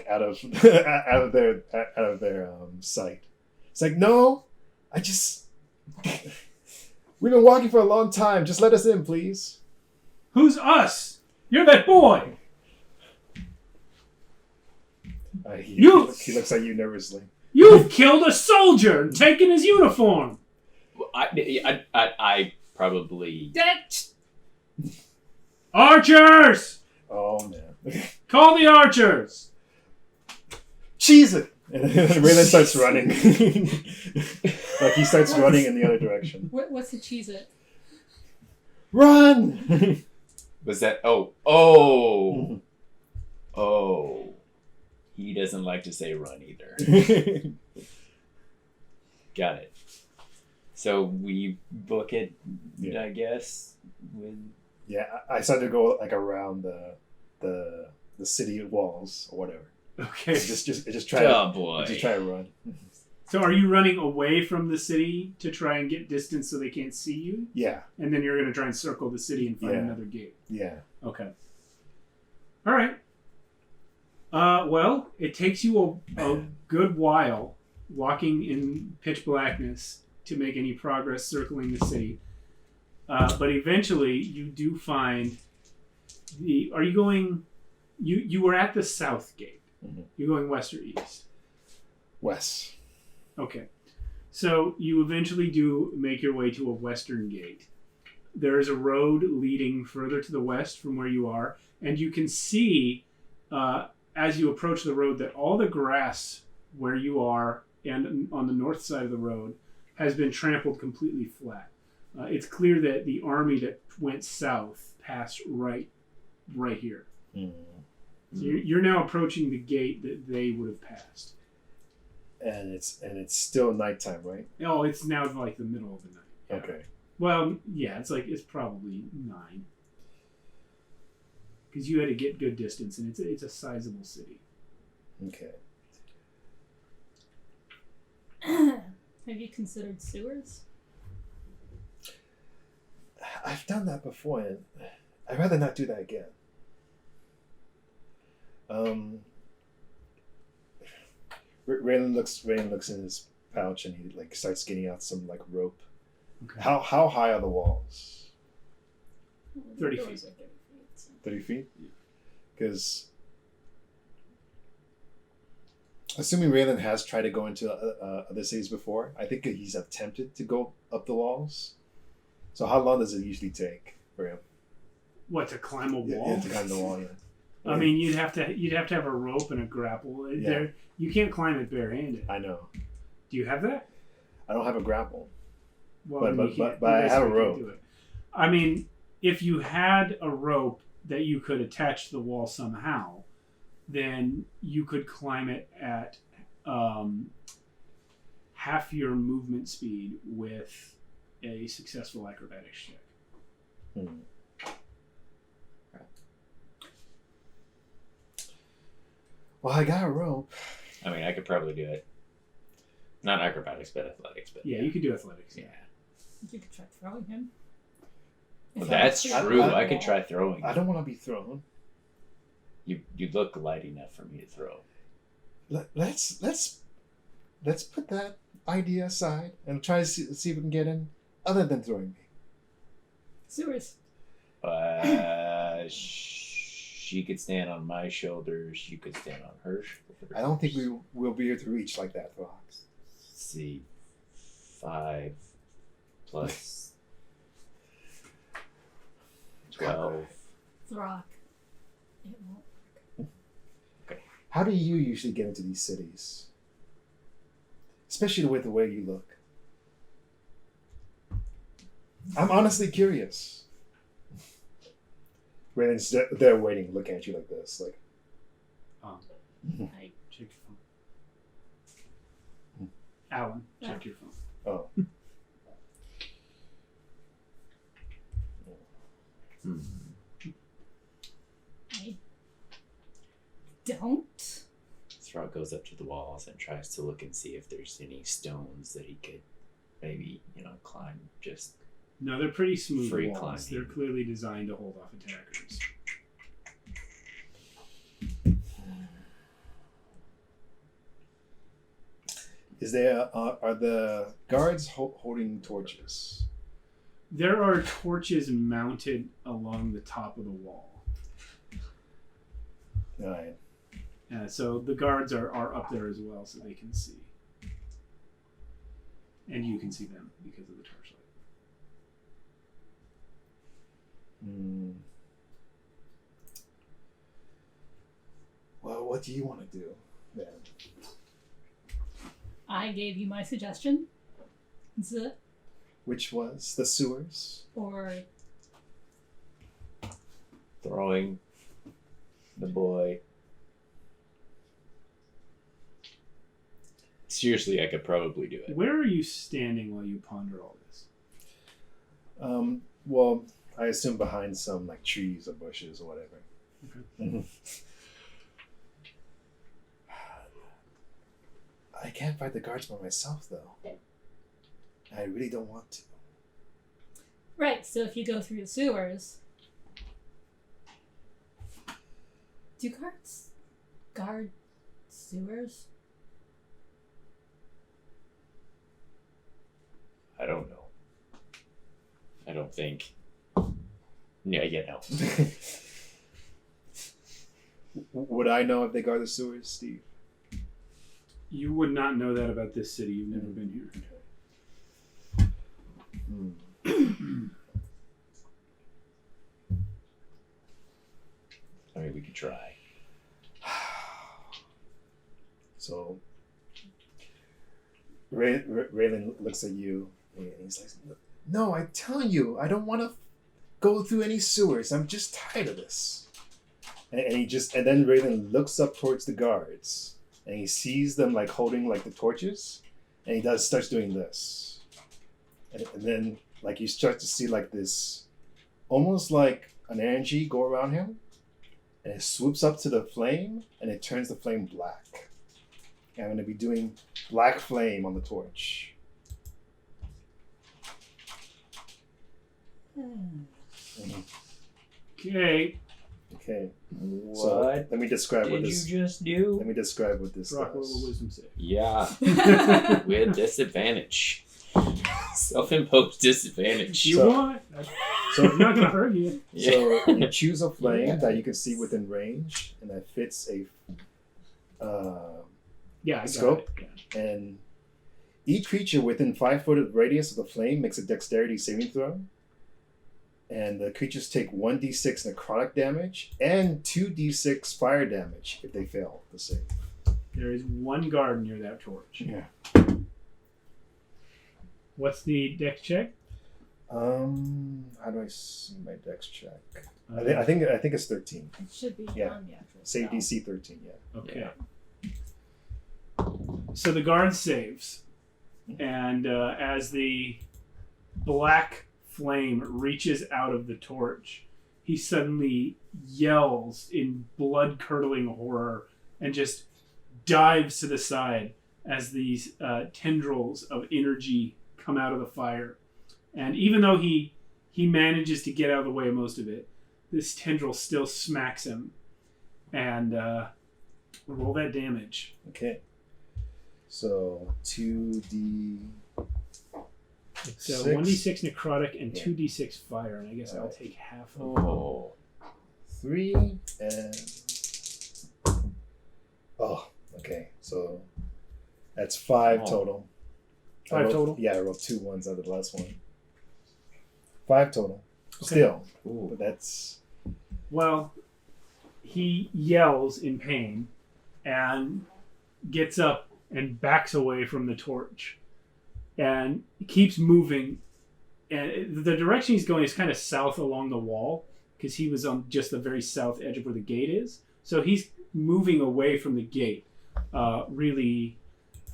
out of out of their sight. It's like, no, we've been walking for a long time. Just let us in, please. Who's us? You're that boy. He looks at you nervously. You've killed a soldier and taken his uniform. I probably. Archers! Oh man! Call the archers. Cheese it! And Raylan starts running. Like he starts running in the other direction. What's the cheese it? Run! Was that? Oh. He doesn't like to say run either. Got it. So we book it, Yeah. I guess. With Yeah, I started to go like around the city walls or whatever. Okay. Just try oh boy. just try to run. So are you running away from the city to try and get distance so they can't see you? Yeah, And then you're going to try and circle the city and find Yeah. another gate. yeah. Okay. All right. Well, it takes you a good while walking in pitch blackness to make any progress circling the city. But eventually you do find are you going, you were at the south gate. Mhm. You're going west or east? Wes. Okay. So you eventually do make your way to a western gate. There is a road leading further to the west from where you are, and you can see as you approach the road that all the grass where you are and on the north side of the road has been trampled completely flat. It's clear that the army that went south passed right here. Mm. So you're now approaching the gate that they would have passed. And it's still nighttime, right? Oh, it's now like the middle of the night. Yeah. Okay. Well, yeah, it's probably 9. Because you had to get good distance, and it's a sizable city. Okay. Have you considered sewers? I've done that before, and I'd rather not do that again. Raylan looks in his pouch and he like starts getting out some like rope. Okay. How high are the walls? 30 Doors feet. are 30 feet. So. 30 feet? Because assuming Raylan has tried to go into other cities before, I think he's attempted to go up the walls. So how long does it usually take for him? What, to climb a wall? Yeah, to climb the wall, yeah. I mean, you'd have to have a rope and a grapple. Yeah. There, you can't climb it barehanded. I know. Do you have that? I don't have a grapple. Well, But- then but- you can't- but I you have a basically rope. can't do it. I mean, if you had a rope that you could attach to the wall somehow, then you could climb it at half your movement speed with a successful acrobatics check. Hmm. Well, I got a rope. I mean, I could probably do it. Not acrobatics, but athletics. But Yeah, you could do athletics. yeah. You could try throwing him. Well, If that's you have true. to I could wall. try throwing. I don't want to be thrown. You look light enough for me to throw. Let's put that idea aside and try to see if we can get in other than throwing me. Sewers. She could stand on my shoulders. You could stand on her shoulders. I don't think we will be able to reach like that, Fox. Let's see. 5 plus 12. Throck. It won't. How do you usually get into these cities? Especially with the way you look. I'm honestly curious. Raylan's they're waiting, looking at you like this, like. I Check your phone. Alan, check your phone. Oh. don't. Throck goes up to the walls and tries to look and see if there's any stones that he could maybe, climb. Just No, they're pretty smooth Free walls. climbing. They're clearly designed to hold off attackers. Is there are the guards holding torches? There are torches mounted along the top of the wall. All right. So the guards are up there as well, so they can see. And you can see them because of the torchlight. Well, what do you want to do then? I gave you my suggestion. Which was the sewers? Or throwing the boy. Seriously, I could probably do it. Where are you standing while you ponder all this? Well, I assume behind some like trees or bushes or whatever. Okay. I can't fight the guards by myself, though. I really don't want to. right, so if you go through the sewers, do guards guard sewers? I don't know. I don't think. Yeah, Would I know if they guard the sewers, Steve? You would not know that about this city. You've never been here. I mean, we could try. So, Raylan looks at you and he's like, "No, I'm telling you, I don't want to go through any sewers. I'm just tired of this." And then Raylan looks up towards the guards and he sees them like holding like the torches, and he starts doing this, and then like you start to see like this, almost like an energy go around him, and it swoops up to the flame and it turns the flame black. And I'm going to be doing black flame on the torch. Okay. Okay. What So let me describe what did this. you just do? Let me describe what this Rock roll a does. wisdom save. Yeah, with disadvantage. Self-imposed disadvantage. You So- want? So, I'm not going to hurt you. Yeah. so you choose a flame Yeah. that you can see within range, and that fits a. Yeah, I got Scope? it. Yeah. And each creature within 5 foot of the radius of the flame makes a dexterity saving throw. And the creatures take 1d6 necrotic damage and 2d6 fire damage if they fail the save. There is one guard near that torch. Yeah. What's the dex check? How do I see my dex check? I think it's 13. It should be Yeah. on the actual Save spell. DC 13. Yeah. Okay. Yeah. So the guard saves, and as the black flame reaches out of the torch, he suddenly yells in blood-curdling horror and just dives to the side as these tendrils of energy come out of the fire. And even though he manages to get out of the way of most of it, this tendril still smacks him. And roll that damage. Okay. So 2d. So Six. 1d6 necrotic and Yeah. 2d6 fire, and I guess I'll Alright. take half of Oh. 3 and. Oh, okay. So that's 5 Oh. total. I 5 rolled- total? Yeah, I rolled 2 ones out of the last one. 5 total. Okay. Still, Ooh. but that's. Well, he yells in pain and gets up and backs away from the torch and keeps moving. And the direction he's going is kind of south along the wall because he was on just the very south edge of where the gate is. So he's moving away from the gate really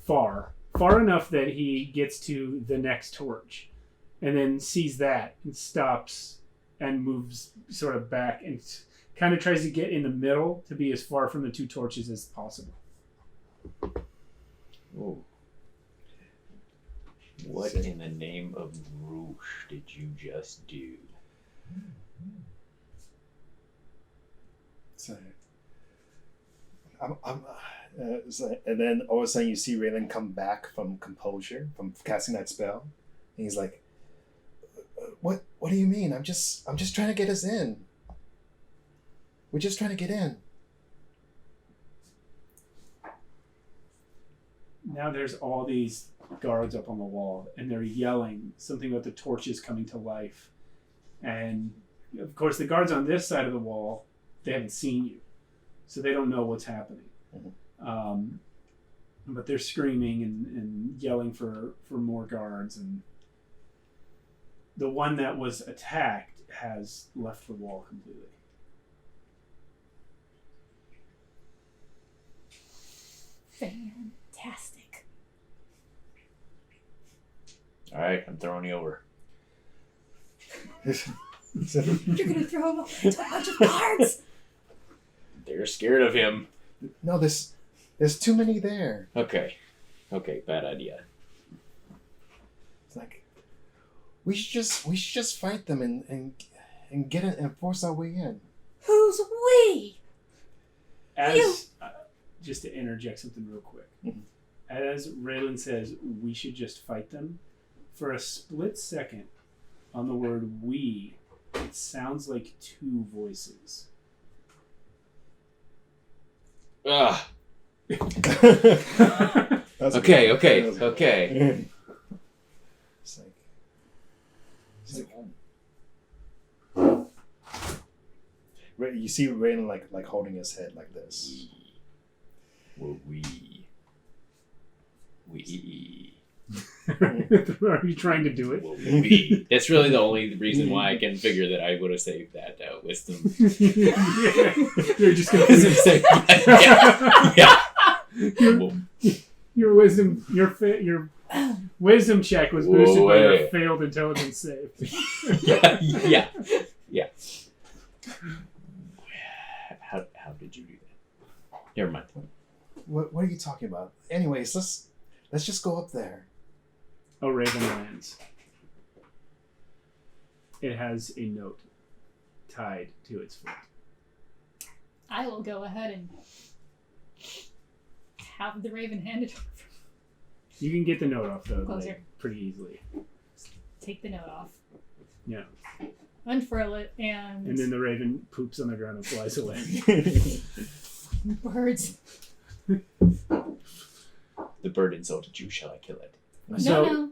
far enough that he gets to the next torch and then sees that and stops and moves sort of back and kind of tries to get in the middle to be as far from the two torches as possible. Ooh. What in the name of Roosh did you just do? So, and then all of a sudden you see Raylan come back from composure, from casting that spell, and he's like, "What do you mean? I'm just trying to get us in. We're just trying to get in." Now there's all these guards up on the wall, and they're yelling something about the torches coming to life. And of course, the guards on this side of the wall, they haven't seen you, so they don't know what's happening. Mm-hmm. But they're screaming and yelling for more guards, and the one that was attacked has left the wall completely. Fantastic. All right, I'm throwing you over. You're gonna throw him to a bunch of guards. They're scared of him. No, there's too many there. Okay, bad idea. It's like we should just fight them and get it and force our way in. Who's we? As just to interject something real quick, Mhm. as Raylan says, we should just fight them. For a split second, on the word "we," it sounds like two voices. Ugh. That's Okay. It's like you see Raylan like holding his head like this. We. Are you trying to do it? We. That's really the only reason why I can figure that I would have saved that wisdom. You're just gonna say yeah. Your wisdom, your wisdom check was boosted by your failed intelligence save. yeah. How did you do that? Never mind. What are you talking about? Anyways, let's just go up there. A raven lands. It has a note tied to its foot. I will go ahead and have the raven handed over. You can get the note off though, Closer. pretty easily. Take the note off. Yeah. Unfurl it and And then the raven poops on the ground and flies away. birds. The bird insulted you. Shall I kill it? So, No.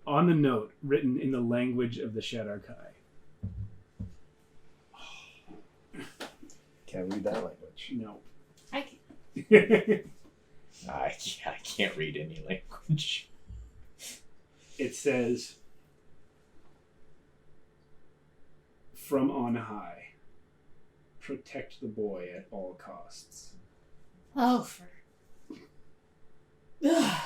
on the note, written in the language of the Shadar-kai. Can't read that language. No. I can. I can't read any language. It says, "From on high, protect the boy at all costs." Oh, for. Ugh.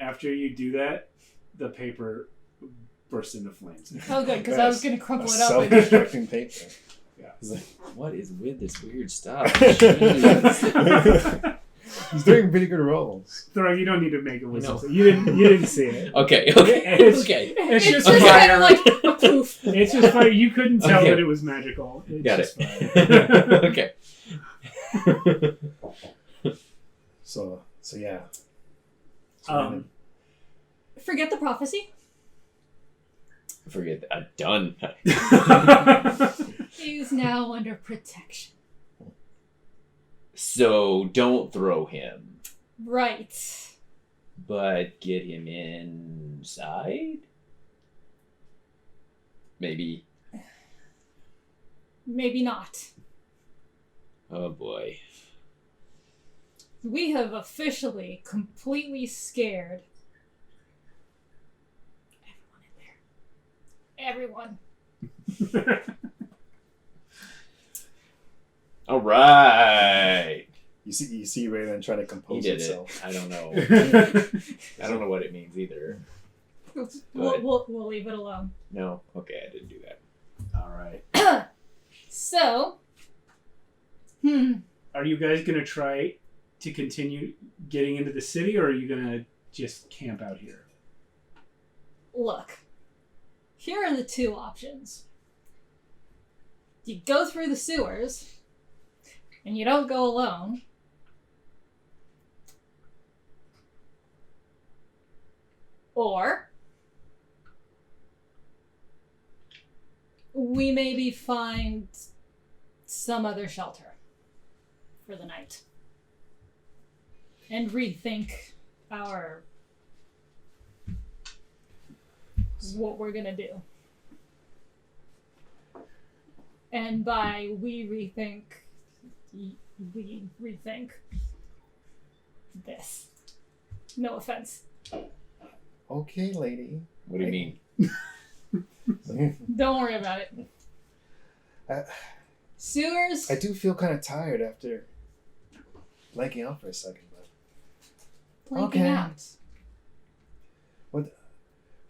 After you do that, the paper bursts into flames. Oh, good, because I was going to crumple A it up. And self-destructing paper. Yeah. It's like, What is with this weird stuff? he's doing pretty good rolls. Throw, you don't need to make a wisdom No. save. You didn't see it. Okay. It's just it's kind of fire. like a poof. It's just fire. You couldn't tell Okay. that it was magical. It's Got just it. fire. Okay. So yeah. Forget the prophecy. Forget that. Done. He is now under protection. So don't throw him, Right. but get him inside? Maybe. Maybe not. Oh boy. We have officially completely scared everyone in there. Everyone. All right. You see Raylan trying to He compose did himself. it. I don't know. I don't know what it means either. We'll leave it alone. No. Okay, I didn't do that. right. So, Are you guys gonna try to continue getting into the city, or are you gonna just camp out here? look. Here are the two options. You go through the sewers, and you don't go alone. Or we maybe find some other shelter for the night and rethink what we're gonna do. And by we rethink this. No offense. Okay, lady. What do you mean? Don't worry about it. Sewers. I do feel kind of tired after blanking out for a second, but Blanking okay. out.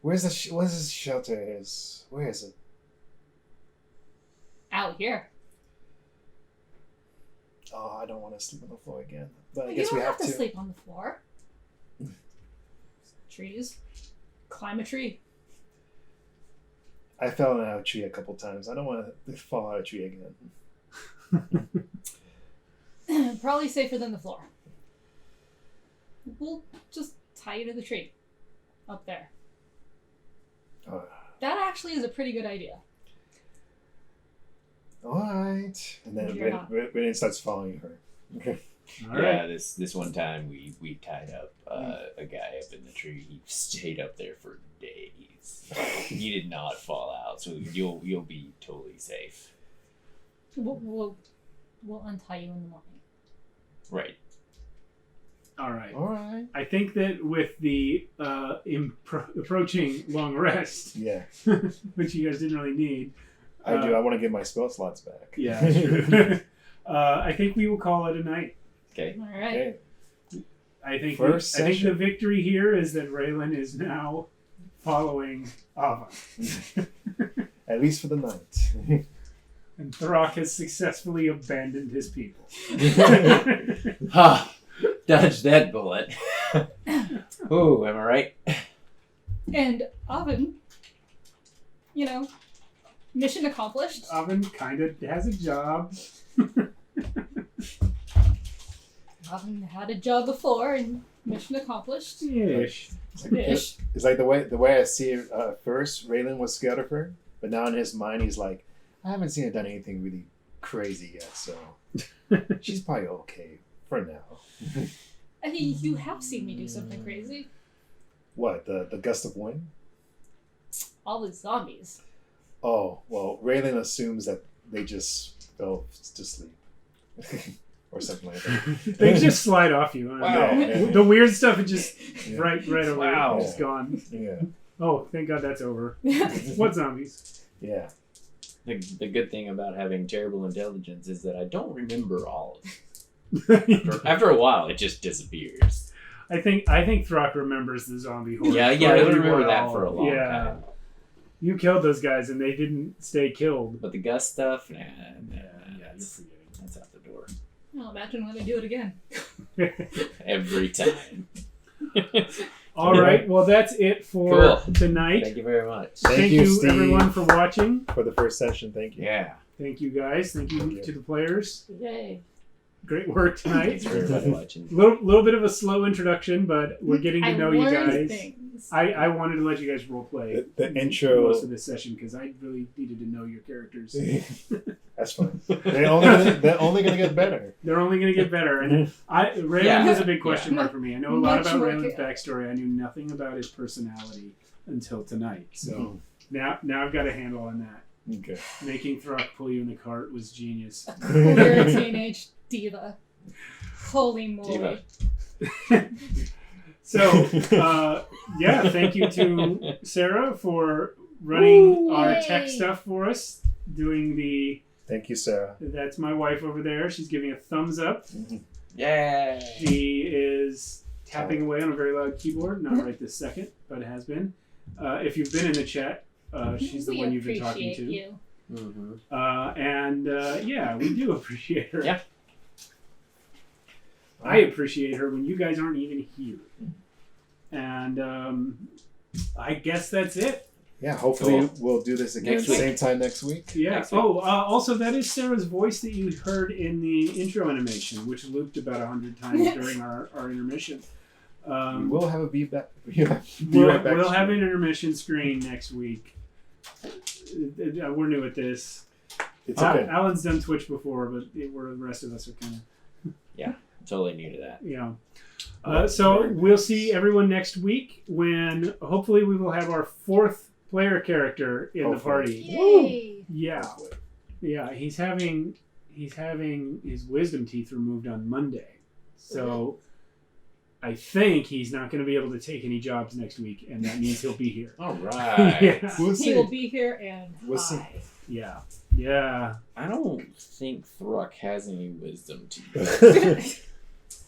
where's this shelter? Where is it? Out here. Oh, I don't want to sleep on the floor again. But I You guess don't we have to. sleep on the floor. Trees. Climb a tree. I fell out of a tree a couple times. I don't want to fall out of a tree again. Probably safer than the floor. We'll just tie you to the tree. Up there. That actually is a pretty good idea. All right. And then You're not. Brittany starts following her. Okay. All Yeah, right. this one time we tied up a guy up in the tree. He stayed up there for days. He did not fall out, so you'll be totally safe. We'll untie you in the morning. Right. All right. All right. I think that with the approaching long rest, Yeah. which you guys didn't really need. I do. I want to get my spell slots back. Yeah, that's true. I think we will call it a night. Okay. All right. Okay. I think First I think the session. victory here is that Raylan is now following Ava. At least for the night. And Throck has successfully abandoned his people. Ha! Dodge that bullet. Ooh, am I right? And Oven, mission accomplished. Oven kind of has a job. Oven had a job before and mission accomplished. Ish. Ish. It's like the way I see it first, Raylan was scared of her, but now in his mind he's like, I haven't seen her done anything really crazy yet, so she's probably okay for now. I mean, you have seen me do something crazy. What, the gust of wind? All the zombies. Oh, well, Raylan assumes that they just fell to sleep. Or something like that. They just slide off you. Wow. The weird stuff is just Yeah. right away. Wow. Just gone. Yeah. Oh, thank God that's over. What zombies? Yeah. The good thing about having terrible intelligence is that I don't remember all of it. After a while, it just disappears. I think Throck remembers the zombie horror. Yeah, pretty I remember that well. for a long Yeah. time. You killed those guys and they didn't stay killed. But the Gus stuff, nah, you're that's out the door. Well, imagine when we do it again. Every time. All right, well that's it for Cool. tonight. Thank you very much. Thank you, you Steve. everyone for watching. For the first session, thank you. Yeah. Thank you guys. Thank you Thank you. to the players. Yay. Great work tonight. Thanks for everybody watching. Little bit of a slow introduction, but we're getting to know you learned guys. things. I wanted to let you guys role play The intro. most of this session because I really needed to know your characters. That's fine. They're only gonna get better. They're only going to get better. And Raylan Yeah. was a big question mark for me. I know a lot Much about more Raylan's chaos. backstory. I knew nothing about his personality until tonight. So Mhm. now I've got a handle on that. Okay. Making Throck pull you in the cart was genius. A queer teenage diva. Holy moly. Diva. So, yeah, thank you to Sarah for running Ooh, our yay. tech stuff for us. Doing Thank you, Sarah. that's my wife over there. She's giving a thumbs up. Yay. She is tapping away on a very loud keyboard, not right this second, but has been. If you've been in the chat, she's the We one you've been talking appreciate to. you. Mm-hmm. Yeah, we do appreciate her. Yeah. I appreciate her when you guys aren't even here. And I guess that's it. Yeah, hopefully Cool. we'll do this again Next week. same time next week. Yeah. Next week. Also, that is Sarah's voice that you heard in the intro animation, which looped about 100 times during our intermission. We'll have a be back. Yeah, We'll have an intermission screen next week. We're new at this. It's okay. Alan's done Twitch before, but the rest of us are kind of, Totally new to that. So we'll see everyone next week when hopefully we will have our 4th player character in the party. Yay! Yeah. Yeah, he's having his wisdom teeth removed on Monday. So I think he's not going to be able to take any jobs next week, and that means he'll be here. All right. Yeah. We'll He see. will be here and We'll see. high. Yeah. Yeah. I don't think Throck has any wisdom teeth.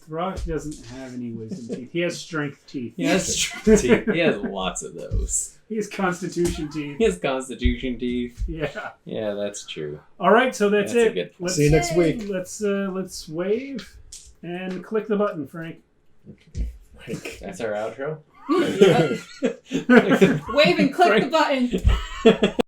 Throck doesn't have any wisdom teeth. He has strength teeth. He has strength teeth. He has lots of those. He has constitution teeth. He has constitution teeth. Yeah. Yeah, that's true. All right, so that's That's a it. good point. See you next week. Let's wave and click the button, Frank. That's our outro. Wave and click the button.